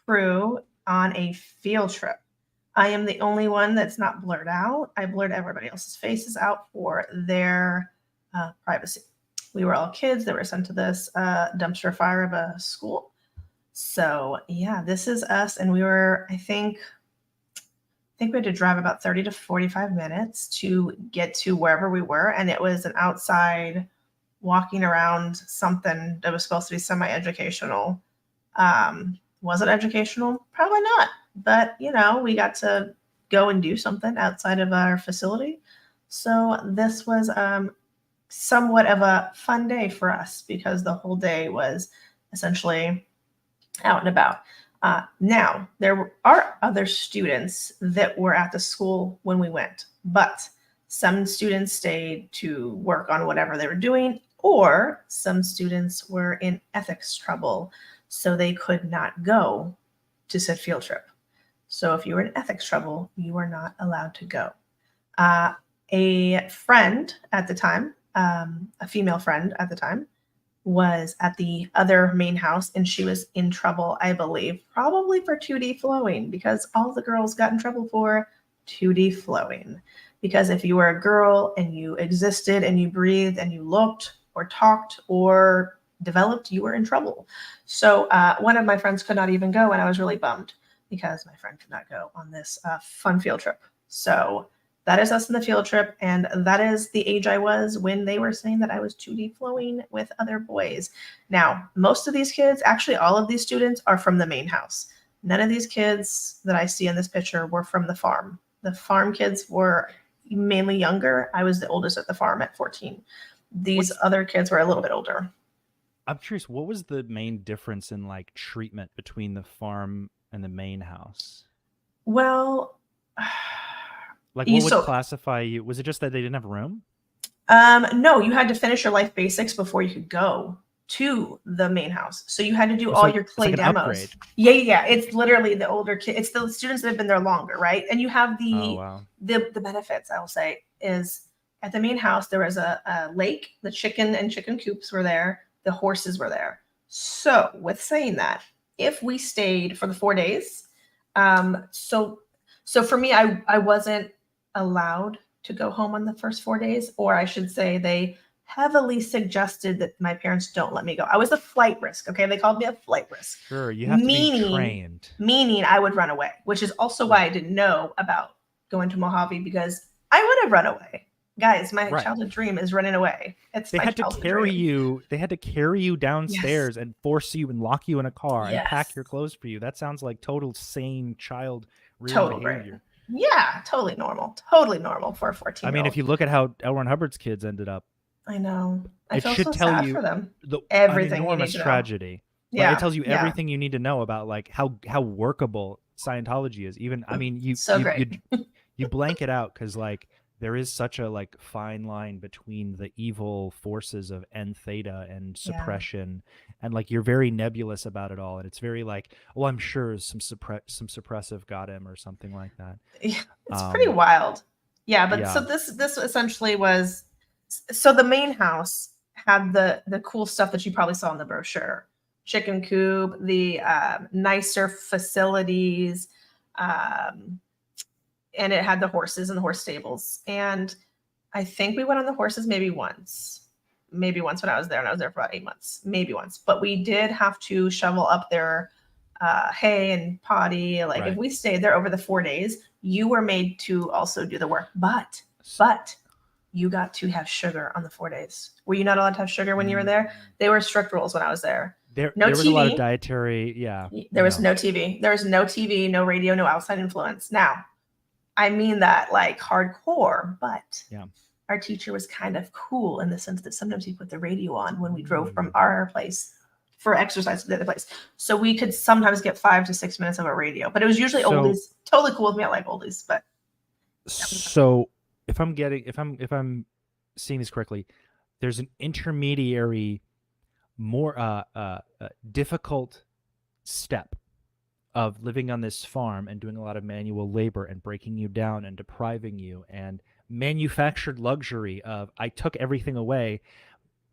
crew on a field trip. I am the only one that's not blurred out. I blurred everybody else's faces out for their privacy. We were all kids that were sent to this dumpster fire of a school. So yeah, this is us. And we were, I think we had to drive about 30 to 45 minutes to get to wherever we were. And it was an outside walking around something that was supposed to be semi-educational. Was it educational? Probably not. But, we got to go and do something outside of our facility. So this was somewhat of a fun day for us because the whole day was essentially out and about. Now, there are other students that were at the school when we went, but some students stayed to work on whatever they were doing, or some students were in ethics trouble. so they could not go to said field trip. So if you were in ethics trouble, you were not allowed to go. A friend at the time, a female friend at the time, was at the other main house, and she was in trouble, I believe, probably for 2D flowing, because all the girls got in trouble for 2D flowing. Because if you were a girl and you existed and you breathed and you looked or talked or developed, you were in trouble. So one of my friends could not even go, and I was really bummed because my friend could not go on this fun field trip. So that is us in the field trip, and that is the age I was when they were saying that I was 2D flowing with other boys. Now, most of these kids, actually all of these students, are from the main house. None of these kids that I see in this picture were from the farm. The farm kids were mainly younger. I was the oldest at the farm at 14. These other kids were a little bit older. I'm curious, what was the main difference in like treatment between the farm and the main house? Well, like what would classify you? Was it just that they didn't have room? No, you had to finish your life basics before you could go to the main house. So you had to do all your clay demos. Upgrade. Yeah. It's literally the older kids. It's the students that have been there longer, right? And you have the benefits, I will say, is at the main house, there was a lake, the chicken and chicken coops were there, the horses were there. So with saying that, if we stayed for the 4 days, so for me, I wasn't allowed to go home on the first 4 days, or I should say they heavily suggested that my parents don't let me go. I was a flight risk. Okay. They called me a flight risk. Sure. You have to be trained. Meaning I would run away, which is also why I didn't know about going to Mojave, because I would have run away. Guys, my childhood dream is running away. They had to carry you. They had to carry you downstairs and force you and lock you in a car and pack your clothes for you. That sounds like total sane child real behavior. Yeah, totally normal. Totally normal for a 14-year-old. I mean, if you look at how L. Ron Hubbard's kids ended up, I know. I feel should so tell sad you for them. Everything enormous tragedy. Yeah, it tells you everything you need to know about like how workable Scientology is. Even I mean, you blank it out because like there is such a like fine line between the evil forces of N theta and suppression, and like you're very nebulous about it all, and it's very like, oh, I'm sure some suppressive got him or something like that. Yeah, it's pretty wild. Yeah, but so this essentially was. So the main house had the cool stuff that you probably saw in the brochure: chicken coop, the nicer facilities, and it had the horses and the horse stables. And I think we went on the horses maybe once when I was there, and I was there for about 8 months, maybe once. But we did have to shovel up their hay and potty. Like if we stayed there over the 4 days, you were made to also do the work, but you got to have sugar on the 4 days. Were you not allowed to have sugar when you were there? They were strict rules when I was there. There was a lot of dietary, There was no TV. There was no TV, no radio, no outside influence. Now, I mean that like hardcore, but our teacher was kind of cool in the sense that sometimes he put the radio on when we drove from our place for exercise to the other place. So we could sometimes get 5 to 6 minutes of a radio, but it was usually oldies. Totally cool with me. I like oldies, but. So if I'm seeing this correctly, there's an intermediary, more difficult step of living on this farm and doing a lot of manual labor and breaking you down and depriving you and manufactured luxury of I took everything away,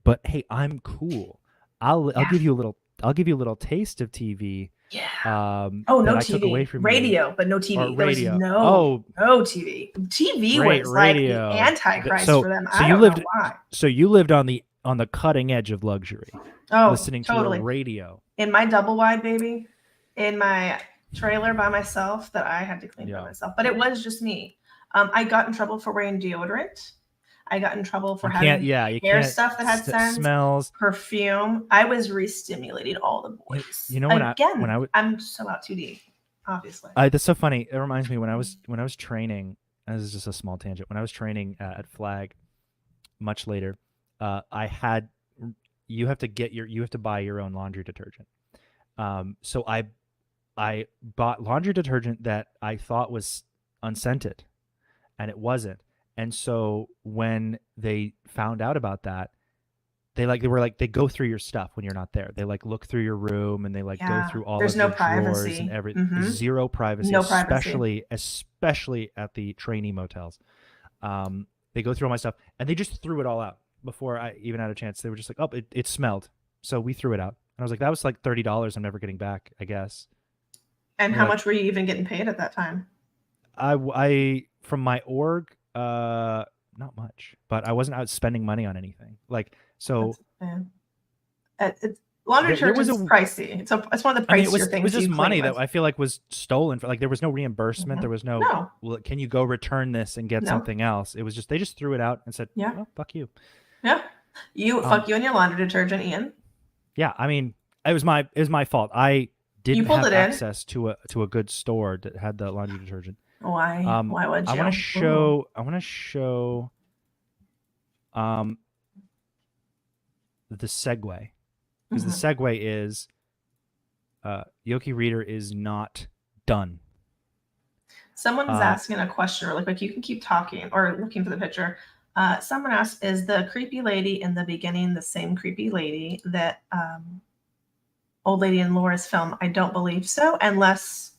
but hey, I'm cool. I'll give you a little taste of TV. Yeah. No TV. Radio, but no TV. There was no TV. TV was radio. Like the antichrist for them. I don't know why. So you lived on the cutting edge of luxury. Listening to a radio. In my double wide, baby. In my trailer by myself that I had to clean by myself. But it was just me. I got in trouble for wearing deodorant. I got in trouble for having hair stuff that had scents, smells, perfume. I was re-stimulating all the boys. You know, I'm so out 2D, obviously. That's so funny. It reminds me when I was training. This is just a small tangent. When I was training at Flag, much later, you have to buy your own laundry detergent. So I bought laundry detergent that I thought was unscented, and it wasn't. And so when they found out about that, they go through your stuff when you're not there. They like look through your room and they like go Yeah. through all There's of no your drawers privacy. and everything. Zero privacy, No privacy. especially at the trainee motels. They go through all my stuff and they just threw it all out before I even had a chance. They were just like, oh, it smelled, so we threw it out. And I was like, that was like $30 I'm never getting back, I guess. And They're how like, much were you even getting paid at that time? I from my org, not much, but I wasn't out spending money on anything. Like, so Laundry there detergent was is pricey. It's one of the I mean, pricier things. it was just you money clean that with. I feel like was stolen. Like there was no reimbursement. There was no, No. well, can you go return this and get No. something else? It was just, they just threw it out and said, Yeah. well, fuck you. Yeah. Fuck you and your laundry detergent, Ian. Yeah. I mean, it was my fault. I didn't pulled have it in. access to a good store that had the laundry detergent. Why? Why would you? I want to show the segue. Because the segue is Yoki Reader is not done. Someone's asking a question really quick. You can keep talking or looking for the picture. Someone asked, is the creepy lady in the beginning the same creepy lady that old lady in Laura's film? I don't believe so, unless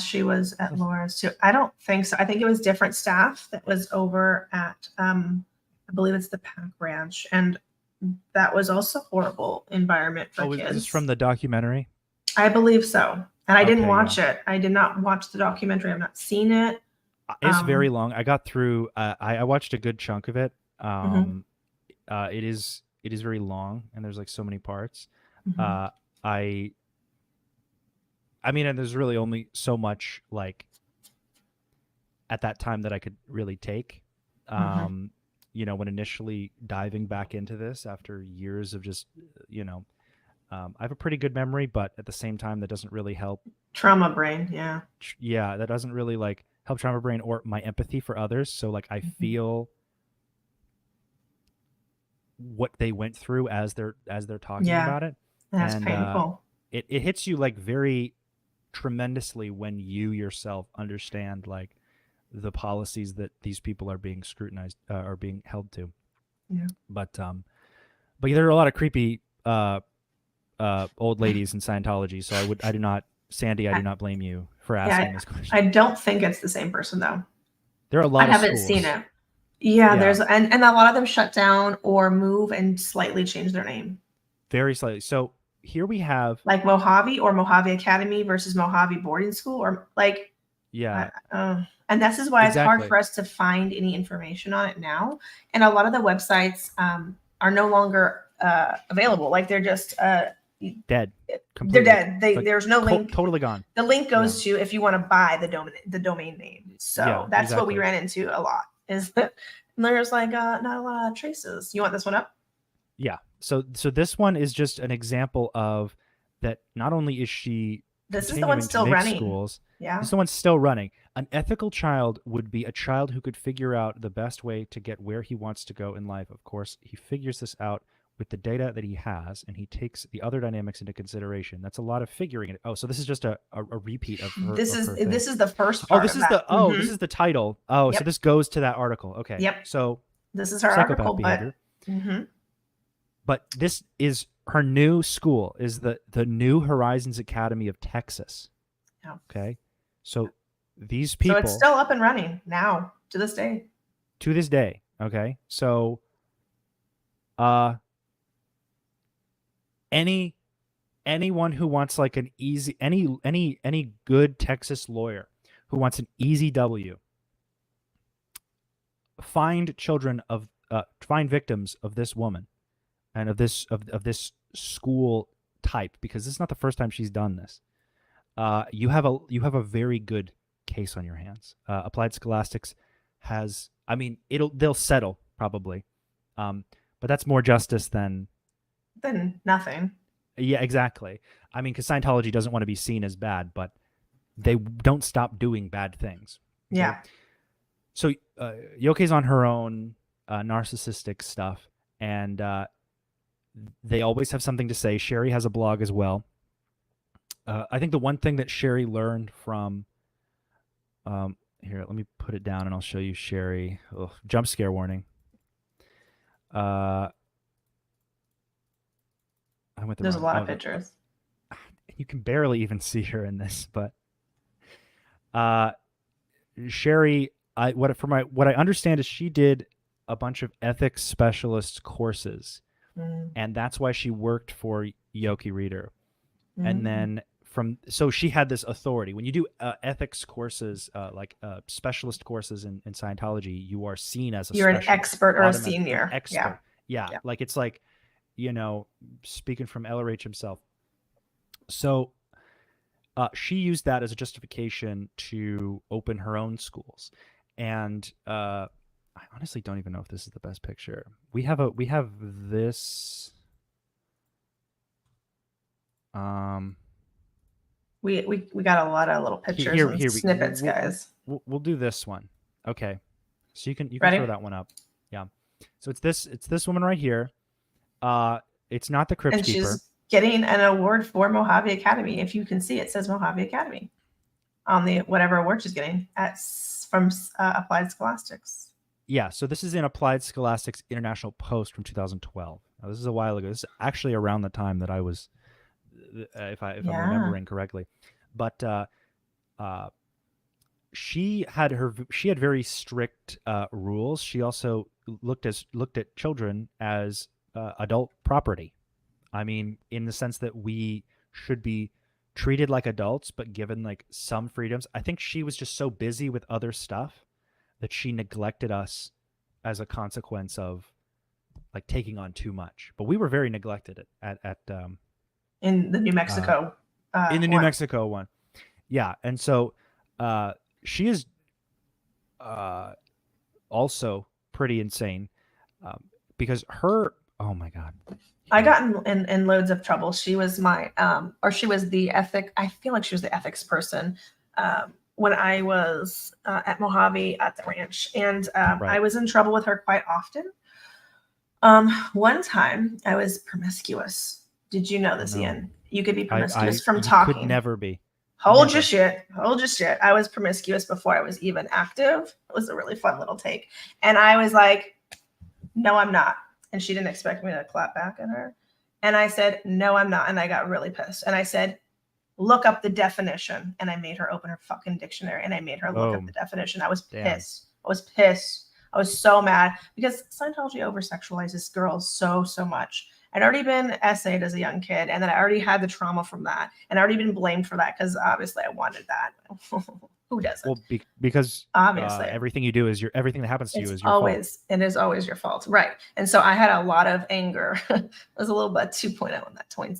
she was at Laura's too. I don't think so. I think it was different staff that was over at I believe it's the Pack Ranch, and that was also horrible environment for kids. Is this from the documentary? I believe so. And I didn't Okay, watch it. I did not watch the documentary. I've not seen it. It's very long. I got through. I watched a good chunk of it. It is very long, and there's like so many parts. I mean, and there's really only so much like at that time that I could really take. You know, when initially diving back into this after years of just, you know, I have a pretty good memory, but at the same time, that doesn't really help. Trauma brain, yeah. Yeah, that doesn't really like help trauma brain or my empathy for others. So like I feel what they went through as they're talking about it. That's painful. It hits you like very tremendously when you yourself understand like the policies that these people are being scrutinized are being held to. Yeah. But there are a lot of creepy old ladies in Scientology. So I do not blame you for asking this question. I don't think it's the same person though. There are a lot. I haven't seen it. Yeah, there's and a lot of them shut down or move and slightly change their name. Very slightly. So here we have like Mojave or Mojave Academy versus Mojave Boarding School, or like and this is why it's hard for us to find any information on it now. And a lot of the websites are no longer available. Like they're just dead. Completely. They're dead. There's no link. Totally gone. The link goes to if you want to buy the domain name. So that's what we ran into a lot. Is that there's like not a lot of traces. You want this one up? Yeah. So this one is just an example of that. Not only is she this is the one still running. Schools, yeah. This is the one still running. An ethical child would be a child who could figure out the best way to get where he wants to go in life. Of course, he figures this out with the data that he has, and he takes the other dynamics into consideration. That's a lot of figuring it. Oh, so this is just a repeat of her. This is the first Oh, part. this is this is the title. Oh, yep. So this goes to that article. Okay. Yep. So this is her article, behavior. But this is her new school, is the New Horizons Academy of Texas. Yeah. Okay. So these people. So it's still up and running now to this day. To this day. Okay. So, anyone who wants like an easy, any good Texas lawyer who wants an easy W, find victims of this woman and of this school type, because this is not the first time she's done this. You have a very good case on your hands. Applied Scholastics has, I mean, they'll settle probably, but that's more justice than nothing. Yeah, exactly. I mean, because Scientology doesn't want to be seen as bad, but they don't stop doing bad things. Okay? Yeah. So Yoke's on her own narcissistic stuff, and they always have something to say. Sherry has a blog as well. I think the one thing that Sherry learned from here, let me put it down and I'll show you Sherry. Ugh, jump scare warning. I went the There's a wrong. lot Oh, of pictures. you can barely even see her in this, but Sherry, what I understand is she did a bunch of ethics specialist courses, and that's why she worked for Yoki Reader. And then so she had this authority. When you do ethics courses, like specialist courses in Scientology, you are seen as You're an expert or a senior. Expert. Yeah. Like it's like, speaking from LRH himself. So she used that as a justification to open her own schools. And I honestly don't even know if this is the best picture. We have this. We got a lot of little pictures and snippets, guys. We'll do this one. Okay. So you can Ready? throw that one up. Yeah. So it's this woman right here. It's not the Crypt And Keeper. she's getting an award for Mojave Academy. If you can see, it says Mojave Academy on the whatever award she's getting from Applied Scholastics. Yeah, so this is in Applied Scholastics International Post from 2012. Now, this is a while ago. This is actually around the time that I was, if I'm remembering correctly. But she had very strict rules. She also looked at children as adult property. I mean, in the sense that we should be treated like adults, but given like some freedoms. I think she was just so busy with other stuff that she neglected us as a consequence of like taking on too much. But we were very neglected at in the New Mexico New Mexico one. Yeah. And so she is also pretty insane because oh my God. I got in loads of trouble. She was she was the I feel like she was the ethics person when I was at Mojave at the ranch. And I was in trouble with her quite often. One time I was promiscuous. Did you know this, Ian? You could be promiscuous from talking. Could never be. Hold your shit. I was promiscuous before I was even active. It was a really fun little take. And I was like, no, I'm not. And she didn't expect me to clap back at her. And I said, no, I'm not. And I got really pissed. And I said, look up the definition. And I made her open her fucking dictionary and I made her look up the definition. I was pissed. I was pissed. I was so mad because Scientology over-sexualizes girls so much. I'd already been essayed as a young kid, and then I already had the trauma from that, and I'd already been blamed for that because obviously I wanted that. Who doesn't? Well, because obviously everything you do is everything that happens to you is your fault. It is always your fault, right? And so I had a lot of anger. It was a little bit 2.0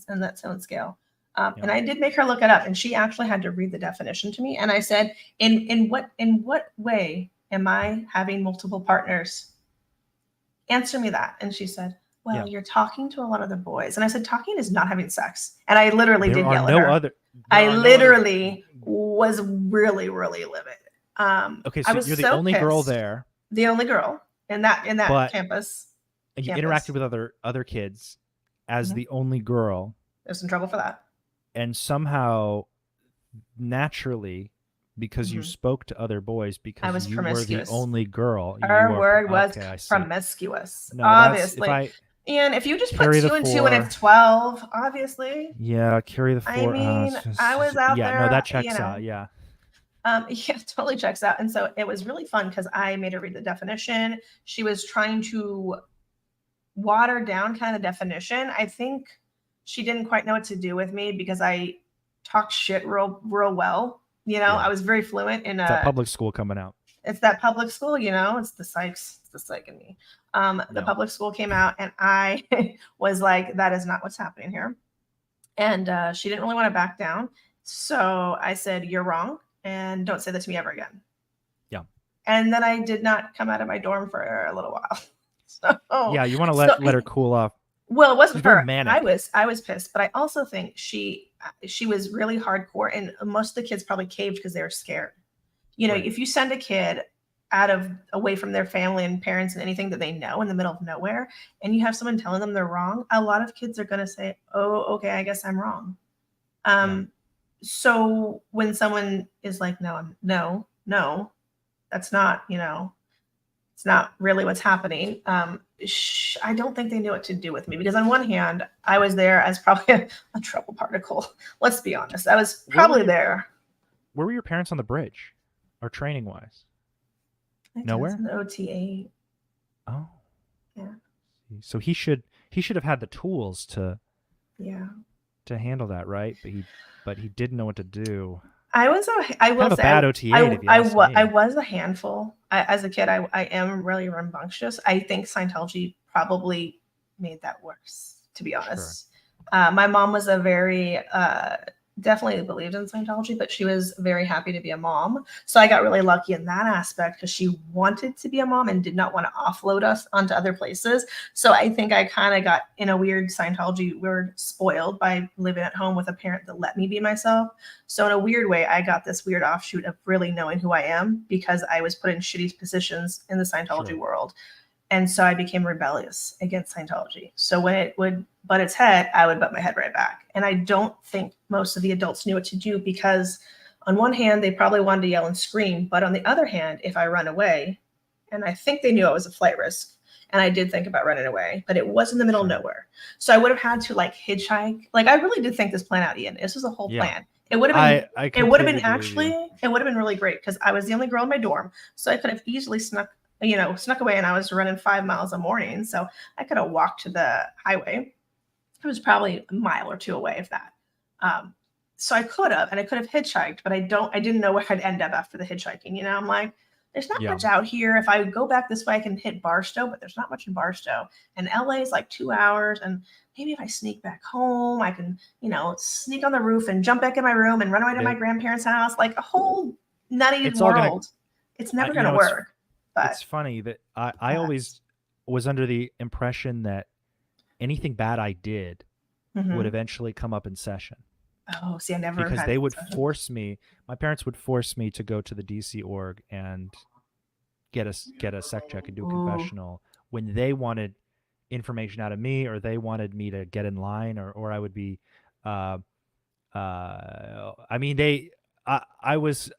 in that tone scale. And I did make her look it up, and she actually had to read the definition to me. And I said, in what way am I having multiple partners? Answer me that. And she said, well, you're talking to a lot of the boys. And I said, talking is not having sex. And I literally did yell at her. I literally was really, really livid. Okay, so you're the only girl there. The only girl in that campus. And you interacted with other kids as the only girl. There's some trouble for that. And somehow, naturally, because you spoke to other boys, because you were the only girl. Her word was promiscuous, obviously. And if you just put 2 and 2 and it's 12, obviously. Yeah, carry the 4. I mean, I was out there. Yeah, no, that checks out. Yeah. Yeah, totally checks out. And so it was really fun because I made her read the definition. She was trying to water down kind of definition. I think she didn't quite know what to do with me because I talked shit real well. I was very fluent in that public school coming out. It's that public school, it's the psychs, it's the psych in me. The public school came out and I was like, that is not what's happening here. And she didn't really want to back down. So I said, you're wrong. And don't say that to me ever again. Yeah. And then I did not come out of my dorm for a little while. So yeah, you want to let her cool off. Well, it wasn't her. Manic. I was pissed, but I also think she was really hardcore, and most of the kids probably caved because they were scared. If you send a kid away from their family and parents and anything that they know in the middle of nowhere, and you have someone telling them they're wrong, a lot of kids are going to say, oh, okay, I guess I'm wrong. So when someone is like, no, that's not, It's not really what's happening. I don't think they knew what to do with me because on one hand, I was there as probably a trouble particle. Let's be honest. I was probably there. Where were your parents on the bridge or training wise? Nowhere? An OTA. Oh. Yeah. So he should have had the tools to handle that, right? But he didn't know what to do. I will say bad OTA. I was a handful. As a kid, I am really rambunctious. I think Scientology probably made that worse, to be honest. Sure. My mom was a very definitely believed in Scientology, but she was very happy to be a mom. So I got really lucky in that aspect because she wanted to be a mom and did not want to offload us onto other places. So I think I kind of got in a weird Scientology spoiled by living at home with a parent that let me be myself. So in a weird way, I got this weird offshoot of really knowing who I am because I was put in shitty positions in the Scientology world. And so I became rebellious against Scientology. So when it would butt its head, I would butt my head right back. And I don't think most of the adults knew what to do because on one hand, they probably wanted to yell and scream. But on the other hand, if I run away, and I think they knew I was a flight risk, and I did think about running away, but it was in the middle of nowhere. So I would have had to like hitchhike. Like I really did think this plan out, Ian. This was a whole plan. It would have been, it would have been really great because I was the only girl in my dorm. So I could have easily snuck away, and I was running 5 miles a morning. So I could have walked to the highway. It was probably a mile or two away, if that. So I could have hitchhiked, but I didn't know where I'd end up after the hitchhiking. I'm like, there's not much out here. If I go back this way, I can hit Barstow, but there's not much in Barstow. And LA is like 2 hours. And maybe if I sneak back home, I can, sneak on the roof and jump back in my room and run away to my grandparents' house, like a whole nutty world. It's never going to work. But it's funny that I always was under the impression that anything bad I did would eventually come up in session. Oh, see, I never because they would force me. My parents would force me to go to the DC org and get a sec check and do a confessional when they wanted information out of me or they wanted me to get in line or I would be. I was.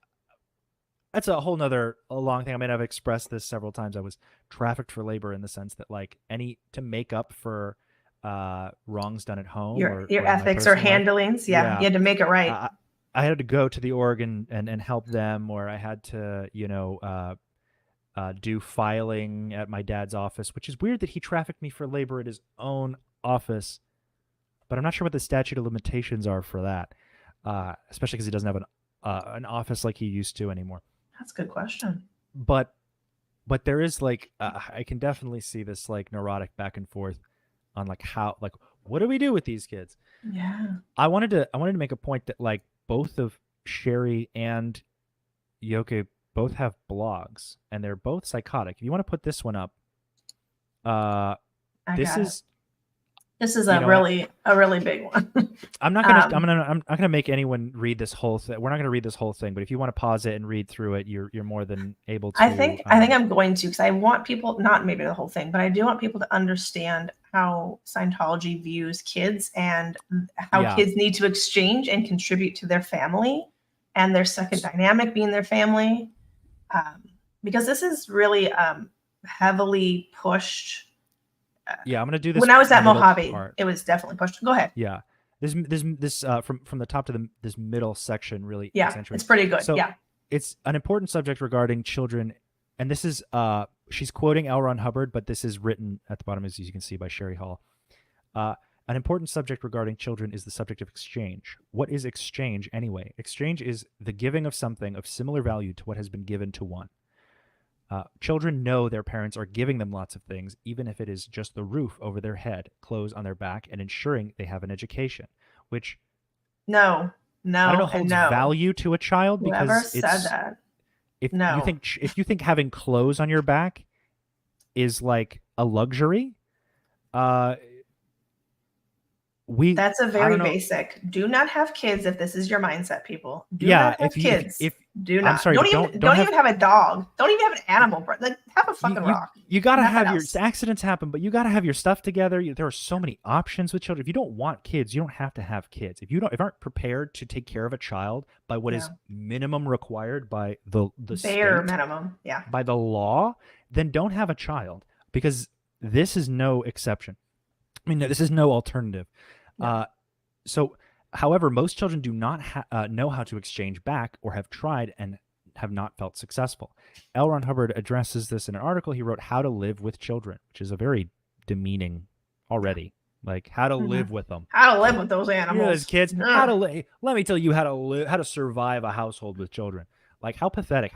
That's a whole nother long thing. I mean, I've expressed this several times. I was trafficked for labor in the sense that like to make up for wrongs done at home your ethics or handlings. Yeah, you had to make it right. I had to go to the org and help them, or I had to, do filing at my dad's office, which is weird that he trafficked me for labor at his own office. But I'm not sure what the statute of limitations are for that, especially because he doesn't have an office like he used to anymore. That's a good question. But there is like I can definitely see this like neurotic back and forth on like how like what do we do with these kids? Yeah. I wanted to make a point that like both of Sherry and Yoke both have blogs and they're both psychotic. If you want to put this one up, this is a really big one. I'm not gonna make anyone read this whole thing. We're not gonna read this whole thing, but if you want to pause it and read through it, you're more than able to. I think I'm going to because I want people, not maybe the whole thing, but I do want people to understand how Scientology views kids and how kids need to exchange and contribute to their family and their second dynamic being their family, because this is really heavily pushed. I'm gonna do this. When I was at Mojave, it was definitely pushed. Go ahead. Yeah, this from the top to this middle section really. It's pretty good. So it's an important subject regarding children, and this is she's quoting L. Ron Hubbard, but this is written at the bottom as you can see by Sherry Hall. An important subject regarding children is the subject of exchange. What is exchange anyway? Exchange is the giving of something of similar value to what has been given to one. Children know their parents are giving them lots of things, even if it is just the roof over their head, clothes on their back, and ensuring they have an education, which I don't know holds value to a child because whoever said that. If you think having clothes on your back is like a luxury, that's a very basic. Do not have kids if this is your mindset, people. Do not have kids. Do not. I'm sorry, don't even have a dog. Don't even have an animal. Like, have a fucking rock. You gotta have your accidents happen, but you gotta have your stuff together. There are so many options with children. If you don't want kids, you don't have to have kids. If you aren't prepared to take care of a child by what is minimum required by the bare state, minimum, by the law, then don't have a child, because this is no exception. I mean, this is no alternative. No. However, most children do not know how to exchange back, or have tried and have not felt successful. L. Ron Hubbard addresses this in an article he wrote, How to Live with Children, which is a very demeaning already. Like, how to live with them. How to live with those animals. Those kids. How to live. Let me tell you how to live, how to survive a household with children. Like, how pathetic.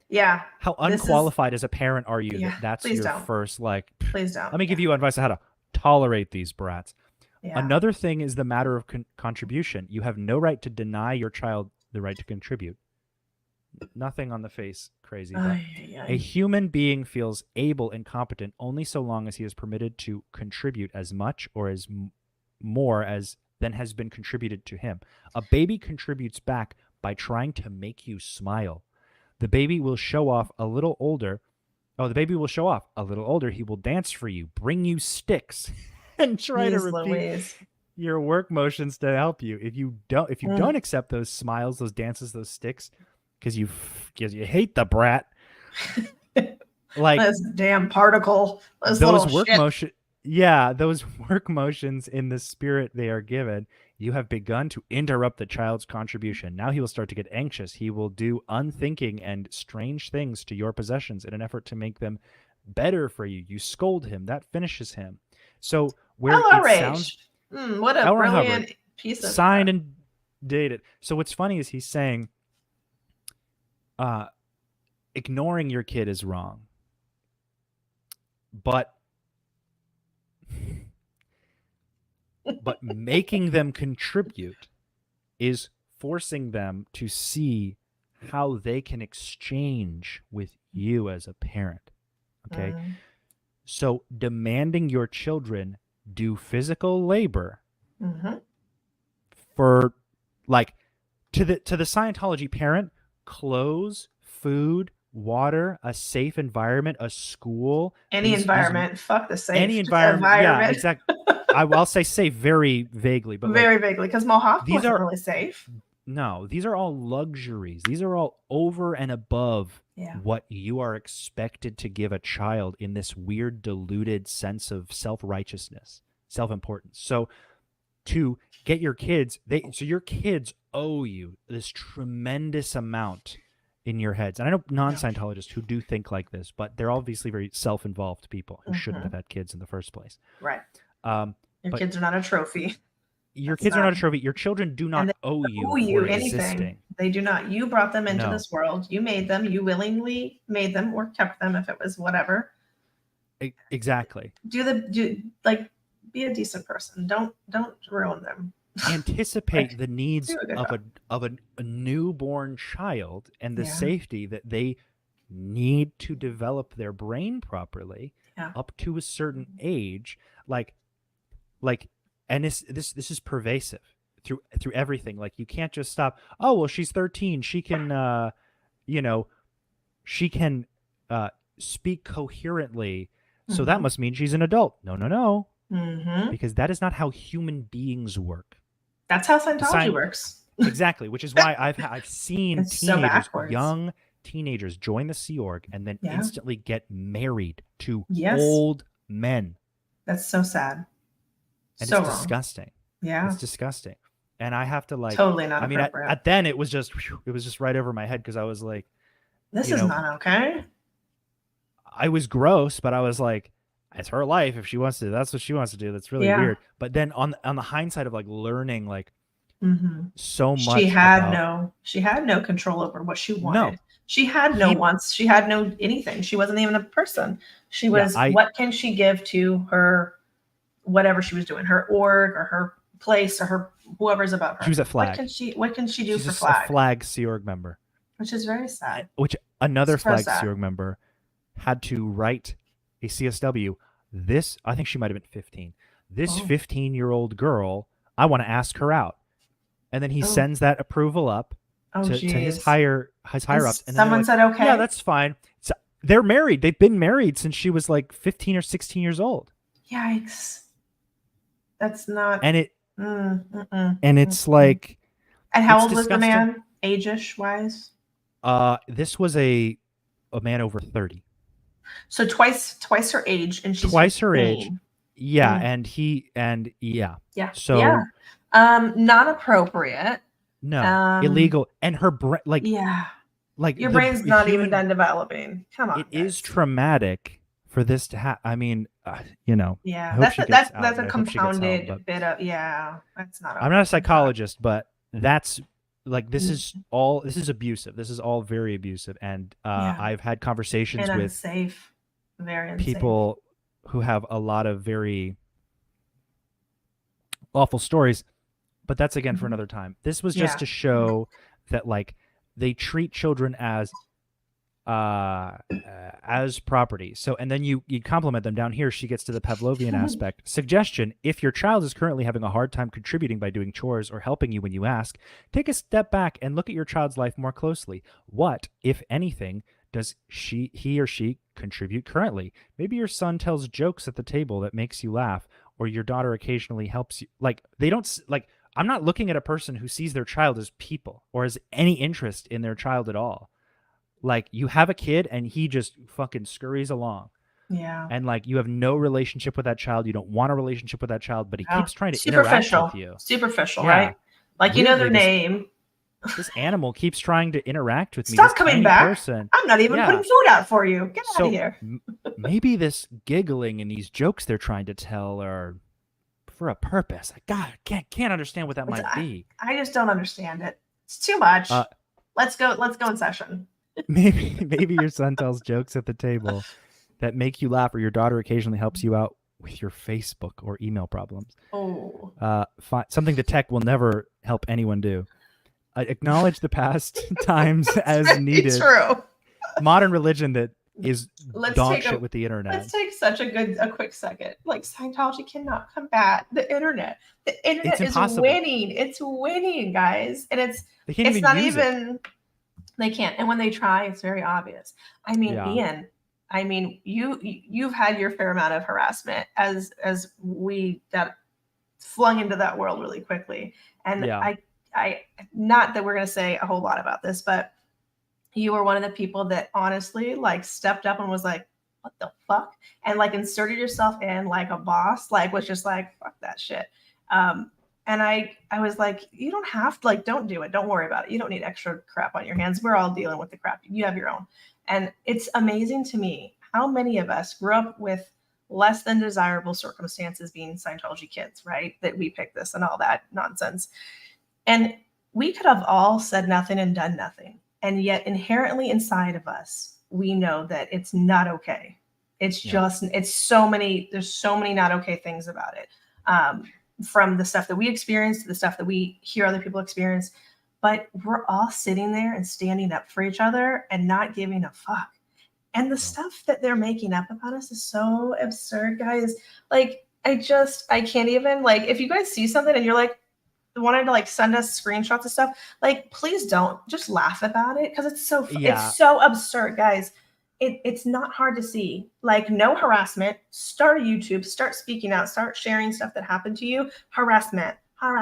Yeah. How unqualified as a parent are you Yeah, that that's please your don't. first, like, Please don't. let me give you advice on how to tolerate these brats. Yeah. Another thing is the matter of contribution. You have no right to deny your child the right to contribute. Nothing on the face crazy, but a human being feels able and competent only so long as he is permitted to contribute as much or as more as than has been contributed to him. A baby contributes back by trying to make you smile. The baby will show off a little older. Oh, the baby will show off a little older. He will dance for you, bring you sticks, and try to repeat your work motions to help you. If you don't accept those smiles, those dances, those sticks, because you hate the brat, like this damn particle, those work motion, those work motions in the spirit they are given, you have begun to interrupt the child's contribution. Now he will start to get anxious. He will do unthinking and strange things to your possessions in an effort to make them better for you. You scold him. That finishes him. So where it sounds, what a brilliant piece of signed and dated. So what's funny is he's saying, ignoring your kid is wrong, but making them contribute is forcing them to see how they can exchange with you as a parent. Okay. So demanding your children do physical labor for, like, to the Scientology parent, clothes, food, water, a safe environment, a school, any environment. Fuck the safe. Any environment. Yeah, exactly. I'll say safe very vaguely, but very vaguely, because Mojave wasn't really safe. No, these are all luxuries. These are all over and above what you are expected to give a child in this weird, diluted sense of self-righteousness, self-importance. So to get your kids, your kids owe you this tremendous amount in your heads. And I know non-Scientologists who do think like this, but they're obviously very self-involved people who shouldn't have had kids in the first place. Right. Your kids are not a trophy. Your kids are not a trophy. Your children do not owe you anything. Existing. They do not. You brought them into this world. You made them. You willingly made them or kept them if it was whatever. Exactly. Be a decent person. Don't ruin them. Anticipate the needs of a newborn child and the safety that they need to develop their brain properly up to a certain age. And this is pervasive through everything. Like, you can't just stop. Oh, well, she's 13. She can, speak coherently. So that must mean she's an adult. No. Because that is not how human beings work. That's how Scientology works. Exactly, which is why I've seen young teenagers join the Sea Org and then instantly get married to old men. That's so sad. And so it's disgusting. Yeah. It's disgusting. And I have to totally not appropriate. At then it was just right over my head, because I was like, this is not okay. I was gross, but I was like, it's her life. If she wants to, that's what she wants to do. That's really weird. But then on the hindsight of, like, learning, like, so much, she had no control over what she wanted. No. She had no wants. She had no anything. She wasn't even a person. She was, what can she give to her, whatever she was doing, her org or her place or her whoever's above her. She was a Flag. What can she do for She's Flag? A Flag Sea Org member. Which is very sad. Which another Flag Sea Org member had to write a CSW. I think she might have been 15. This 15-year-old girl, I want to ask her out. And then he sends that approval up to his higher ups. And someone said, okay. Yeah, that's fine. So they're married. They've been married since she was like 15 or 16 years old. Yikes. That's not. And it's like. And how old was the man, age-ish wise? This was a man over 30. So twice her age, and she's Twice her age. 15. Yeah, Mm. yeah. Yeah. So yeah. Not appropriate. no, illegal, and her brain, Yeah. like Your the brain's not even human, done developing. Come on, it is guys. traumatic for this to happen. I mean, you know, I Yeah, hope she gets out, that's and a I hope she gets home, compounded but bit of that's not. I'm not a okay. psychologist, but that's like this is Mm. all, this is abusive. This is all very abusive, and Yeah. I've had conversations And with unsafe, very unsafe. people who have a lot of very awful stories, but that's again for Mhm. another time. This was just Yeah. to show that like they treat children as property. So, and then you compliment them. Down here she gets to the Pavlovian aspect. Suggestion: if your child is currently having a hard time contributing by doing chores or helping you when you ask, take a step back and look at your child's life more closely. What, if anything, does he or she contribute currently? Maybe your son tells jokes at the table that makes you laugh, or your daughter occasionally helps you. Like, they don't like, I'm not looking at a person who sees their child as people or as any interest in their child at all. Like, you have a kid and he just fucking scurries along, Yeah. and like you have no relationship with that child. You don't want a relationship with that child, but he Yeah. keeps trying to interact Superficial. with you. Superficial, Yeah. right? Like, you know their Weirdly, name. This animal keeps trying to interact with me. Stop This coming tiny back. person. I'm not even Yeah. putting food out for you. Get out So of here. maybe this giggling and these jokes they're trying to tell are for a purpose. God, I can't understand what that might be. I just don't understand it. It's too much. Let's go in session. Maybe your son tells jokes at the table that make you laugh, or your daughter occasionally helps you out with your Facebook or email problems. Oh. Something the tech will never help anyone do. Acknowledge the past times as needed. True. Modern religion that is Let's dog take shit with the internet. Let's take a quick second. Like, Scientology cannot combat the internet. The internet It's is impossible. winning. It's winning, guys, and They can't it's even not use even. it. They can't, and when they try, it's very obvious. I mean, Yeah. Ian. I mean, you've had your fair amount of harassment as we got flung into that world really quickly, and Yeah. I not that we're going to say a whole lot about this, but you were one of the people that honestly like stepped up and was like, what the fuck? And like inserted yourself in like a boss, like was just like, fuck that shit. And I was like, you don't have to, like, don't do it. Don't worry about it. You don't need extra crap on your hands. We're all dealing with the crap. You have your own. And it's amazing to me how many of us grew up with less than desirable circumstances being Scientology kids, right? That we picked this and all that nonsense. And we could have all said nothing and done nothing. And yet inherently inside of us, we know that it's not okay. It's just, there's so many not okay things about it. From the stuff that we experience to the stuff that we hear other people experience. But we're all sitting there and standing up for each other and not giving a fuck. And the stuff that they're making up about us is so absurd, guys. Like, I can't even, like, if you guys see something and you're like, wanted to like send us screenshots of stuff, like, please don't just laugh about it, because it's so absurd, guys. It's not hard to see. Like, no harassment. Start YouTube. Start speaking out. Start sharing stuff that happened to you. Harassment. Come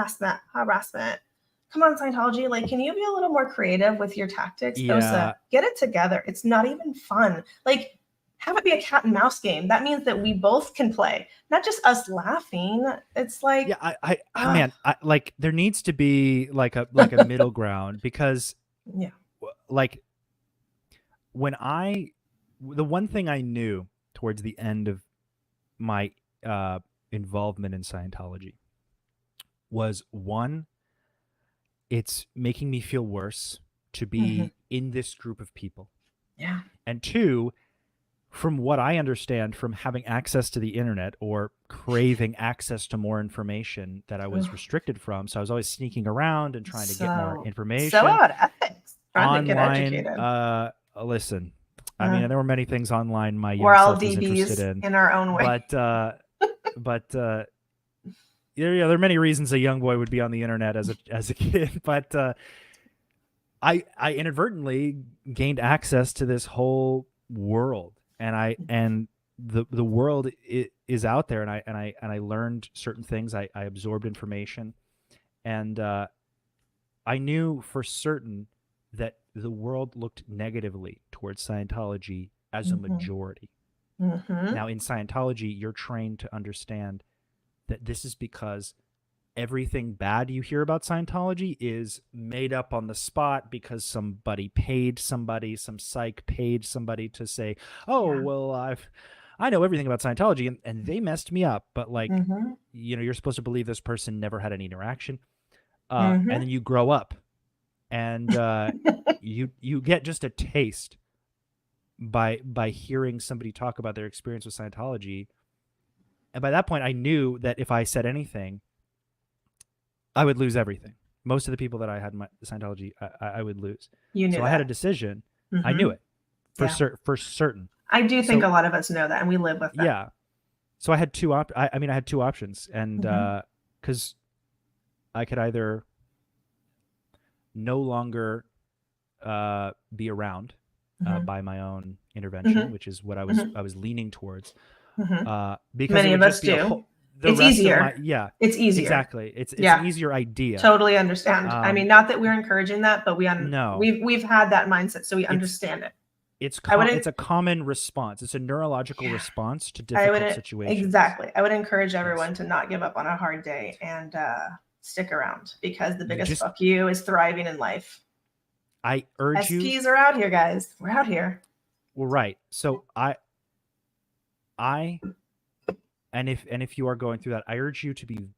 on, Scientology. Like, can you be a little more creative with your tactics? Yeah. Get it together. It's not even fun. Like, have it be a cat and mouse game. That means that we both can play, not just us laughing. It's like, man, like, there needs to be like a middle ground, because like, the one thing I knew towards the end of my involvement in Scientology was, one, it's making me feel worse to be in this group of people. Yeah. And two, from what I understand from having access to the internet or craving access to more information that I was restricted from, so I was always sneaking around and trying to get more information. So about ethics. Trying to get educated. Listen, I mean, there were many things online my young we're all self was interested DBs in our own way. But there are many reasons a young boy would be on the internet as a kid. But I inadvertently gained access to this whole world, and the world is out there, and I learned certain things. I absorbed information, and I knew for certain that the world looked negatively towards Scientology as a majority. Mm-hmm. Now, in Scientology, you're trained to understand that this is because everything bad you hear about Scientology is made up on the spot because somebody paid somebody, some psych paid somebody to say, oh, Yeah. well, I know everything about Scientology and they messed me up. But like, Mm-hmm. you're supposed to believe this person never had any interaction. Mm-hmm. And then you grow up and you get just a taste by hearing somebody talk about their experience with Scientology. And by that point, I knew that if I said anything, I would lose everything. Most of the people that I had in my Scientology, I would lose. You knew so that. I had a decision. Mm-hmm. I knew it for Yeah. for certain. I do think a lot of us know that, and we live with that. Yeah. So I had two I had two options, and because I could either no longer be around by my own intervention, which is what I was leaning towards. Because many of us do. It's easier. It's easier. Exactly. It's an easier idea. Totally understand. I mean, not that we're encouraging that, but we've had that mindset, so we understand it. It's a common response. It's a neurological response to difficult situations. Exactly. I would encourage everyone to not give up on a hard day and stick around, because the biggest fuck you is thriving in life. I urge you. SPs are out here, guys. We're out here. Well, right. So and if you are going through that, I urge you to be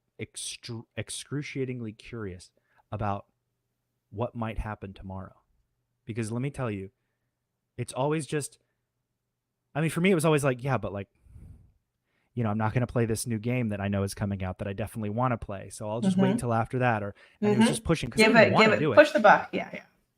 excruciatingly curious about what might happen tomorrow. Because let me tell you, it's always just, I mean, for me, it was always like, yeah, but like, I'm not going to play this new game that I know is coming out that I definitely want to play. So I'll just wait until after that. And it was just pushing. Push the buck. Yeah.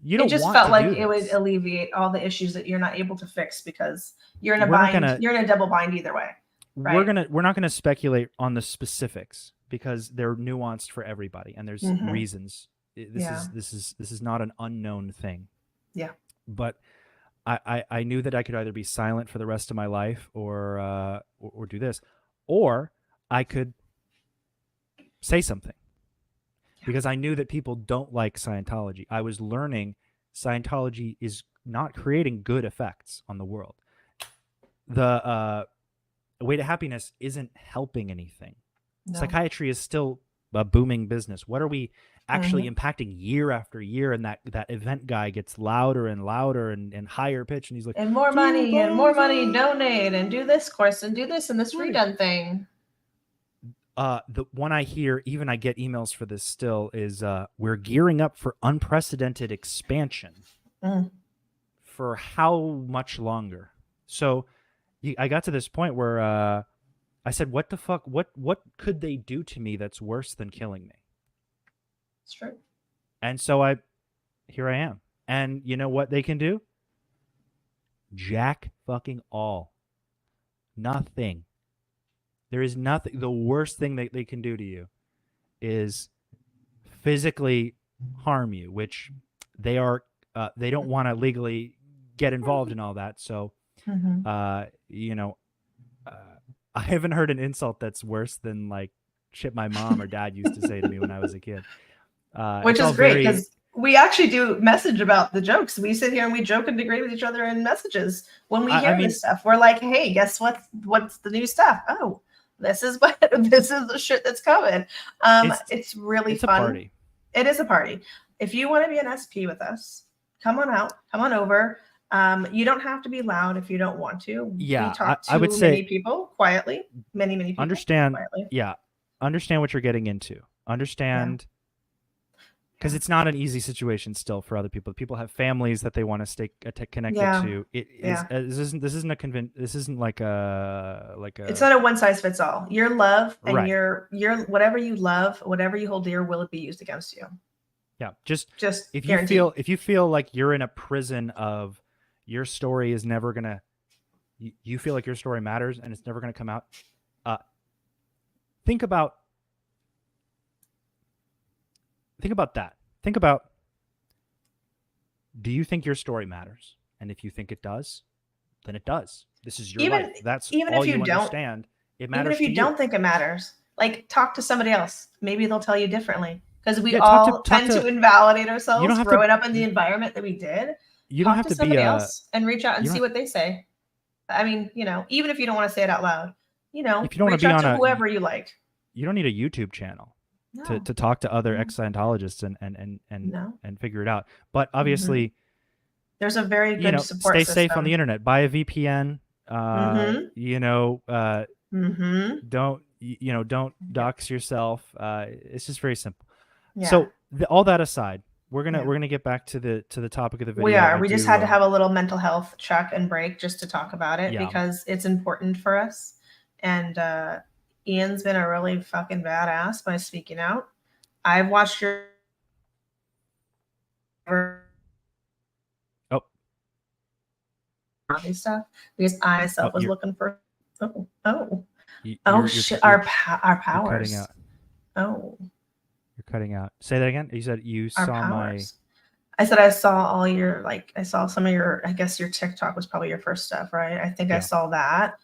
You don't it just want felt to like do it would this. alleviate all the issues that you're not able to fix because you're in a bind. You're in a double bind either way. Right? We're not gonna speculate on the specifics because they're nuanced for everybody, and there's reasons. This is not an unknown thing. Yeah. But I knew that I could either be silent for the rest of my life or do this, or I could say something. Because I knew that people don't like Scientology. I was learning Scientology is not creating good effects on the world. The Way to Happiness isn't helping anything. No. Psychiatry is still a booming business. What are we actually impacting year after year? And that event guy gets louder and louder and higher pitch, and he's like, and more money, donate, and do this course, and do this, and this redone thing. The one I hear, even I get emails for this still, is we're gearing up for unprecedented expansion. For how much longer? So I got to this point where I said, what the fuck? What could they do to me that's worse than killing me? It's true. And so here I am. And you know what they can do? Jack fucking all. Nothing. There is nothing. The worst thing that they can do to you is physically harm you, which they don't want to legally get involved in all that. So, I haven't heard an insult that's worse than like shit my mom or dad used to say to me when I was a kid. Which is great because we actually do message about the jokes. We sit here and we joke and degrade with each other in messages. When we hear this stuff, we're like, hey, guess what? What's the new stuff? Oh, this is the shit that's coming. It's really fun. A party. It is a party. If you want to be an SP with us, come on out, come on over. You don't have to be loud if you don't want to. Yeah, we talk to I would say many people quietly. Many people. Understand. Quietly. Yeah, understand what you're getting into. Understand. Because it's not an easy situation still for other people. People have families that they want to stay connected to. This isn't like a. It's not a one size fits all. Your love and your whatever you love, whatever you hold dear, will it be used against you? Yeah, just if guaranteed. you feel like you're in a prison of your story is never gonna, you feel like your story matters and it's never gonna come out. Think about that. Think about, do you think your story matters? And if you think it does, then it does. This is your life. That's even all if you don't understand. It matters. Even if you don't think it matters, like talk to somebody else. Maybe they'll tell you differently. Because we tend to invalidate ourselves growing up in the environment that we did. You don't have to be somebody else and reach out and see what they say. I mean, you know, even if you don't want to say it out loud, you know, If you don't want reach to be out on to whoever you like. you don't need a YouTube channel No. to talk to other No. ex-Scientologists No. and figure it out. But obviously, there's a very good support stay system. safe on the internet. Buy a VPN. You know, don't dox yourself. It's just very simple. Yeah. So all that aside, we're gonna get back to the topic of the video. We are. We just had to have a little mental health check and break just to talk about it because it's important for us. And Ian's been a really fucking badass by speaking out. I've watched your stuff because I myself was looking for shit, our powers. You're cutting out. Oh, you're cutting out. Say that again. You said you our saw powers. I said I saw all your, like, I saw some of your, I guess your TikTok was probably your first stuff, right? I think I saw that.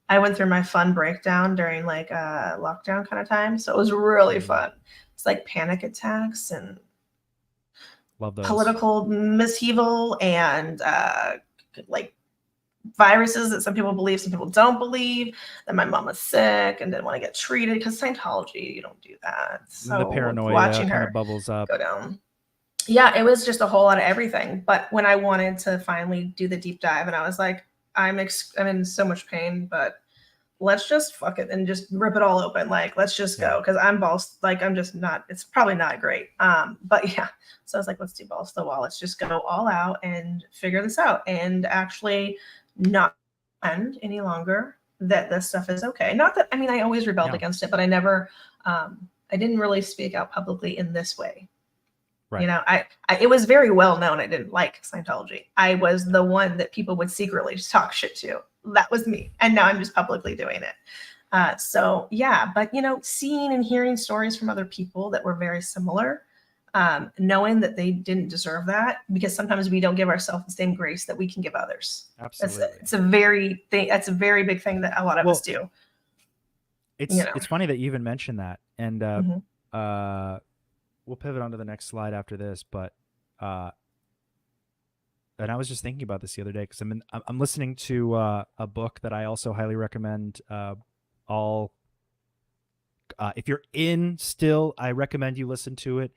I went through my fun breakdown during like lockdown kind of time, so it was really fun. It's like panic attacks and love those. Political misheaval and like viruses that some people believe, some people don't believe. That my mom was sick and didn't want to get treated because Scientology, you don't do that. So the paranoia watching kind her of bubbles up. go down. Yeah, it was just a whole lot of everything. But when I wanted to finally do the deep dive, and I was like, I'm in so much pain, but let's just fuck it and just rip it all open. Like, let's just go, because I'm balls. Like, I'm just not. It's probably not great. But yeah. So I was like, let's do balls to the wall. Let's just go all out and figure this out, and actually not pretend any longer that this stuff is okay. Not that, I mean, I always rebelled against it, but I never, I didn't really speak out publicly in this way. Right. You know, I it was very well known I didn't like Scientology. I was the one that people would secretly talk shit to. That was me. And now I'm just publicly doing it. So yeah, but you know, seeing and hearing stories from other people that were very similar, knowing that they didn't deserve that, because sometimes we don't give ourselves the same grace that we can give others. Absolutely. That's a very big thing that a lot of us do. It's funny that you even mentioned that. And we'll pivot on to the next slide after this, but and I was just thinking about this the other day because I'm listening to a book that I also highly recommend. If you're in still, I recommend you listen to it.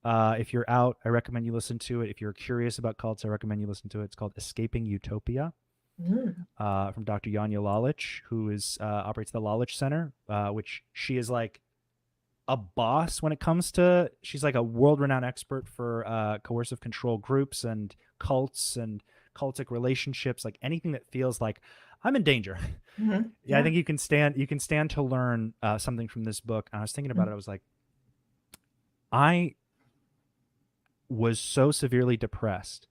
If you're out, I recommend you listen to it. If you're curious about cults, I recommend you listen to it. It's called Escaping Utopia, from Dr. Janja Lalich, who operates the Lalich Center, which she is like a boss when it comes to. She's like a world-renowned expert for coercive control groups and cults and cultic relationships, like anything that feels like I'm in danger. Yeah, I think you can stand to learn something from this book. And I was thinking about it. I was like, I was so severely depressed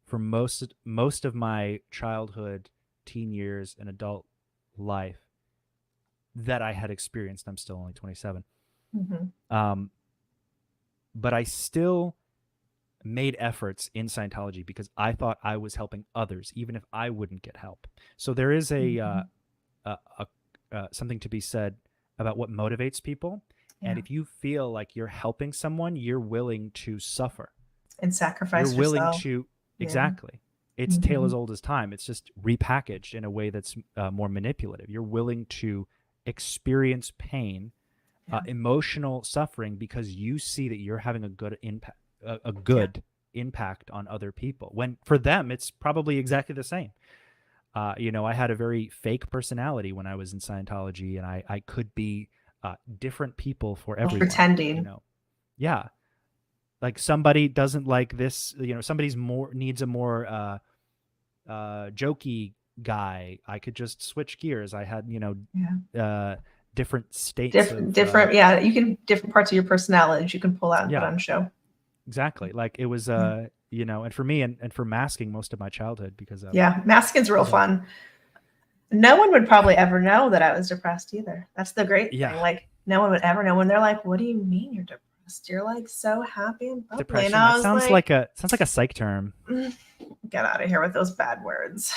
for most of my childhood, teen years, and adult life that I had experienced. I'm still only 27. But I still made efforts in Scientology because I thought I was helping others, even if I wouldn't get help. So there is something to be said about what motivates people. And if you feel like you're helping someone, you're willing to suffer and sacrifice. You're willing to exactly. It's tale as old as time. It's just repackaged in a way that's more manipulative. You're willing to experience pain, emotional suffering, because you see that you're having a good impact. Impact on other people, when for them it's probably exactly the same. I had a very fake personality when I was in Scientology, and I could be different people for everyone. Pretending. Like somebody doesn't like this, somebody's needs a more jokey guy. I could just switch gears. I had different states, different different parts of your personality you can pull out and put on show. Exactly. Like it was, and for me and for masking most of my childhood because of masking's real fun. No one would probably ever know that I was depressed either. That's the great thing. Like no one would ever know when they're like, "What do you mean you're depressed? You're like so happy and bubbly." Depression. And That sounds like a psych term. Get out of here with those bad words.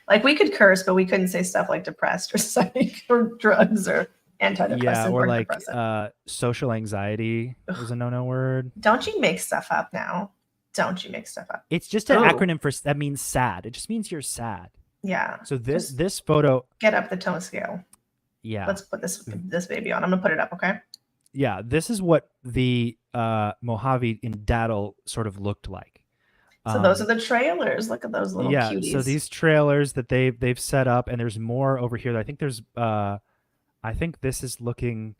Like we could curse, but we couldn't say stuff like depressed or psych or drugs or antidepressant or like depressant. Social anxiety was a no word. Don't you make stuff up now? Don't you make stuff up? It's just an acronym for that means sad. It just means you're sad. Yeah. So Just this photo, get up the tone scale. yeah. Let's put this baby on. I'm gonna put it up, okay? Yeah, this is what the Mojave in Daddle sort of looked like. So those are the trailers. Look at those little cuties. So these trailers that they've set up, and there's more over here. I think there's I think this is looking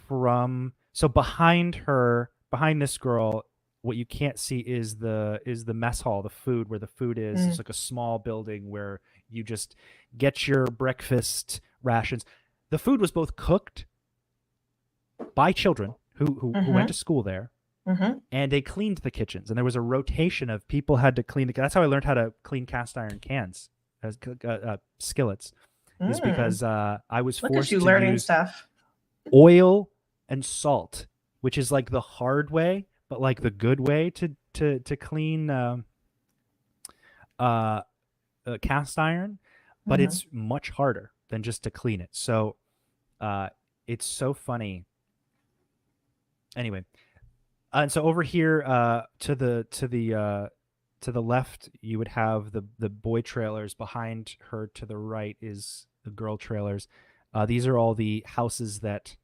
from, so behind this girl, what you can't see is the mess hall, the food, where the food is. It's like a small building where you just get your breakfast rations. The food was both cooked by children who went to school there, and they cleaned the kitchens, and there was a rotation of people had to clean that's how I learned how to clean cast iron cans, as skillets, is because I was forced to use stuff. oil and salt, which is like the hard way, but like the good way to clean cast iron, but it's much harder than just to clean it. So it's so funny. Anyway, and so over here to the left, you would have the boy trailers. Behind her to the right is the girl trailers. These are all the houses that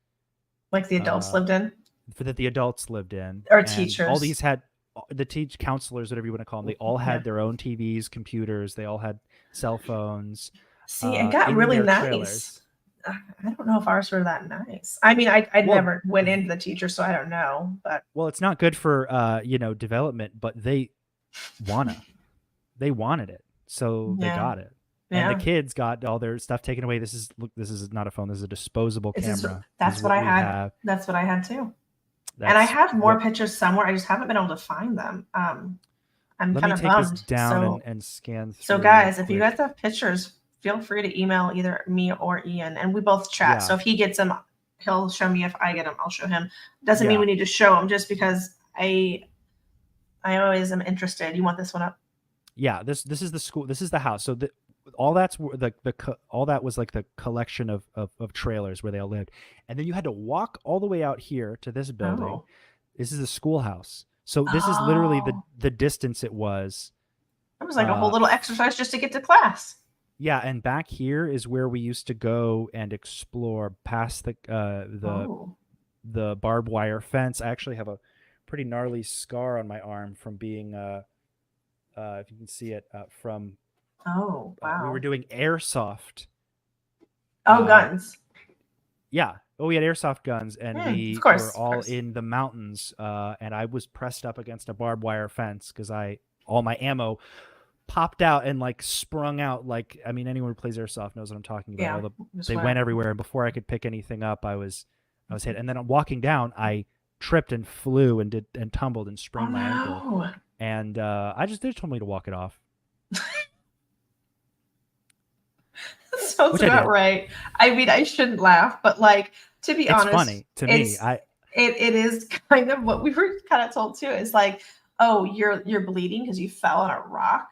like the adults lived in, that the adults lived in, or and teachers. All these had the counselors, whatever you want to call them. They all had their own TVs, computers. They all had cell phones. See, it got really nice. Trailers. I don't know if ours were that nice. I mean, I never went into the teacher, so I don't know. But it's not good for development. But they wanted it, so they got it. And the kids got all their stuff taken away. This is not a phone. This is a disposable camera. That's what I had. That's what I had too. And I have more pictures somewhere. I just haven't been able to find them. I'm kind of bummed. Let me take this down and scan through. So guys, if you guys have pictures, feel free to email either me or Ian, and we both chat. So if he gets them, he'll show me. If I get them, I'll show him. Doesn't mean we need to show them, just because I always am interested. You want this one up? Yeah. This is the school. This is the house. So all that's all that was like the collection of trailers where they all lived, and then you had to walk all the way out here to this building. This is the schoolhouse. So this is literally the distance it was. It was like a whole little exercise just to get to class. Yeah, and back here is where we used to go and explore past the barbed wire fence. I actually have a pretty gnarly scar on my arm from being if you can see it from. Oh, wow. We were doing airsoft. Guns. Yeah. We had airsoft guns, and we were all in the mountains, and I was pressed up against a barbed wire fence because all my ammo popped out and like sprung out. Like, I mean, anyone who plays airsoft knows what I'm talking about. They went everywhere, and before I could pick anything up, I was hit. And then I'm walking down, I tripped and flew and tumbled and sprained my ankle. And they just told me to walk it off. Sounds about right. I mean, I shouldn't laugh, but like, to be honest, it's funny to me. It is kind of what we were kind of told too. It's like, oh, you're bleeding because you fell on a rock.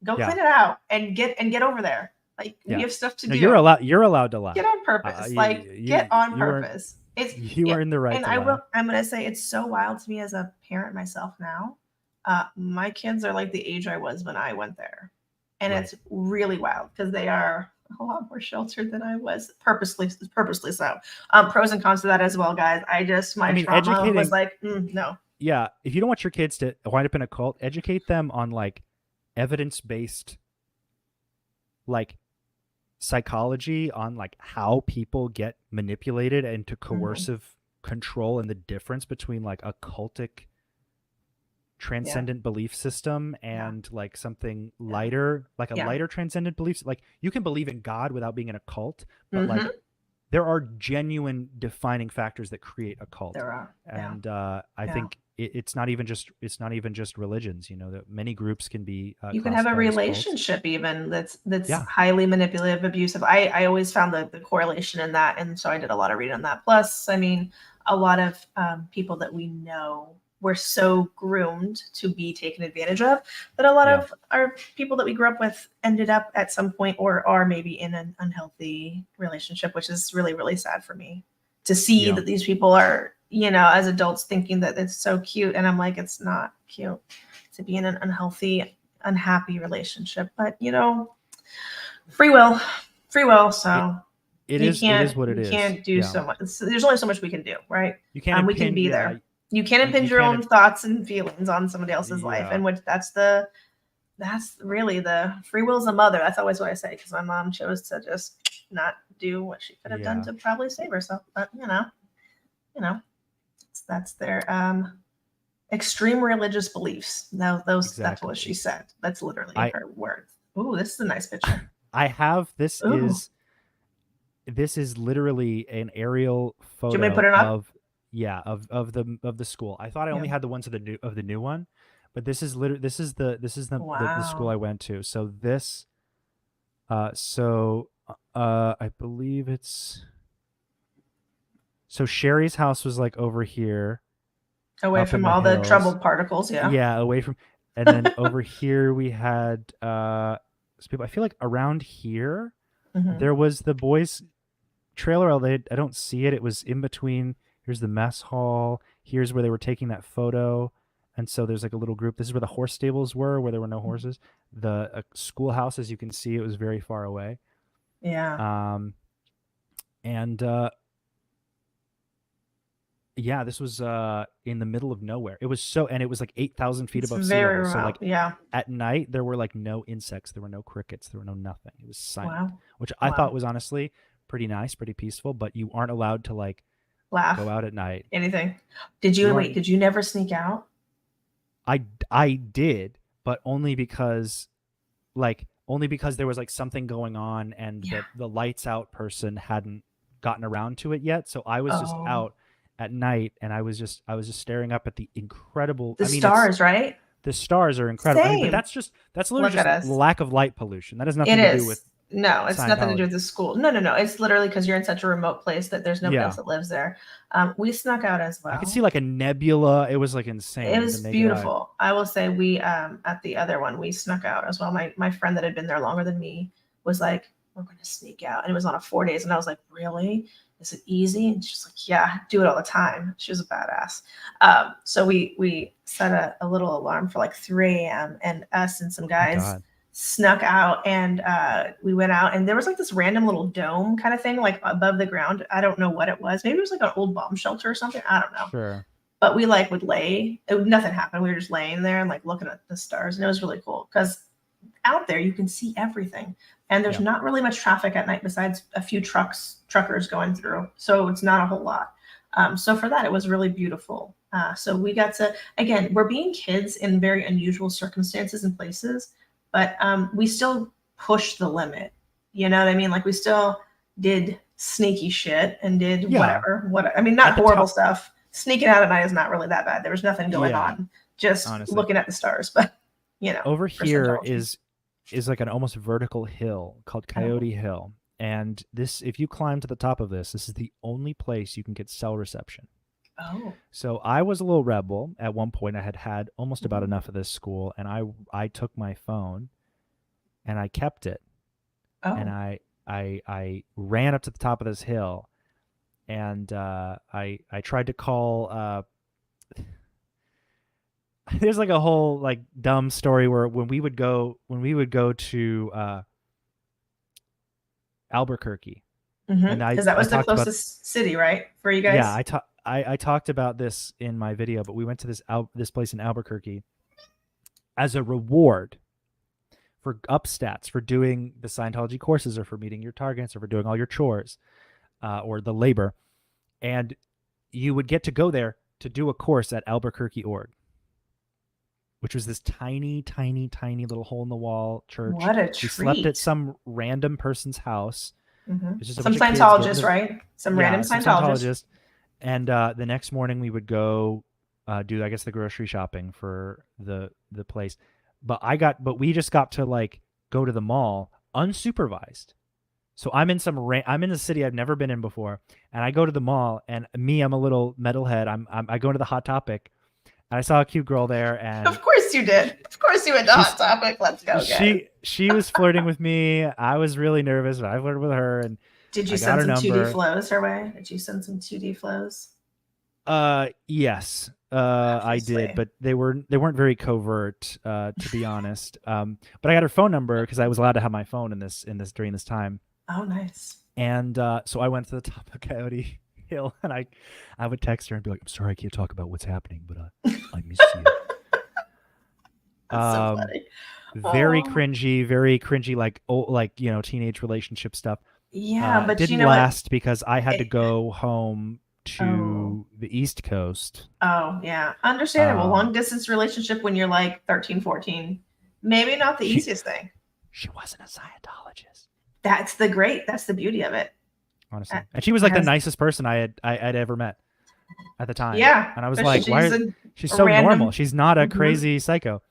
Go clean it out and get over there. Like, we have stuff to do. You're allowed to laugh. Get on purpose. Get on purpose. You are in the right. And I'm gonna say it's so wild to me as a parent myself now. My kids are like the age I was when I went there, and it's really wild because they are a lot more sheltered than I was, purposely so. Pros and cons to that as well, guys. Trauma was like, no. Yeah, if you don't want your kids to wind up in a cult, educate them on like evidence-based like psychology, on like how people get manipulated into coercive control, and the difference between like a cultic transcendent belief system and like something lighter, like a lighter transcendent belief. Like, you can believe in God without being in a cult, but like there are genuine defining factors that create a cult. There are. And I think it's not even just religions, that many groups can be you can have a relationship even that's highly manipulative, abusive. I always found the correlation in that, and so I did a lot of reading on that. Plus, I mean, a lot of people that we know were so groomed to be taken advantage of that a lot of our people that we grew up with ended up at some point or are maybe in an unhealthy relationship, which is really, really sad for me to see that these people are, as adults thinking that it's so cute. And I'm like, it's not cute to be in an unhealthy unhappy relationship. But you know, free will. So It you is can't what it is. you can't do so much. There's only so much we can do, right? You can't we can be there. You can't impinge your own thoughts and feelings on somebody else's life, and which that's really the free will's a mother. That's always what I say, because my mom chose to just not do what she could have done to probably save herself. But you know, that's their extreme religious beliefs. Now that's what she said. That's literally her words. Ooh, this is a nice picture. I have this. Ooh. This is literally an aerial photo Do you want me to put it up? of the school. I thought I only had the ones of the new one, but this is the school I went to. So this, I believe it's. So Sherry's house was like over here, away from all the troubled particles. Yeah, away from, and then over here we had people. I feel like around here. Mm-hmm. There was the boys' trailer. I don't see it. It was in between. Here's the mess hall. Here's where they were taking that photo. And so there's like a little group. This is where the horse stables were, where there were no horses. The schoolhouse, as you can see, it was very far away. Yeah. This was in the middle of nowhere. It was and it was like 8,000 feet above sea level. So like at night there were like no insects, there were no crickets, there were no nothing. It was silent, which I thought was honestly pretty nice, pretty peaceful. But you aren't allowed to like laugh, go out at night, anything. Did you never sneak out? I did, but only because there was like something going on, and the lights out person hadn't gotten around to it yet. So I was just out at night, and I was just staring up at the incredible stars, right? The stars are incredible. But that's literally just lack of light pollution. That has nothing to do with it's nothing to do with the school. No. It's literally because you're in such a remote place that there's nobody else that lives there. We snuck out as well. I could see like a nebula. It was like insane. It was beautiful. I will say we at the other one we snuck out as well. My friend that had been there longer than me was like, we're going to sneak out, and it was on a 4 days, and I was like, really? Is it easy? And she's like, yeah, do it all the time. She was a badass. So we set a little alarm for like 3 a.m. and us and some guys snuck out, and we went out, and there was like this random little dome kind of thing like above the ground. I don't know what it was. Maybe it was like an old bomb shelter or something. I don't know. Sure. But we like would nothing happened. We were just laying there and like looking at the stars, and it was really cool because out there you can see everything. And there's not really much traffic at night besides a few truckers going through. So it's not a whole lot. So for that, it was really beautiful. So we got to, again, we're being kids in very unusual circumstances and places, but we still pushed the limit. You know what I mean? Like we still did sneaky shit and did whatever. Not horrible stuff. Sneaking out at night is not really that bad. There was nothing going on. Just honestly, looking at the stars. But, over here is like an almost vertical hill called Coyote Hill. And this, if you climb to the top of this is the only place you can get cell reception. Oh. So I was a little rebel. At one point I had almost about enough of this school, and I took my phone and I kept it. Oh. And I ran up to the top of this hill, and I tried to call there's like a whole like dumb story where when we would go to Albuquerque, because that was the closest city, right, for you guys? Yeah, I talked about this in my video, but we went to this place in Albuquerque as a reward for upstats, for doing the Scientology courses, or for meeting your targets, or for doing all your chores, or the labor, and you would get to go there to do a course at Albuquerque Org, which was this tiny, tiny, tiny little hole-in-the-wall church. What a treat. We slept at some random person's house. Some Scientologist, right? Some random Scientologist. And the next morning we would go do, I guess, the grocery shopping for the place. But we just got to like go to the mall unsupervised. So I'm in a city I've never been in before, and I go to the mall, and I'm a little metalhead. I go into the Hot Topic. I saw a cute girl there, and of course you did. Of course you went to Hot Topic. Let's go. She was flirting with me. I was really nervous, but I flirted with her. And did you send some 2D flows her way? Did you send some 2D flows? Yes. I did, Obviously. but they weren't very covert, to be honest. But I got her phone number because I was allowed to have my phone in this during this time. Oh, nice. And so I went to the top of Coyote Hill, and I would text her and be like, "I'm sorry, I can't talk about what's happening, but I miss you." That's so funny. Very Aw. cringy, like teenage relationship stuff. Yeah, but didn't you know what? last because I had to It- go home to the East Coast. Oh, yeah. Understandable. Um, Long distance relationship when you're like 13, 14. Maybe not the easiest thing. She wasn't a Scientologist, That's the beauty of it. honestly. And she was like the Has- nicest person I'd ever met at the time. Yeah. And I was but like, why? She's so random- normal. She's not a Mhm. crazy psycho.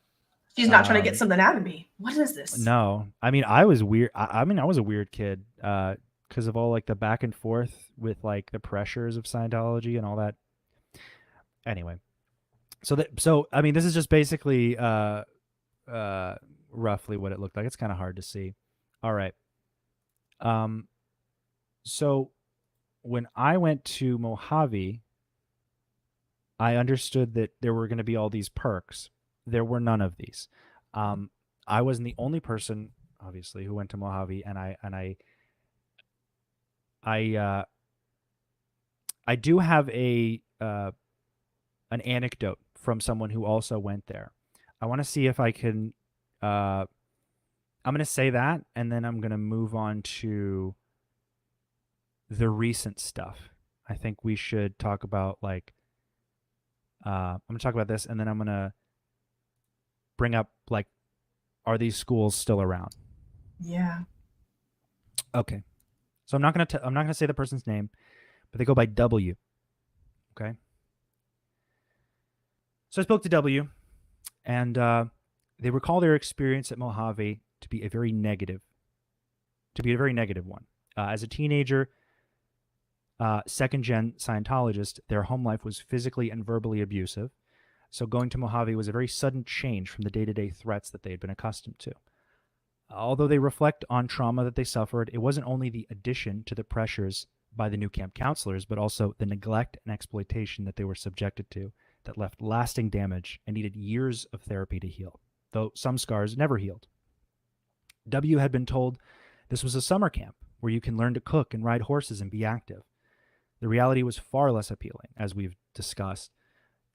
She's not trying to get something out of me. What is this? No, I mean, I was weird. I mean, I was a weird kid because of all like the back and forth with like the pressures of Scientology and all that. Anyway, so I mean, this is just basically roughly what it looked like. It's kind of hard to see. All right. So when I went to Mojave, I understood that there were going to be all these perks. There were none of these. I wasn't the only person, obviously, who went to Mojave, and I do have an anecdote from someone who also went there. I want to see if I can. I'm going to say that, and then I'm going to move on to the recent stuff. I think we should talk about like. I'm going to talk about this, and then I'm going to bring up like, are these schools still around? Yeah. Okay. So I'm not going to say the person's name, but they go by W. Okay. So I spoke to W, and they recall their experience at Mojave to be a very negative one. As a teenager, second-gen Scientologist, their home life was physically and verbally abusive. So going to Mojave was a very sudden change from the day-to-day threats that they had been accustomed to. Although they reflect on trauma that they suffered, it wasn't only the addition to the pressures by the new camp counselors, but also the neglect and exploitation that they were subjected to that left lasting damage and needed years of therapy to heal, though some scars never healed. W had been told this was a summer camp where you can learn to cook and ride horses and be active. The reality was far less appealing, as we've discussed.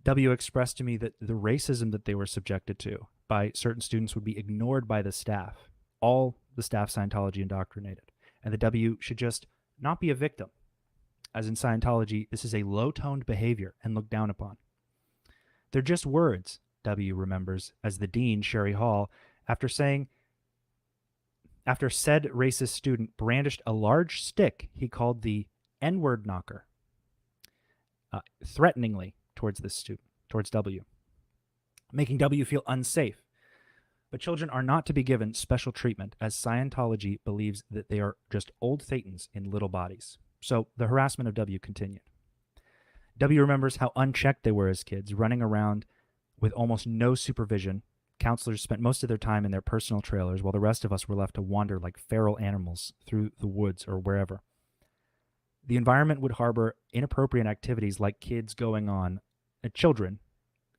W expressed to me that the racism that they were subjected to by certain students would be ignored by the staff, all the staff Scientology indoctrinated, and the W should just not be a victim. As in Scientology, this is a low-toned behavior and looked down upon. They're just words, W remembers, as the dean, Sherry Hall, after said racist student brandished a large stick he called the N-word knocker, threateningly towards this student, towards W, making W feel unsafe. But children are not to be given special treatment, as Scientology believes that they are just old thetans in little bodies. So the harassment of W continued. W remembers how unchecked they were as kids, running around with almost no supervision. Counselors spent most of their time in their personal trailers, while the rest of us were left to wander like feral animals through the woods or wherever. The environment would harbor inappropriate activities like children,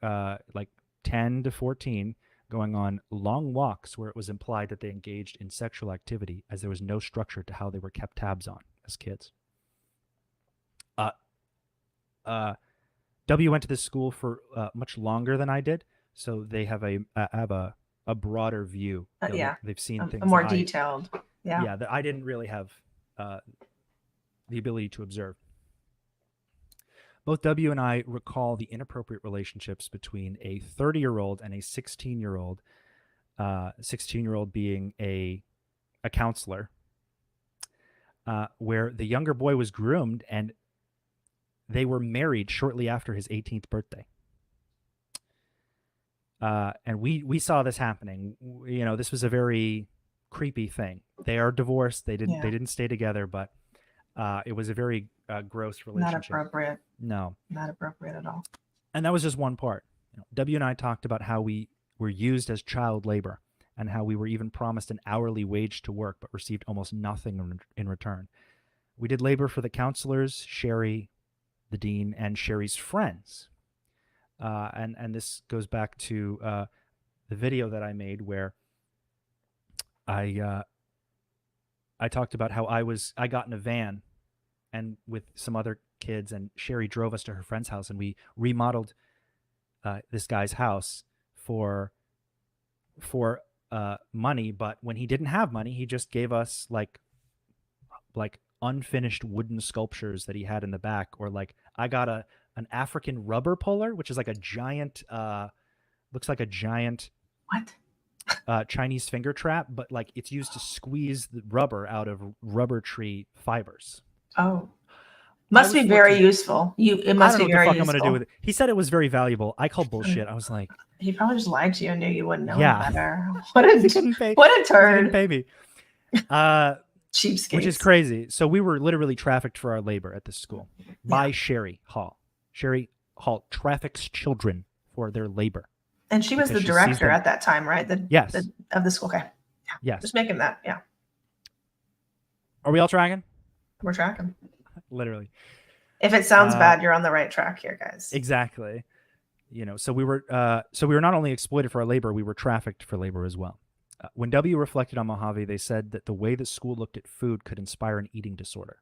like 10 to 14, going on long walks where it was implied that they engaged in sexual activity, as there was no structure to how they were kept tabs on as kids. W went to this school for much longer than I did, so they have a broader view. They've seen things more detailed. Yeah, that I didn't really have the ability to observe. Both W and I recall the inappropriate relationships between a 30-year-old and a 16-year-old, 16-year-old being a counselor, where the younger boy was groomed and they were married shortly after his 18th birthday. And we saw this happening. You know, this was a very creepy thing. They are divorced. They didn't stay together, but it was a very gross relationship. Not appropriate. No. Not appropriate at all. And that was just one part. W and I talked about how we were used as child labor and how we were even promised an hourly wage to work but received almost nothing in return. We did labor for the counselors, Sherry, the dean, and Sherry's friends. and this goes back to the video that I made where I talked about how I got in a van and with some other kids, and Sherry drove us to her friend's house, and we remodeled this guy's house for money. But when he didn't have money, he just gave us like unfinished wooden sculptures that he had in the back, or like I got an African rubber puller, which is like a giant looks like a giant Chinese finger trap, but like it's used to squeeze the rubber out of rubber tree fibers. Oh, must be very useful. It must be very useful. I don't know what the fuck I'm gonna do with it. He said it was very valuable. I called bullshit. I was like, he probably just lied to you and knew you wouldn't know Yeah. better. What a he didn't pay. what a He didn't turd. pay me. Cheapskates. Which is crazy. So we were literally trafficked for our labor at this school by Sherry Hall. Sherry Hall traffics children for their labor. And she was the because she sees director them- at that time, right? Yes. Of the school. Okay. Yes. Just making that. Yeah. Are we all tracking? We're tracking. Literally. If it sounds bad, you're on the right track here, guys. Exactly. So we were not only exploited for our labor, we were trafficked for labor as well. When W reflected on Mojave, they said that the way the school looked at food could inspire an eating disorder.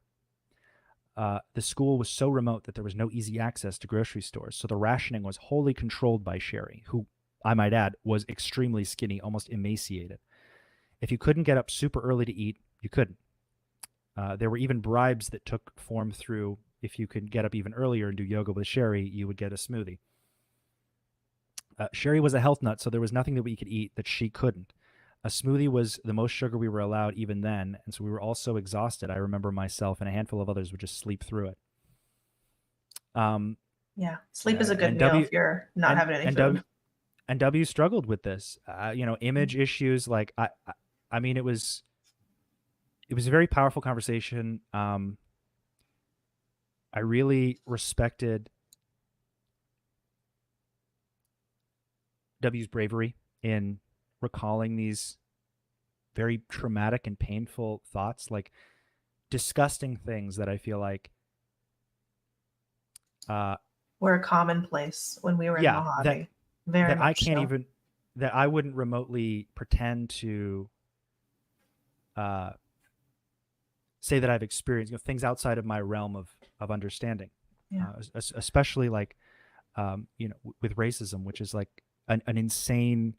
The school was so remote that there was no easy access to grocery stores, so the rationing was wholly controlled by Sherry, who, I might add, was extremely skinny, almost emaciated. If you couldn't get up super early to eat, you couldn't. There were even bribes that took form through, if you could get up even earlier and do yoga with Sherry, you would get a smoothie. Sherry was a health nut, so there was nothing that we could eat that she couldn't. A smoothie was the most sugar we were allowed even then, and so we were all so exhausted. I remember myself and a handful of others would just sleep through it. Yeah. Sleep is a good and meal W- if you're not having any food. And W struggled with this, image issues. Like I mean, it was a very powerful conversation. I really respected W's bravery in recalling these very traumatic and painful thoughts, like disgusting things that I feel like We're a commonplace when we were in Mojave. that I can't even, that I wouldn't remotely pretend to say that I've experienced, things outside of my realm of understanding. Yeah. Especially like with racism, which is like an insane.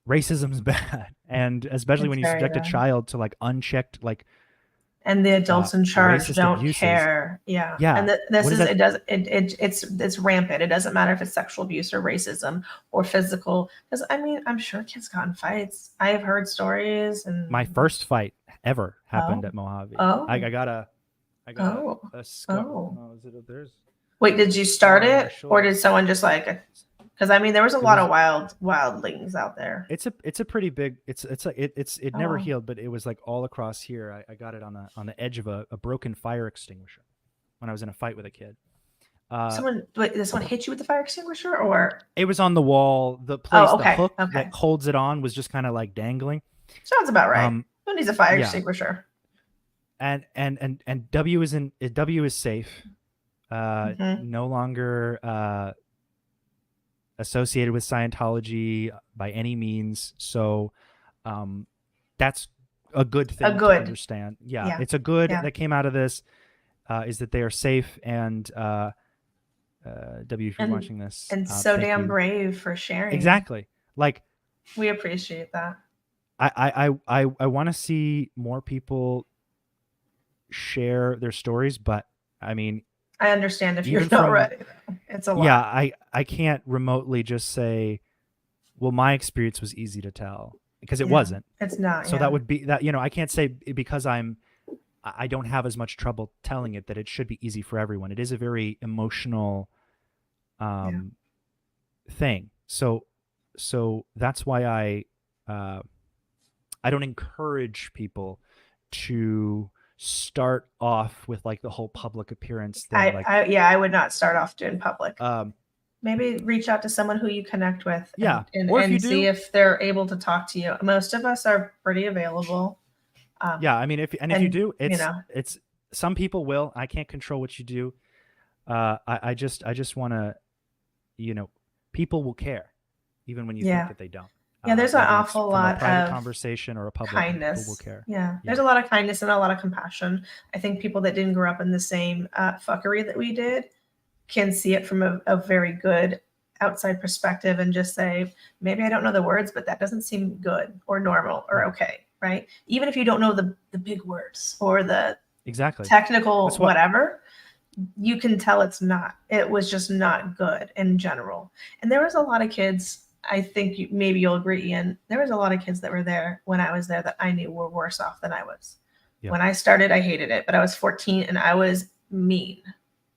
Racism's bad, and especially when you subject a child to like unchecked, like, and the adults in charge don't abuses. care. Yeah. Yeah. And it's rampant. It doesn't matter if it's sexual abuse or racism or physical. Because I mean, I'm sure kids got in fights. I have heard stories. And my first fight ever happened at Mojave. Oh. I got a scar. Oh. Oh, is it, there's. Wait, did you start on my it, or shoulder. did someone just like? Because I mean, there was a lot of wildlings out there. It's a pretty big. It never Oh. healed, but it was like all across here. I got it on the edge of a broken fire extinguisher when I was in a fight with a kid. Did someone hit you with the fire extinguisher, or? It was on the wall. The place, Oh, okay, the hook okay. that holds it on was just kind of like dangling. Sounds about right. Who needs a fire yeah. extinguisher? And W is safe. Mhm. No longer associated with Scientology by any means. So that's a good thing to understand. Yeah. It's a good that came out of this is that they are safe, and W, if you're watching this. And so damn you. brave for sharing. Exactly. Like, we appreciate that. I want to see more people share their stories, but I mean, I understand if even you're not from- ready. It's a lot. Yeah, I can't remotely just say, well, my experience was easy to tell, because it wasn't. It's not. So that would be that, I can't say because I don't have as much trouble telling it that it should be easy for everyone. It is a very emotional thing. So that's why I don't encourage people to start off with like the whole public appearance thing. I would not start off doing public. Maybe reach out to someone who you connect with. And see if they're able to talk to you. Most of us are pretty available. I mean, if you do, it's some people will. I can't control what you do. I just want to, people will care, even when you Yeah. think that they don't. Yeah, there's an Whether it's awful from lot a private of conversation or a public one, kindness. people will care. Yeah, there's a lot of kindness and a lot of compassion. I think people that didn't grow up in the same fuckery that we did can see it from a very good outside perspective and just say, maybe I don't know the words, but that doesn't seem good or normal or okay, right? Even if you don't know the big words or the exactly technical whatever, you can tell it's not. It was just not good in general. And there was a lot of kids, I think maybe you'll agree, Ian, there was a lot of kids that were there when I was there that I knew were worse off than I was. Yeah. When I started, I hated it, but I was 14 and I was mean,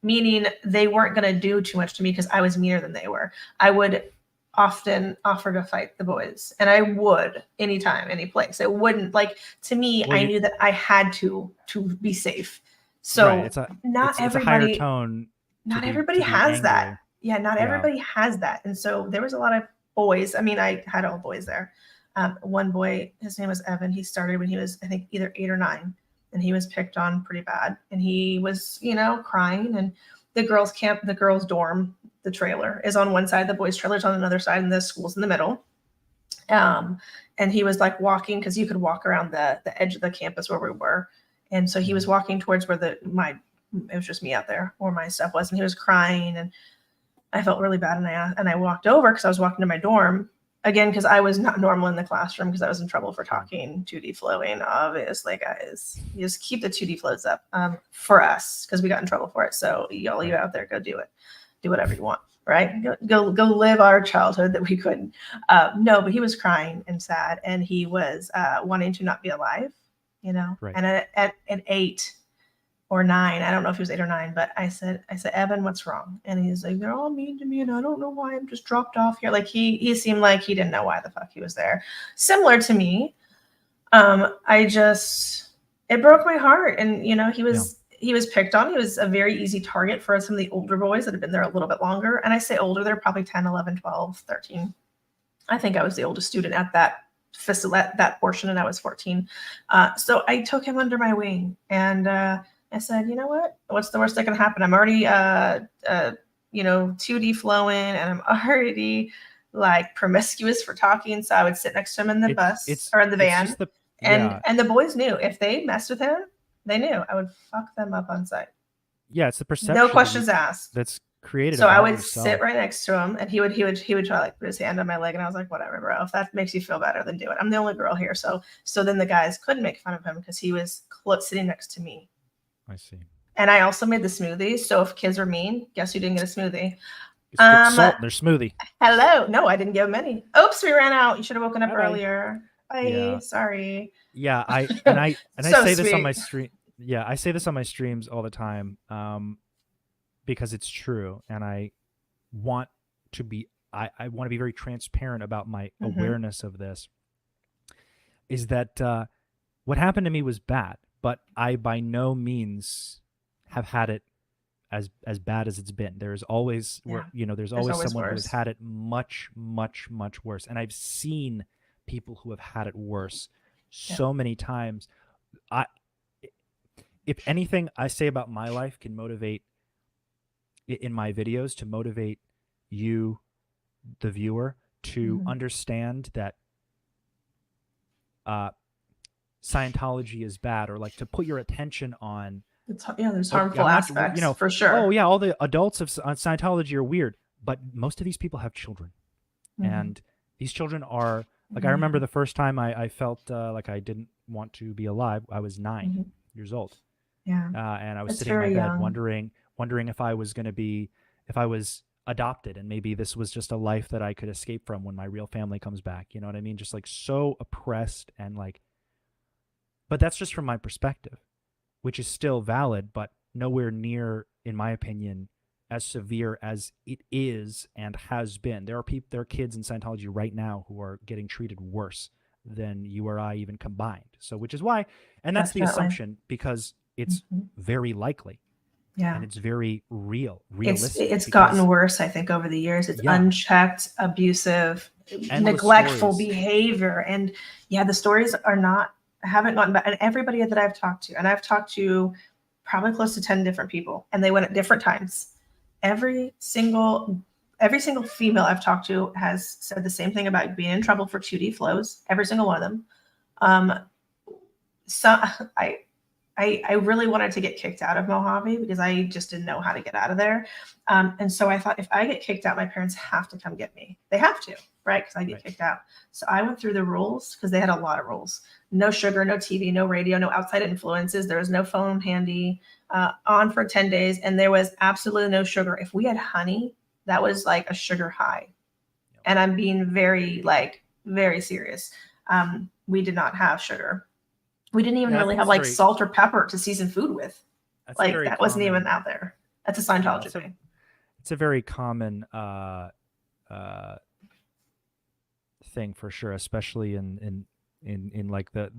meaning they weren't going to do too much to me because I was meaner than they were. I would often offer to fight the boys, and I would anytime, any place. It wouldn't, like, to me, I knew that I had to be safe. So not everybody, it's a higher tone. Not everybody has that. Yeah, not everybody has that. And so there was a lot of boys. I mean, I had all boys there. One boy, his name was Evan. He started when he was, I think, either 8 or 9, and he was picked on pretty bad. And he was, crying. And the girls' camp, the girls' dorm, the trailer is on one side, the boys' trailer is on another side, and the school's in the middle. And he was like walking, because you could walk around the edge of the campus where we were. And so he was walking towards where it was just me out there where my stuff was, and he was crying, and I felt really bad. And I walked over because I was walking to my dorm again, because I was not normal in the classroom because I was in trouble for talking 2D flowing. Obviously, guys, you just keep the 2D flows up for us because we got in trouble for it. So y'all, you out there, go do it. Do whatever you want, right? Go live our childhood that we couldn't. No, but he was crying and sad, and he was wanting to not be alive, Right. And at 8 or 9, I don't know if he was 8 or 9, but I said, Evan, what's wrong? And he's like, they're all mean to me, and I don't know why I'm just dropped off here. Like he seemed like he didn't know why the fuck he was there. Similar to me. It broke my heart. And he was picked on. He was a very easy target for some of the older boys that had been there a little bit longer. And I say older, they're probably 10, 11, 12, 13. I think I was the oldest student at that portion, and I was 14. So I took him under my wing, and I said, you know what? What's the worst that can happen? I'm already 2D flowing, and I'm already like promiscuous for talking. So I would sit next to him in the bus or in the van. And the boys knew if they messed with him, they knew I would fuck them up on sight. Yeah, it's the perception. No questions asked. That's created. So I would sit right next to him, and he would try like put his hand on my leg, and I was like, whatever, bro. If that makes you feel better, then do it. I'm the only girl here. So then the guys couldn't make fun of him because he was sitting next to me. I see. And I also made the smoothies. So if kids were mean, guess who didn't get a smoothie? Salt in their smoothie. Hello. No, I didn't give them any. Oops, we ran out. You should have woken up earlier. Bye. Sorry. Yeah, I So say sweet. this on my stream. Yeah, I say this on my streams all the time, because it's true, and I want to be very transparent about my awareness of this. Is that what happened to me was bad, but I by no means have had it as bad as it's been. There's always there's always someone who has had it much, much, much worse, and I've seen people who have had it worse so many times. If anything I say about my life can motivate in my videos, to motivate you, the viewer, to understand that Scientology is bad, or like to put your attention on there's harmful aspects, for sure. Oh yeah, all the adults of Scientology are weird, but most of these people have children, and these children are like, I remember the first time I felt like I didn't want to be alive. I was 9 years old. Yeah. And I was sitting in my bed wondering if I was adopted, and maybe this was just a life that I could escape from when my real family comes back. You know what I mean? Just like so oppressed, and like, but that's just from my perspective, which is still valid, but nowhere near, in my opinion, as severe as it is and has been. There are kids in Scientology right now who are getting treated worse than you or I even combined. So, which is why, and that's the assumption, because it's very likely. Yeah. And it's very realistic. It's gotten worse, I think, over the years. It's unchecked, abusive, neglectful behavior. And the stories haven't gotten back. And everybody that I've talked to, and I've talked to probably close to 10 different people, and they went at different times. every single female I've talked to has said the same thing about being in trouble for 2D flows. Every single one of them. So I really wanted to get kicked out of Mojave because I just didn't know how to get out of there. And so I thought, if I get kicked out, my parents have to come get me. They have to, right? Because I get kicked out. So I went through the rules, because they had a lot of rules. No sugar, no TV, no radio, no outside influences. There was no phone handy, on for 10 days. And there was absolutely no sugar. If we had honey, that was like a sugar high. And I'm being very serious. We did not have sugar. We didn't even really have like salt or pepper to season food with. Like that wasn't even out there. That's a Scientology thing. It's a very common thing for sure, especially in like the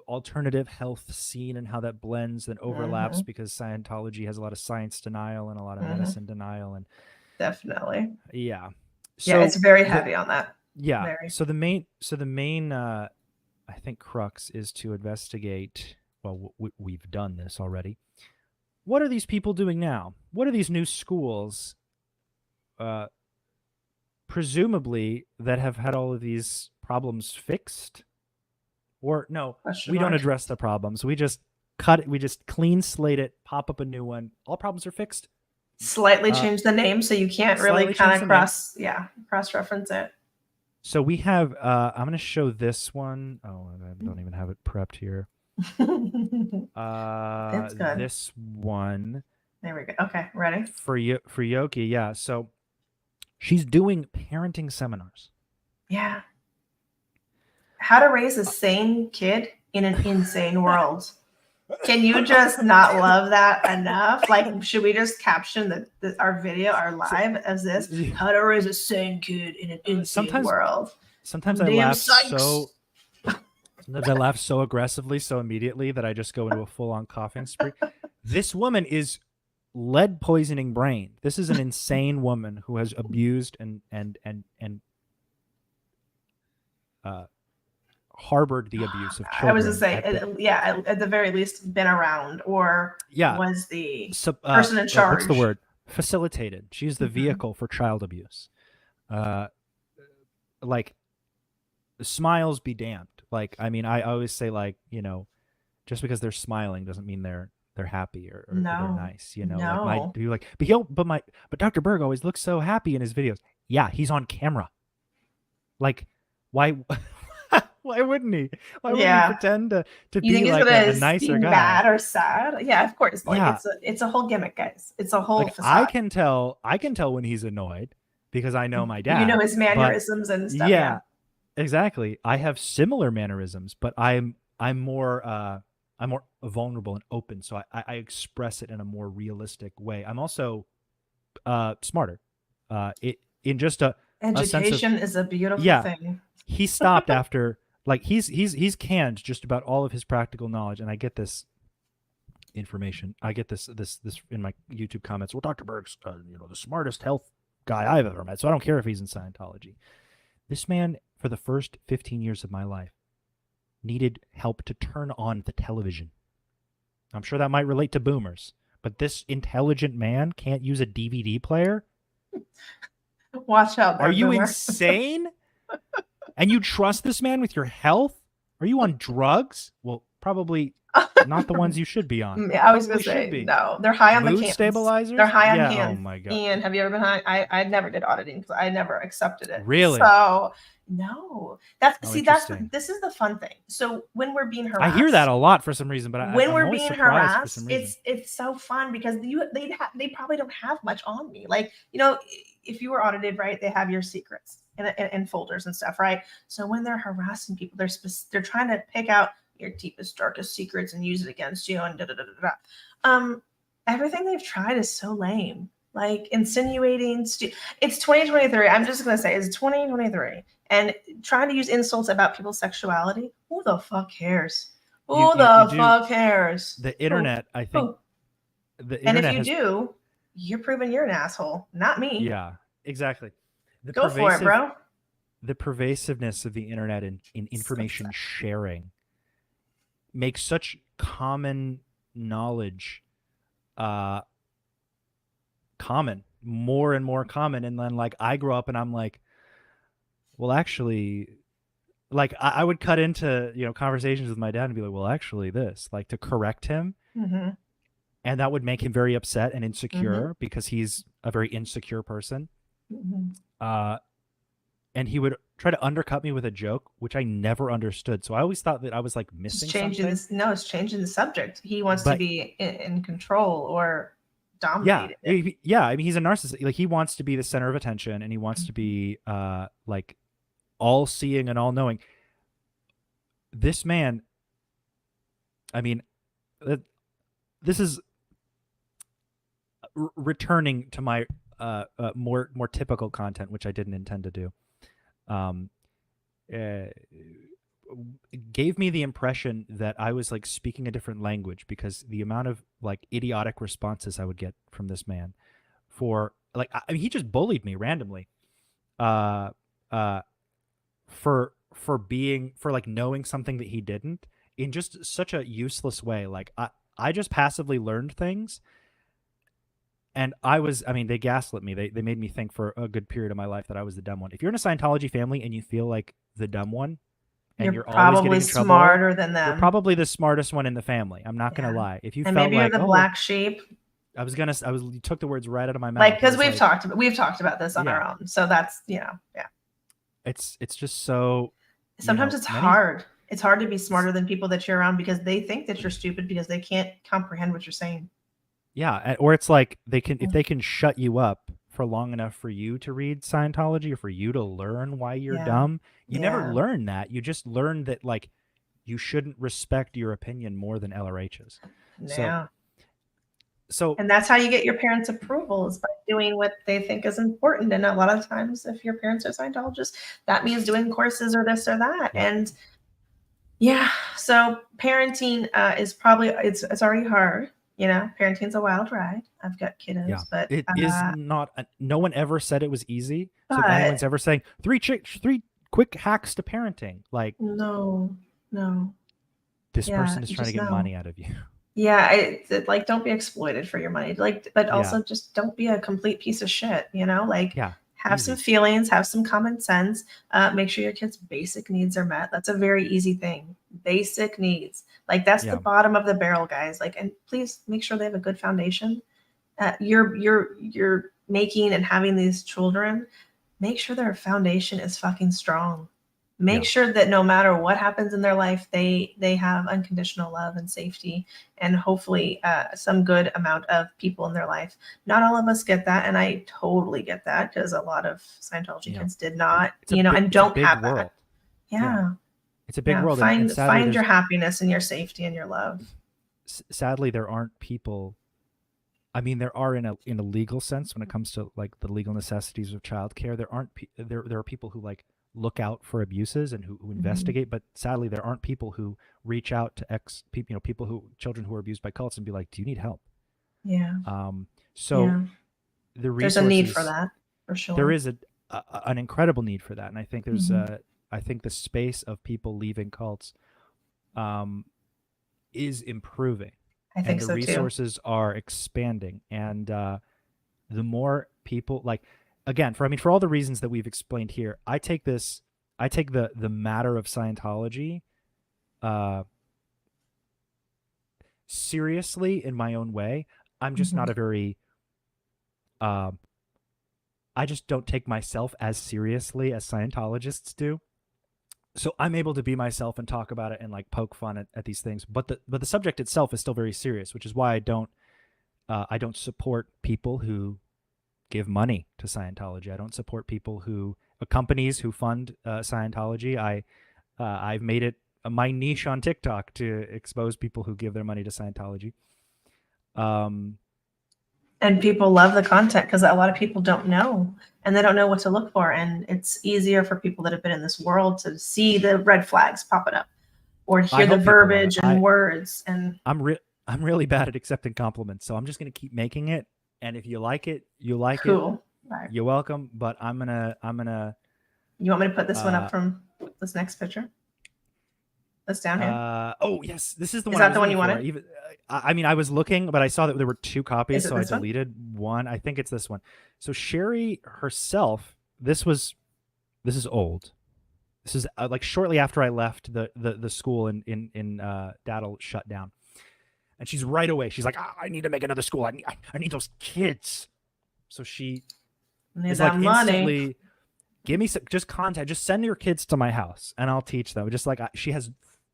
alternative health scene and how that blends and overlaps, because Scientology has a lot of science denial and a lot of medicine denial, and definitely. Yeah. So it's very heavy on that. Yeah. Very. So the main I think crux is to investigate. Well, we've done this already. What are these people doing now? What are these new schools, presumably, that have had all of these problems fixed? Or no, we don't address the problems. We just cut it. We just clean slate it, pop up a new one. All problems are fixed. Slightly change the name so you can't really kind of cross-reference it. So we have, I'm going to show this one. Oh, I don't even have it prepped here. That's good. This one. There we go. Okay, ready? For Yoki, yeah. So she's doing parenting seminars. Yeah. How to raise a sane kid in an insane world. Can you just not love that enough? Like, should we just caption our video, our live, as this? How to raise a sane kid in an insane world. Sometimes I laugh so aggressively, so immediately, that I just go into a full-on coughing spree. This woman is lead poisoning brain. This is an insane woman who has abused and harbored the abuse of children. I was to say, at the very least, been around, or was the person in charge. What's the word? Facilitated. She's the vehicle for child abuse. Like, smiles be damned. Like, I mean, I always say, like, you know, just because they're smiling doesn't mean they're happy or they're nice. You know, but Dr. Berg always looks so happy in his videos. Yeah, he's on camera. Like, why? Why wouldn't he? Why wouldn't he pretend to be like a nicer guy? Mad or sad? Yeah, of course. Like it's a whole gimmick, guys. It's a whole facade. I can tell when he's annoyed because I know my dad. You know his mannerisms and stuff. Yeah, exactly. I have similar mannerisms, but I'm more vulnerable and open, so I express it in a more realistic way. I'm also smarter. Education is a beautiful thing. He stopped after. Like, he's canned just about all of his practical knowledge, and I get this information. I get this in my YouTube comments. Well, Dr. Berg's the smartest health guy I've ever met, so I don't care if he's in Scientology. This man, for the first 15 years of my life, needed help to turn on the television. I'm sure that might relate to boomers, but this intelligent man can't use a DVD player? Watch out. Are you insane? And you trust this man with your health? Are you on drugs? Well, probably not the ones you should be on. I was going to say, no. They're high on the cans. Stabilizers? They're high on cans. Oh, my God. Ian, have you ever been high? I never did auditing because I never accepted it. Really? So, no. This is the fun thing. So when we're being harassed. I hear that a lot for some reason, but when we're being harassed, it's so fun because they probably don't have much on me. Like, if you were audited, right, they have your secrets and folders and stuff, right? So when they're harassing people, they're trying to pick out your deepest, darkest secrets and use it against you and everything they've tried is so lame. Like insinuating, it's 2023. I'm just gonna say it's 2023, and trying to use insults about people's sexuality. Who the fuck cares? Who the fuck cares? The internet, I think. And if you you're proving you're an asshole, not me. Yeah, exactly. Go for it, bro. The pervasiveness of the internet and in information sharing makes such common knowledge common. more and more common. And then like I grow up and I'm like, well, actually, like I would cut into, you know, conversations with my dad and be like, well, actually this, like to correct him. Mm-hmm. And that would make him very upset and insecure Mm-hmm. because he's a very insecure person. Mm-hmm. And he would try to undercut me with a joke, which I never understood. So I always thought that I was like missing Just changing something. this. No, it's changing the subject. He wants to But- be in control or Yeah, dominated. yeah. I mean, he's a narcissist. Like he wants to be the center of attention, and he wants to be like all-seeing and all-knowing. This man, I mean, this is returning to my more typical content, which I didn't intend to do. Gave me the impression that I was like speaking a different language because the amount of like idiotic responses I would get from this man for like, I mean, he just bullied me randomly, for like knowing something that he didn't in just such a useless way. Like I just passively learned things. And I mean, they gaslit me. They made me think for a good period of my life that I was the dumb one. If you're in a Scientology family and you feel like the dumb one, and you're always probably getting in trouble, smarter than them. you're probably the smartest one in the family. I'm not gonna Yeah. lie. If you And felt maybe you're like the black sheep. you took the words right out of my mouth. Like, because It we've was like, talked about this on Yeah. our own. So that's, you know, yeah. It's just so. Sometimes know, it's many- hard. It's hard to be smarter than people that you're around because they think that you're stupid because they can't comprehend what you're saying. Yeah, or it's like if they can shut you up for long enough for you to read Scientology or for you to learn why you're Yeah. dumb. You Yeah. never learn that. You just learn that like you shouldn't respect your opinion more than LRH's. Yeah. So And that's how you get your parents' approval is by doing what they think is important. And a lot of times, if your parents are Scientologists, that means doing courses or this or that. Yeah. And yeah, so parenting is probably it's already hard. You know, parenting's a wild ride. I've got kiddos, yeah, but it is not. No one ever said it was easy. So if But- anyone's ever saying three quick hacks to parenting, like no. this Yeah, person is trying to just get no. money out of you. Yeah, like don't be exploited for your money. Like, but also just don't be a complete piece of shit. You know, like Yeah, have some feelings, have some common sense. Make sure your kids' basic needs are met. That's a very easy thing. Basic needs, like that's Yeah. the bottom of the barrel, guys. Like, and please make sure they have a good foundation. You're making and having these children. Make sure their foundation is fucking strong. Make sure that no matter what happens in their life, they have unconditional love and safety, and hopefully some good amount of people in their life. Not all of us get that, and I totally get that because a lot of Scientology kids did not, and don't have that. Yeah. It's a big world. and sadly, Find your happiness and your safety and your love. Sadly, there aren't people. I mean, there are in a legal sense when it comes to like the legal necessities of childcare. There aren't there are people who like look out for abuses and who investigate, but sadly there aren't people who reach out to children who are abused by cults and be like, do you need help? Yeah. So the resources, there's a need for that, for sure. there is an incredible need for that, and I think there's I think the space of people leaving cults is improving. I think and so the too. resources are expanding, and the more people, like, again, for all the reasons that we've explained here, I take the matter of Scientology seriously in my own way. I'm just not a very I just don't take myself as seriously as Scientologists do. So I'm able to be myself and talk about it and like poke fun at these things, but the subject itself is still very serious, which is why I don't support people who give money to Scientology. I don't support people companies who fund Scientology. I've made it my niche on TikTok to expose people who give their money to Scientology. And people love the content because a lot of people don't know, and they don't know what to look for. And it's easier for people that have been in this world to see the red flags popping up or hear the verbiage and words. And I'm really bad at accepting compliments, so I'm just going to keep making it. And if you like it, you like it. Cool. Right. You're welcome. But I'm gonna. You want me to put this one up from this next picture? That's down here. Oh yes, this is the Is one. I that was the one you looking for. wanted? Even, I mean, I was looking, but I saw that there were 2 copies, Is it so I this one? deleted one. I think it's this one. So Sherry herself, this is old. This is like shortly after I left the school in Daddle shut down, and she's right away. She's like, I need to make another school. I need those kids. So she is like instantly, give me some, just contact, just send your kids to my house and I'll teach them. Just like she has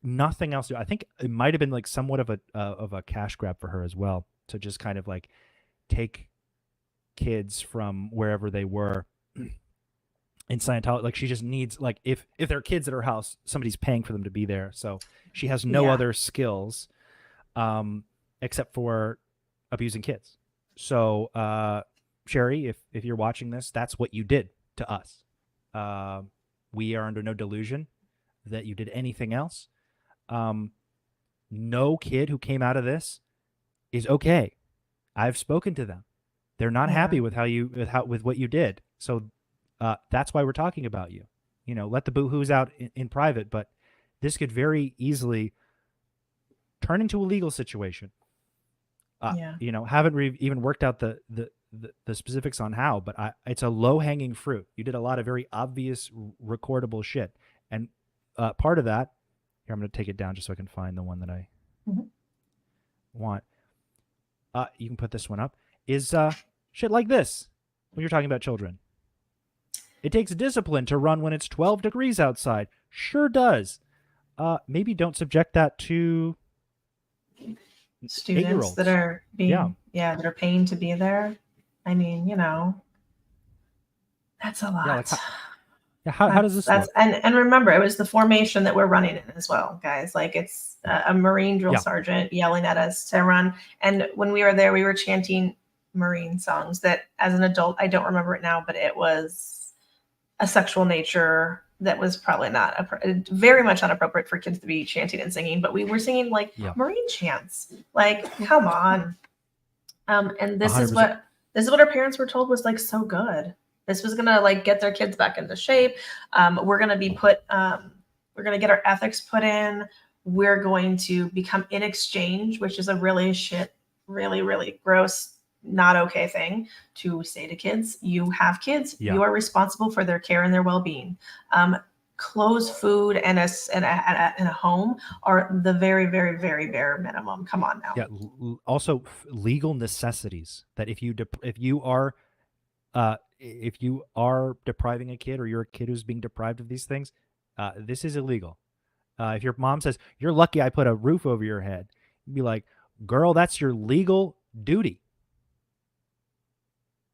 nothing else to do. I think it might have been like somewhat of a cash grab for her as well, to just kind of like take kids from wherever they were in Scientology. Like she just needs, like, if there are kids at her house, somebody's paying for them to be there. So she has no other skills except for abusing kids. So Sherry, if you're watching this, that's what you did to us. We are under no delusion that you did anything else. No kid who came out of this is okay. I've spoken to them. They're not happy with with what you did. So that's why we're talking about you. You know, let the boo-hoos out in private, but this could very easily turn into a legal situation. You know, haven't even worked out the specifics on how, but it's a low-hanging fruit. You did a lot of very obvious recordable shit. And part of that, here, I'm going to take it down just so I can find the one that I want. You can put this one up. Is shit like this when you're talking about children. It takes discipline to run when it's 12 degrees outside. Sure does. Maybe don't subject that to students that are being that are paying to be there. I mean, you know, that's a lot. How does this look? And remember, it was the formation that we're running in as well, guys. Like, it's a Marine drill sergeant yelling at us to run. And when we were there, we were chanting Marine songs that, as an adult, I don't remember it now, but it was a sexual nature that was probably not very much inappropriate for kids to be chanting and singing. But we were singing like Marine chants. Like, come on. And this 100%. This is what our parents were told was like so good. This was gonna like get their kids back into shape. We're gonna be we're gonna get our ethics put in. We're going to become in exchange, which is a really gross, not okay thing to say to kids. You have kids. You are responsible for their care and their well-being. Clothes, food, and a home are the very, very, very bare minimum. Come on now. Yeah. Also, legal necessities that if you are depriving a kid, or you're a kid who's being deprived of these things, this is illegal. If your mom says, "You're lucky I put a roof over your head," you'd be like, "Girl, that's your legal duty."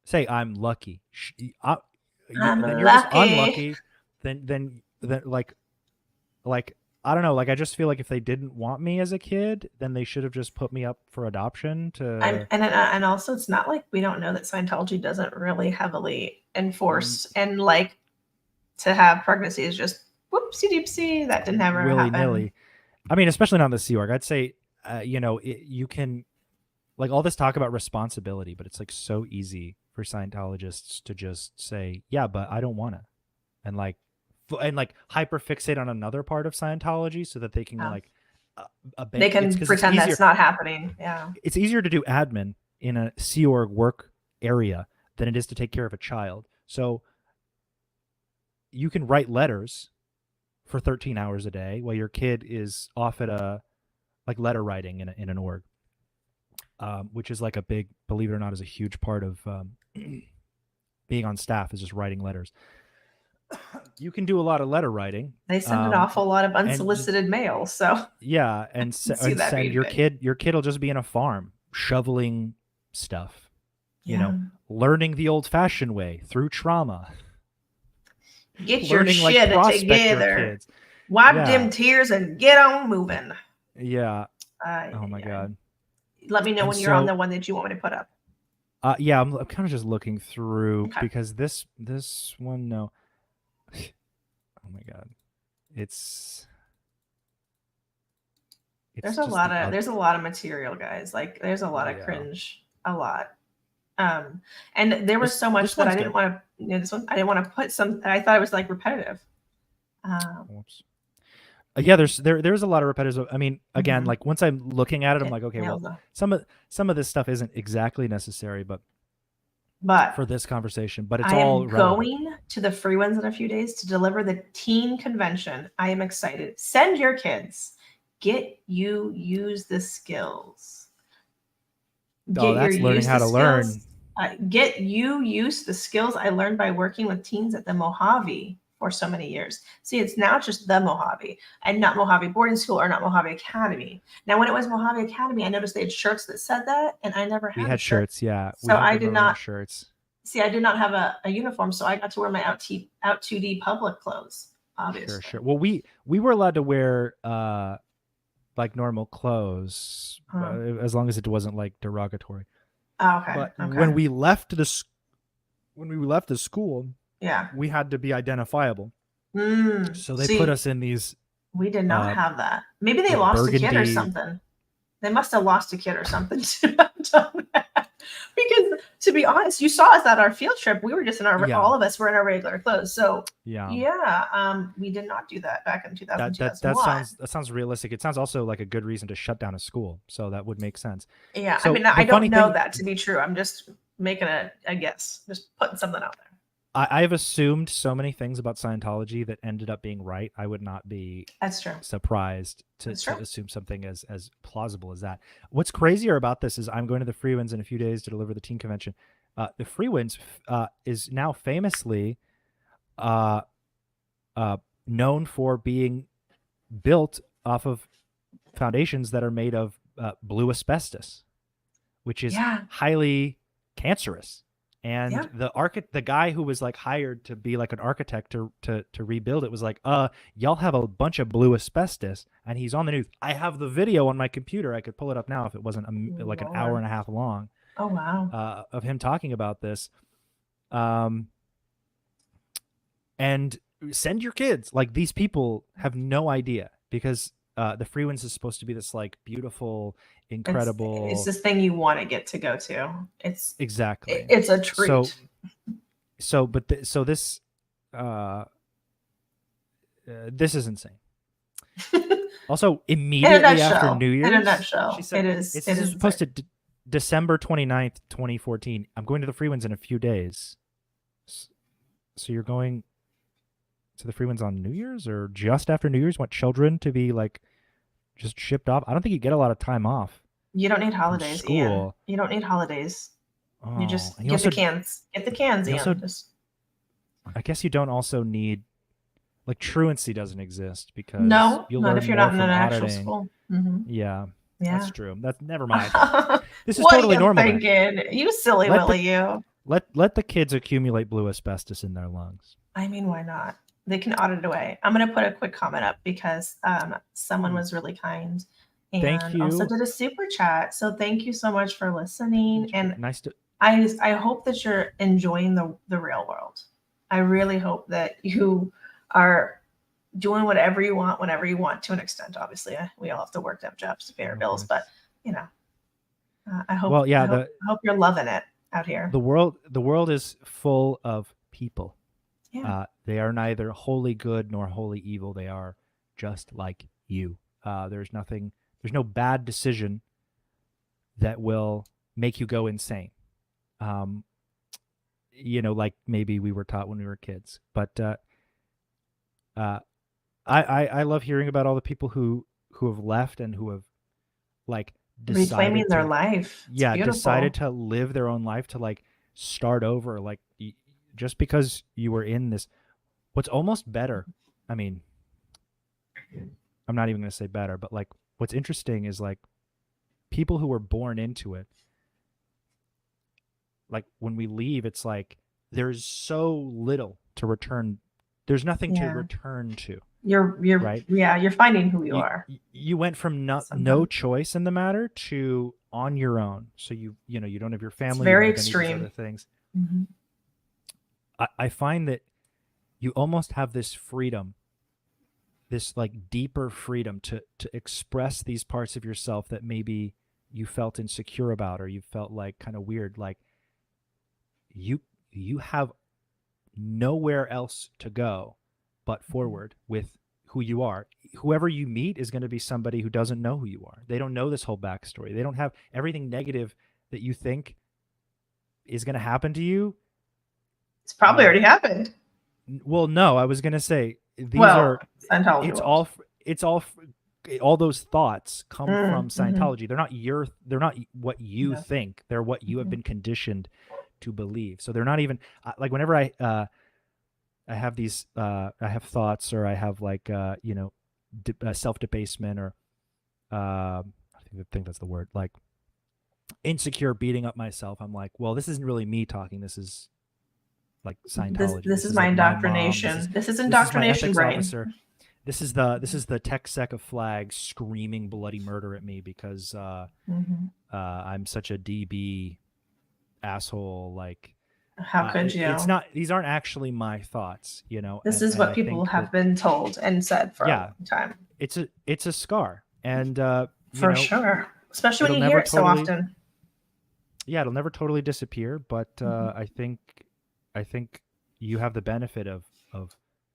Say, "I'm lucky." I'm then lucky. You're just unlucky. Then like I don't know. Like, I just feel like if they didn't want me as a kid, then they should have just put me up for adoption. And also, it's not like we don't know that Scientology doesn't really heavily enforce and like to have pregnancy is just whoopsie doopsie. That didn't ever willy-nilly. I mean, especially not in the Sea Org. I'd say, you can, like, all this talk about responsibility, but it's like so easy for Scientologists to just say, yeah, but I don't want to, and like hyperfixate on another part of Scientology so that they can they can pretend that's not happening. Yeah, it's easier to do admin in a Sea Org work area than it is to take care of a child. So you can write letters for 13 hours a day while your kid is off at letter writing in an org, which is like a big, believe it or not, is a huge part of being on staff, is just writing letters. You can do a lot of letter writing. They send an awful lot of unsolicited mail. So yeah, and send your kid will just be in a farm shoveling stuff, learning the old-fashioned way through trauma. Get your shit together. Wipe them tears and get on moving. Yeah. Oh my God. Let me know when you're on the one that you want me to put up. Yeah, I'm kind of just looking through because this one, no. Oh my God. There's a lot of material, guys. Like, there's a lot of cringe, a lot. And there was so much that I didn't want to, this one, I didn't want to put some, I thought it was like repetitive. Yeah, there's a lot of repetitive. I mean, again, like once I'm looking at it, I'm like, okay, well, some of this stuff isn't exactly necessary, but for this conversation, but it's I all am relevant. going to the Free Winds in a few days to deliver the teen convention. I am excited. Send your kids. Use the skills. Oh, that's learning how to learn. Use the skills I learned by working with teens at the Mojave for so many years. See, it's now just the Mojave and not Mojave Boarding School or not Mojave Academy. Now, when it was Mojave Academy, I noticed they had shirts that said that, and I never had. We had shirts, yeah. So I did not shirts. See, I did not have a uniform, so I got to wear my out 2D public clothes. Obviously, Sure. Well, we were allowed to wear like normal clothes as long as it wasn't like derogatory. Oh, okay. But when we left the school, yeah, we had to be identifiable. So they put us in these. We did not have that. Maybe they lost a kid or something. They must have lost a kid or something to have done that. Because to be honest, you saw us at our field trip. We were just in our all of us were in our regular clothes. So we did not do that back in 2001. That sounds realistic. It sounds also like a good reason to shut down a school. So that would make sense. Yeah, so I mean, I don't know that to be true. I'm just making a guess, just putting something out there. I've assumed so many things about Scientology that ended up being right. I would not be surprised to assume something as plausible as that. What's crazier about this is I'm going to the Free Winds in a few days to deliver the teen convention. The Free Winds is now famously known for being built off of foundations that are made of blue asbestos, which is highly cancerous. And the guy who was like hired to be like an architect to rebuild it was like, y'all have a bunch of blue asbestos, and he's on the news. I have the video on my computer. I could pull it up now if it wasn't like an hour and a half long. Oh wow! Of him talking about this, and send your kids. Like, these people have no idea, because the Free Winds is supposed to be this like beautiful, incredible. It's this thing you want to get to go to. It's exactly. It's a treat. This is insane. Also, immediately after New Year's, in a nutshell, she said, it's supposed to December 29th, 2014. I'm going to the Free Winds in a few days. So you're going to the Free Winds on New Year's or just after New Year's? Want children to be like just shipped off? I don't think you get a lot of time off. You don't need holidays, Ian. You don't need holidays. You just get the cans. Get the cans, Ian. I guess you don't also need, like, truancy doesn't exist, because not if you're not in an actual school. Mm-hmm. Yeah, that's true. That's never mind. This is what totally you normal. Thinking? You silly Willy, you. Let the kids accumulate blue asbestos in their lungs. I mean, why not? They can audit it away. I'm going to put a quick comment up because someone was really kind and also did a super chat. So thank you so much for listening. And I hope that you're enjoying the real world. I really hope that you are doing whatever you want, whenever you want, to an extent. Obviously, we all have to work to have jobs to pay our bills, but I hope. Well, yeah, I hope you're loving it out here. The world is full of people. Yeah. They are neither wholly good nor wholly evil. They are just like you. There's no bad decision that will make you go insane. Like maybe we were taught when we were kids. But I love hearing about all the people who have left and who have like decided reclaiming their life. It's decided to live their own life, to like start over. Like, just because you were in this, what's almost better, I mean, I'm not even going to say better, but like what's interesting is like people who were born into it, like when we leave, it's like there's so little to return. There's nothing to return to. You're right. Yeah, you're finding who you are. You went from no choice in the matter to on your own. So you don't have your family. It's very you don't have extreme. Other things. Mm-hmm. I find that you almost have this freedom, this like deeper freedom to express these parts of yourself that maybe you felt insecure about, or you felt like kind of weird. Like you have nowhere else to go but forward with who you are. Whoever you meet is going to be somebody who doesn't know who you are. They don't know this whole backstory. They don't have everything negative that you think is going to happen to you. It's probably already happened. Well, no, I was going to say these Well, are, Scientology it's world. all those thoughts come from Mhm. Scientology. They're not what you Yeah. think. They're what you have Mhm. been conditioned to believe. So they're not even like whenever I have these I have thoughts, or I have like self-debasement, or I think that's the word, like insecure, beating up myself. I'm like, well, this isn't really me talking. This is like Scientology. This is my like my mom. indoctrination. This is This is my indoctrination ethics brain. officer. This is the tech sec of flag screaming bloody murder at me because Mhm. I'm such a DB asshole. Like, How could you? It's not. These aren't actually my thoughts. This is what people have been told and said for a long time. It's a scar, and For sure, especially when it'll you hear never it so totally- often. yeah, it'll never totally disappear. But Mhm. I think you have the benefit of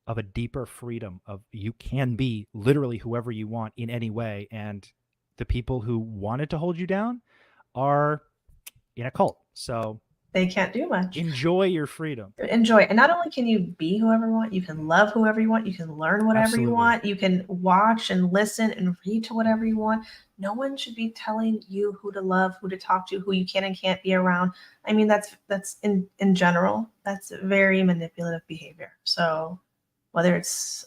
a deeper freedom of you can be literally whoever you want in any way, and the people who wanted to hold you down are in a cult. So They can't do much. enjoy your freedom. Enjoy it. And not only can you be whoever you want, you can love whoever you want, you can learn whatever Absolutely. you want, you can watch and listen and read to whatever you want. No one should be telling you who to love, who to talk to, who you can and can't be around. I mean, that's in general, that's very manipulative behavior. So whether it's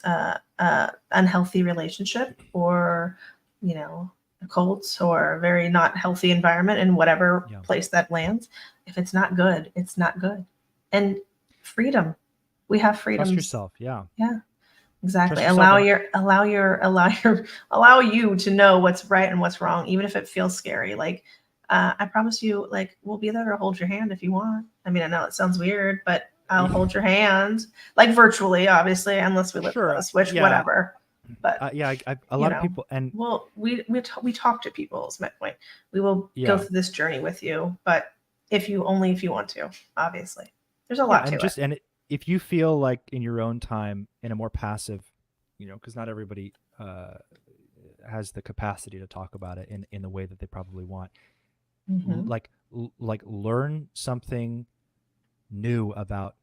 unhealthy relationship, or a cult, or a very not healthy environment in whatever place that lands, if it's not good, it's not good. And freedom, we have freedom. Trust yourself. Yeah. Exactly. Trust yourself. Allow you to know what's right and what's wrong, even if it feels scary. Like, I promise you, like, we'll be there to hold your hand if you want. I mean, I know it sounds weird, but I'll hold your hand, like virtually, obviously, unless we live close, which whatever. But a lot of people, and well, we talk to people is my point. We will go through this journey with you, but if you want to, obviously, there's a lot to it. And if you feel like in your own time, in a more passive, because not everybody has the capacity to talk about it in the way that they probably want. Mm-hmm. Like learn something new about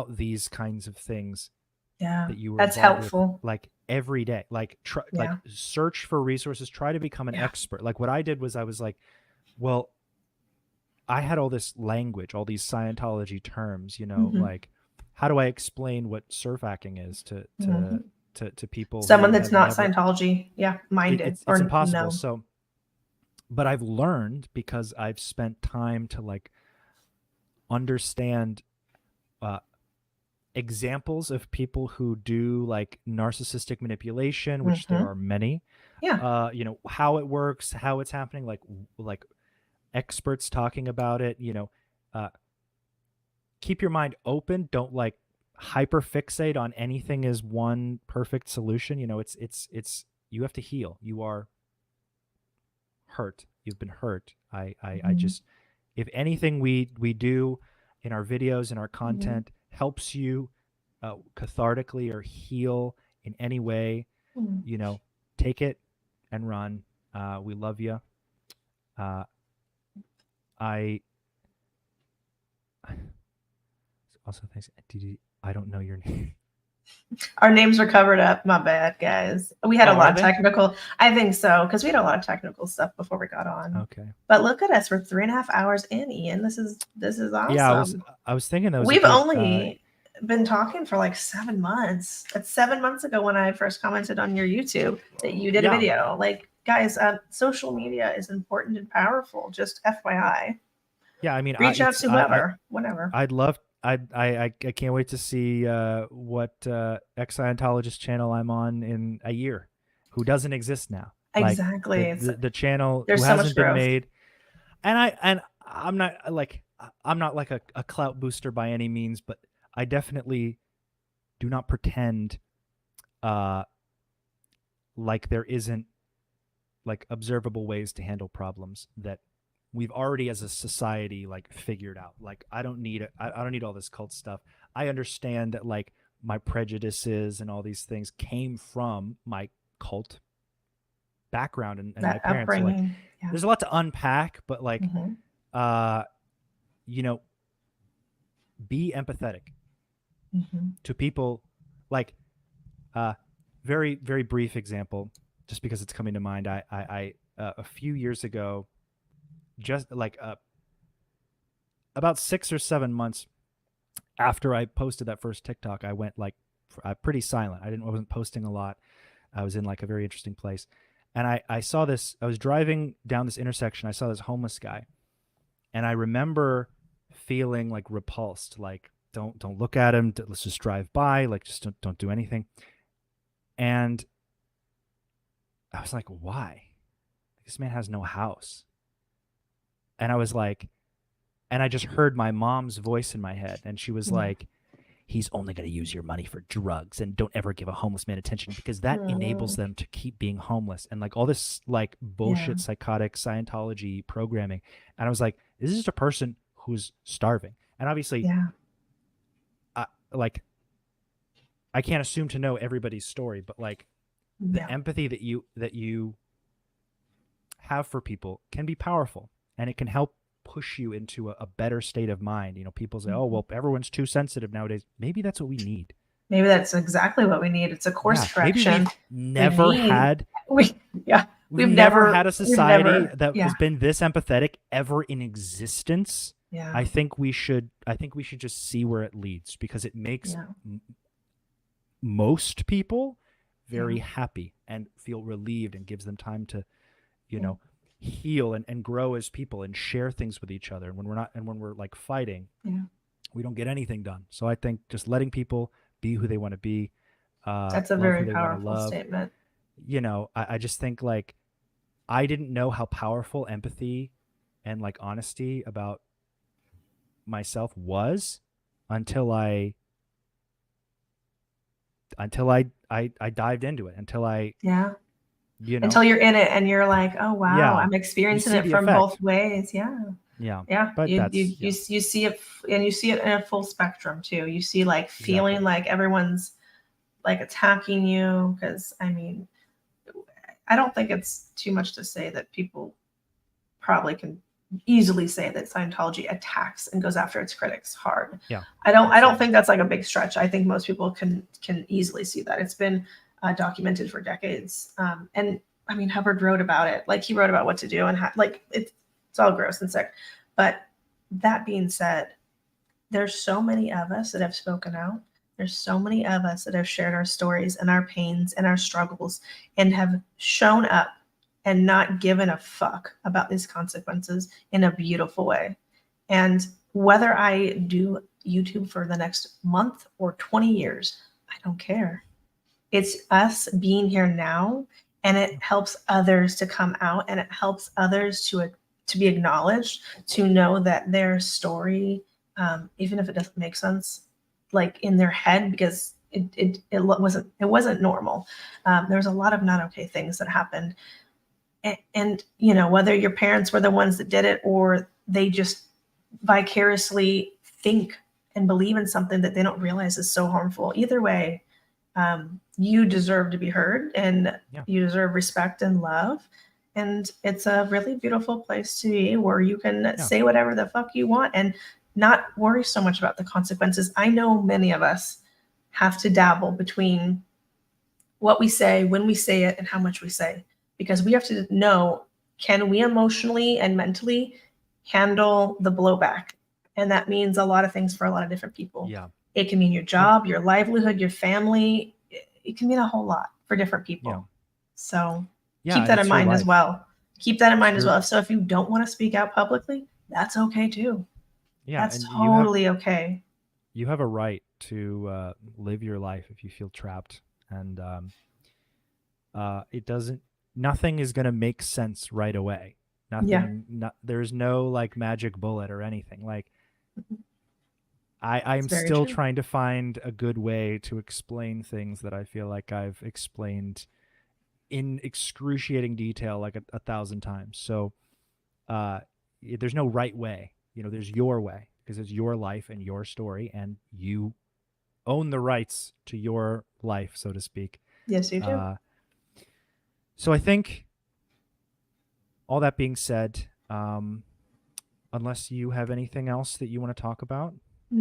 these kinds of things. Yeah, that you were that's helpful. With, like every day, like like search for resources, try to become an expert. Like what I did was I was like, well, I had all this language, all these Scientology terms, like how do I explain what surf hacking is to people? Someone that's not Scientology, minded. It's impossible. No. So, but I've learned because I've spent time to like understand examples of people who do like narcissistic manipulation, which there are many. How it works, how it's happening, like experts talking about it. Keep your mind open. Don't like hyper fixate on anything as one perfect solution. It's you have to heal. You are hurt. You've been hurt. I just, if anything we do in our videos and our content helps you cathartically or heal in any way, take it and run. We love you. Also, thanks. I don't know your name. Our names are covered up. My bad, guys. We had a lot of technical. I think so, because we had a lot of technical stuff before we got on. Okay. But look at us. We're 3.5 hours in, Ian. This is awesome. Yeah, I was thinking that we've only been talking for like 7 months. That's 7 months ago when I first commented on your YouTube that you did a video. Like, guys, social media is important and powerful. Just FYI. Yeah, I mean, reach out to whoever, whatever. I'd love. I can't wait to see what ex-Scientologist channel I'm on in a year, who doesn't exist now. Exactly. Like the channel who hasn't been made, and I'm not like a clout booster by any means, but I definitely do not pretend like there isn't like observable ways to handle problems that we've already as a society like figured out. Like I don't need all this cult stuff. I understand that like my prejudices and all these things came from my cult background and my That parents. So, like, upbringing. Yeah. there's a lot to unpack, but like, Mhm. you know, be empathetic Mhm. to people. Like, very, very brief example, just because it's coming to mind. I a few years ago, just like about 6 or 7 months after I posted that first TikTok, I went like pretty silent. I wasn't posting a lot. I was in like a very interesting place. And I saw this, I was driving down this intersection. I saw this homeless guy. And I remember feeling like repulsed, like, don't look at him. Let's just drive by. Like, just don't do anything. And I was like, why? This man has no house. And I was like, and I just heard my mom's voice in my head. And she was like, he's only going to use your money for drugs, and don't ever give a homeless man attention, because that enables them to keep being homeless, and like all this like bullshit psychotic Scientology programming. And I was like, this is just a person who's starving. And obviously, like, I can't assume to know everybody's story, but like the empathy that you have for people can be powerful, and it can help push you into a better state of mind. You know, people say, oh, well, everyone's too sensitive nowadays. Maybe that's what we need. Maybe that's exactly what we need. It's a course correction. Maybe we've we've never had a society that yeah. has been this empathetic ever in existence. Yeah. I think we should just see where it leads, because it makes most people very happy and feel relieved, and gives them time to, you know, heal and grow as people and share things with each other. And when we're like fighting, we don't get anything done. So I think just letting people be who they want to be, that's a very powerful statement. You know, I just think, like, I didn't know how powerful empathy and like honesty about myself was until I dived into it, until until you're in it and you're like, oh wow, I'm experiencing it from both ways. But you see it, and you see it in a full spectrum too. You see like feeling like everyone's like attacking you, because I mean, I don't think it's too much to say that people probably can easily say that Scientology attacks and goes after its critics hard. I don't think that's like a big stretch. I think most people can easily see that. It's been documented for decades. And I mean, Hubbard wrote about it. Like, he wrote about what to do, and like it's all gross and sick. But that being said, there's so many of us that have spoken out. There's so many of us that have shared our stories and our pains and our struggles, and have shown up and not given a fuck about these consequences in a beautiful way. And whether I do YouTube for the next month or 20 years, I don't care. It's us being here now, and it helps others to come out, and it helps others to be acknowledged, to know that their story, even if it doesn't make sense, like in their head, because it wasn't normal. There was a lot of not okay things that happened. And you know, whether your parents were the ones that did it, or they just vicariously think and believe in something that they don't realize is so harmful, either way, you deserve to be heard, and you deserve respect and love. And it's a really beautiful place to be, where you can say whatever the fuck you want and not worry so much about the consequences. I know many of us have to dabble between what we say, when we say it, and how much we say, because we have to know, can we emotionally and mentally handle the blowback? And that means a lot of things for a lot of different people. It can mean your job, your livelihood, your family. It can mean a whole lot for different people. So keep that in mind as well. Keep that in mind as well. So if you don't want to speak out publicly, that's okay too. That's totally okay. You have a right to live your life if you feel trapped, and nothing is going to make sense right away. There's no like magic bullet or anything. Like, I'm still trying to find a good way to explain things that I feel like I've explained in excruciating detail like 1,000 times. So there's no right way. You know, there's your way, because it's your life and your story, and you own the rights to your life, so to speak. Yes, you do. So I think, all that being said, unless you have anything else that you want to talk about.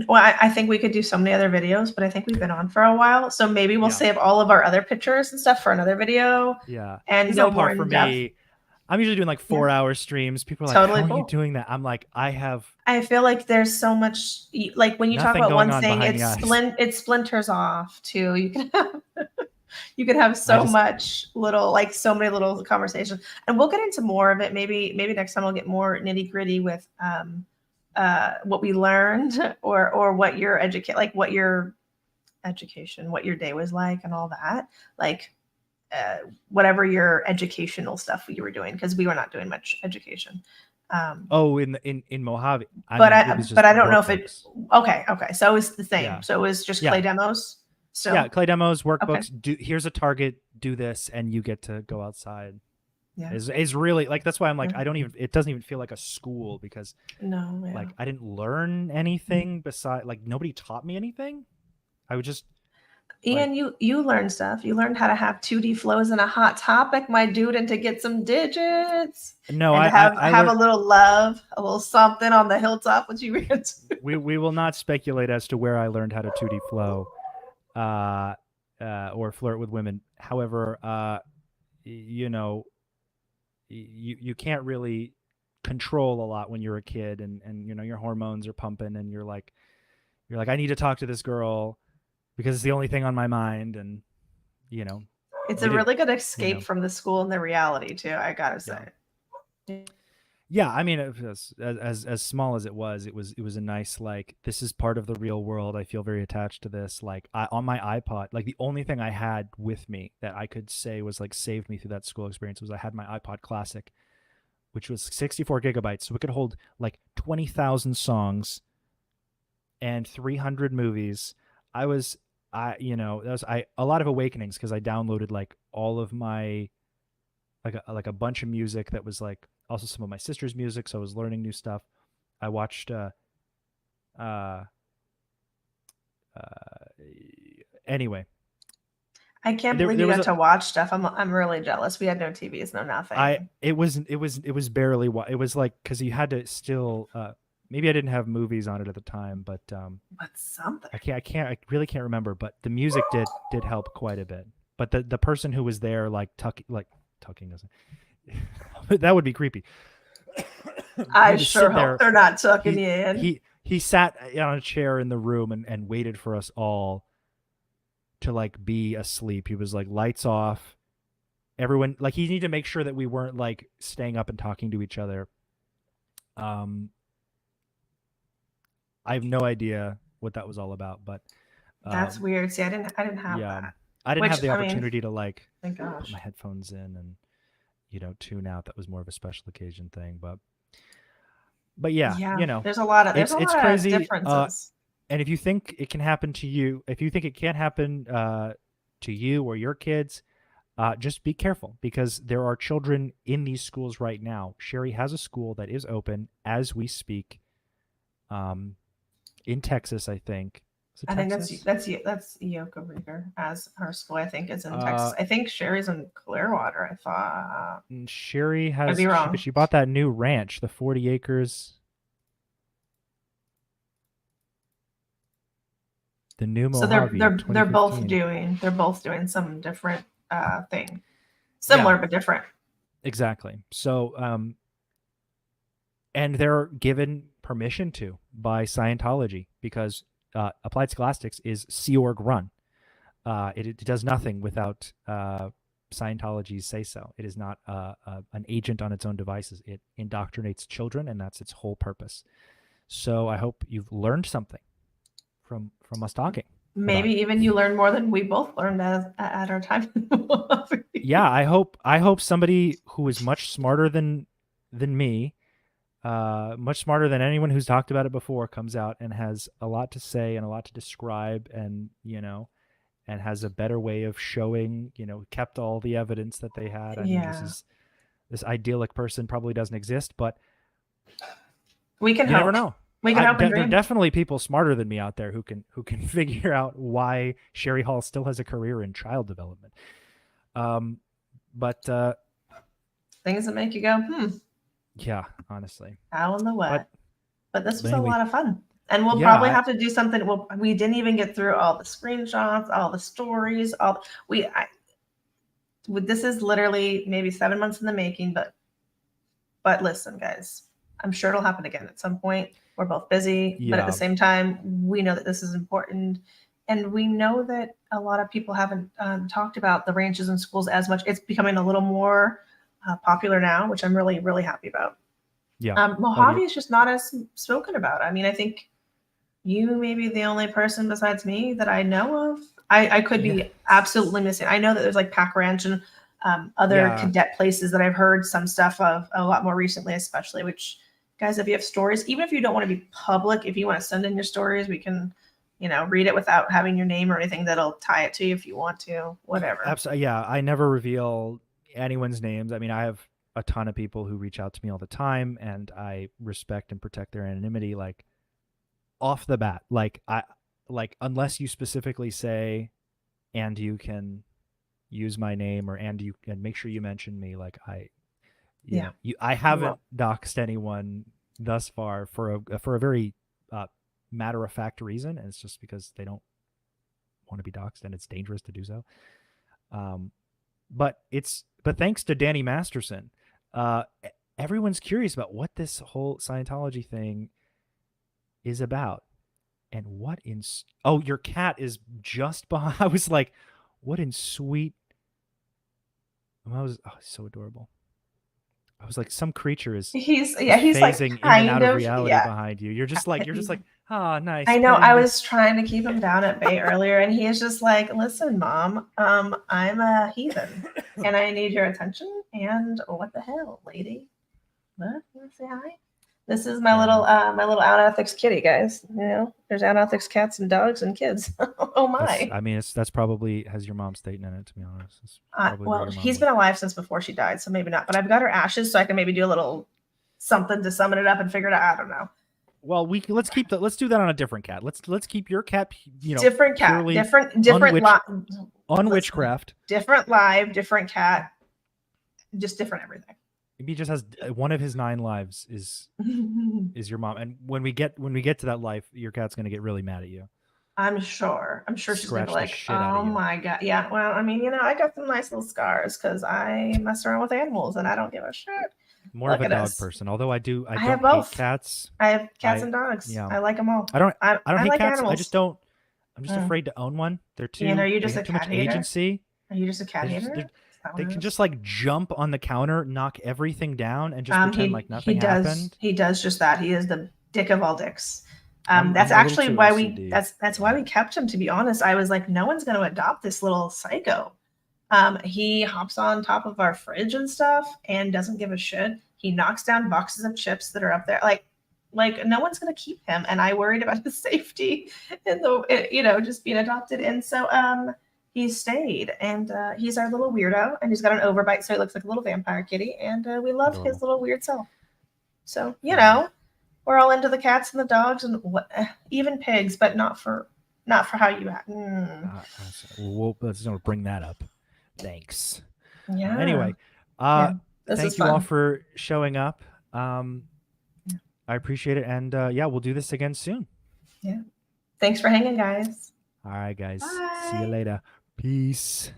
Well, I think we could do so many other videos, but I think we've been on for a while. So maybe we'll save all of our other pictures and stuff for another video. Yeah. And This go is more part in for depth. me. I'm usually doing like 4-hour streams. People are like, Totally how are cool. you doing that? I'm like, I feel like there's so much, like when you talk Nothing about going one on thing, behind the eyes. it splinters off too. You can have so much little, like so many little conversations, and we'll get into more of it. Maybe next time we'll get more nitty gritty with what we learned or what your what your education, what your day was like, and all that, like whatever your educational stuff you were doing, because we were not doing much education. in Mojave. But I don't know if it. Okay, so it was the same. Yeah. So it was just clay demos. So yeah, clay demos, workbooks. Here's a target. Do this, and you get to go outside. Yeah, is really like, that's why I'm like, I don't even. It doesn't even feel like a school, because like I didn't learn anything besides, like, nobody taught me anything. I would just. Ian, you learned stuff. You learned how to have 2D flows in a hot topic, my dude, and to get some digits. No, and I have a little love, a little something on the hilltop. What you read? We will not speculate as to where I learned how to 2D flow, or flirt with women. However, you know, you can't really control a lot when you're a kid, and you know, your hormones are pumping, and you're like, I need to talk to this girl, because it's the only thing on my mind. And you know, it's a really good escape from the school and the reality too, I gotta say. Yeah, I mean, as small as it was a nice, like, this is part of the real world. I feel very attached to this. Like, on my iPod, like, the only thing I had with me that I could say was like saved me through that school experience was I had my iPod Classic, which was 64 gigabytes, so it could hold like 20,000 songs and 300 movies. That was a lot of awakenings, because I downloaded like all of my like a bunch of music that was like also some of my sister's music, so I was learning new stuff. I watched anyway. I can't believe you got to watch stuff. I'm really jealous. We had no TVs, no nothing. It was barely, it was like, because you had to still maybe I didn't have movies on it at the time, but something. I really can't remember, but the music did help quite a bit. But the person who was there, like tucking doesn't that would be creepy. I sure hope they're not tucking you in. He sat on a chair in the room and waited for us all to like be asleep. He was like, lights off, everyone, like, he needed to make sure that we weren't like staying up and talking to each other. I have no idea what that was all about, but that's weird. See, I didn't have that. I didn't have the opportunity to like thank gosh, put my headphones in and, you know, tune out. That was more of a special occasion thing, but yeah, you know, there's a lot of crazy differences. And if you think it can happen to you, if you think it can't happen to you or your kids, just be careful, because there are children in these schools right now. Sherry has a school that is open as we speak, in Texas, I think. I think that's Yoka Rieger as her school. I think is in Texas. I think Sherry's in Clearwater. I thought Sherry has. I'd be wrong. She bought that new ranch, the 40 acres. The new Mojave. So they're both doing some different thing, similar but different. Exactly. So and they're given permission to by Scientology, because Applied Scholastics is Sea Org run. It does nothing without Scientology's say so. It is not an agent on its own devices. It indoctrinates children, and that's its whole purpose. So I hope you've learned something from us talking. Maybe even you learned more than we both learned at our time. Yeah, I hope somebody who is much smarter than me, much smarter than anyone who's talked about it before, comes out and has a lot to say and a lot to describe, and you know, and has a better way of showing, you know, kept all the evidence that they had. I mean, this idyllic person probably doesn't exist, but we can never know. We can hope and There are dream. definitely people smarter than me out there who can figure out why Sherry Hall still has a career in child development. But Things that make you go, yeah, honestly. how in the what? But this was anyway, a lot of fun. And we'll yeah, probably have to do something. Well, we didn't even get through all the screenshots, all the stories, this is literally maybe 7 months in the making, but listen, guys, I'm sure it'll happen again at some point. We're both busy, but at the same time, we know that this is important. And we know that a lot of people haven't talked about the ranches and schools as much. It's becoming a little more popular now, which I'm really, really happy about. Yeah. Mojave is just not as spoken about. I mean, I think you may be the only person besides me that I know of. I could be absolutely missing. I know that there's like Pack Ranch and other cadet places that I've heard some stuff of a lot more recently, especially, which guys, if you have stories, even if you don't want to be public, if you want to send in your stories, we can, read it without having your name or anything. That'll tie it to you if you want to, whatever. Absolutely. Yeah. I never reveal anyone's names. I mean, I have a ton of people who reach out to me all the time, and I respect and protect their anonymity. Like off the bat, unless you specifically say, and you can use my name, or and you can make sure you mention me. Like I haven't doxed anyone thus far for a very matter of fact reason, and it's just because they don't want to be doxed, and it's dangerous to do so. But thanks to Danny Masterson, everyone's curious about what this whole Scientology thing is about. And your cat is just behind. I was like, what in sweet. So adorable. I was like, some creature is he's phasing like in and out of reality behind you. You're just like, nice. I know. I was trying to keep him down at bay earlier, and he is just like, listen, Mom, I'm a heathen, and I need your attention. And what the hell, lady? What? You want to say hi? This is my little out ethics kitty, guys. There's out ethics cats and dogs and kids. Oh my! That's probably has your mom's statement in it. To be honest, well, he's been alive since before she died, so maybe not. But I've got her ashes, so I can maybe do a little something to summon it up and figure it out. I don't know. Well, let's do that on a different cat. Let's keep your cat, different cat, different on witchcraft, different live, different cat, just different everything. Maybe he just has one of his 9 lives is your mom, and when we get to that life, your cat's gonna get really mad at you. I'm sure she's gonna be like, oh my god, yeah. Well, I mean, I got some nice little scars because I mess around with animals and I don't give a shit. More of a dog person, although I have both. Hate cats. I have cats and dogs. Yeah. I like them all. I don't hate like cats. Animals. I'm just afraid to own one. They're too. Ian, are you just a cat hater? Agency. Are you just a cat hater? They can just like jump on the counter, knock everything down, and just pretend like nothing happened. He does just that. He is the dick of all dicks. That's actually why that's why we kept him. To be honest, I was like, no one's going to adopt this little psycho. He hops on top of our fridge and stuff and doesn't give a shit. He knocks down boxes of chips that are up there. Like no one's going to keep him. And I worried about his safety and just being adopted. And so, he stayed, and he's our little weirdo, and he's got an overbite, so he looks like a little vampire kitty, and we love his little weird self. So, we're all into the cats and the dogs and even pigs, but not for how you act. Let's not bring that up. Thanks. Yeah. Anyway, thank you all for showing up. I appreciate it, and we'll do this again soon. Yeah. Thanks for hanging, guys. All right, guys. Bye. See you later. Peace.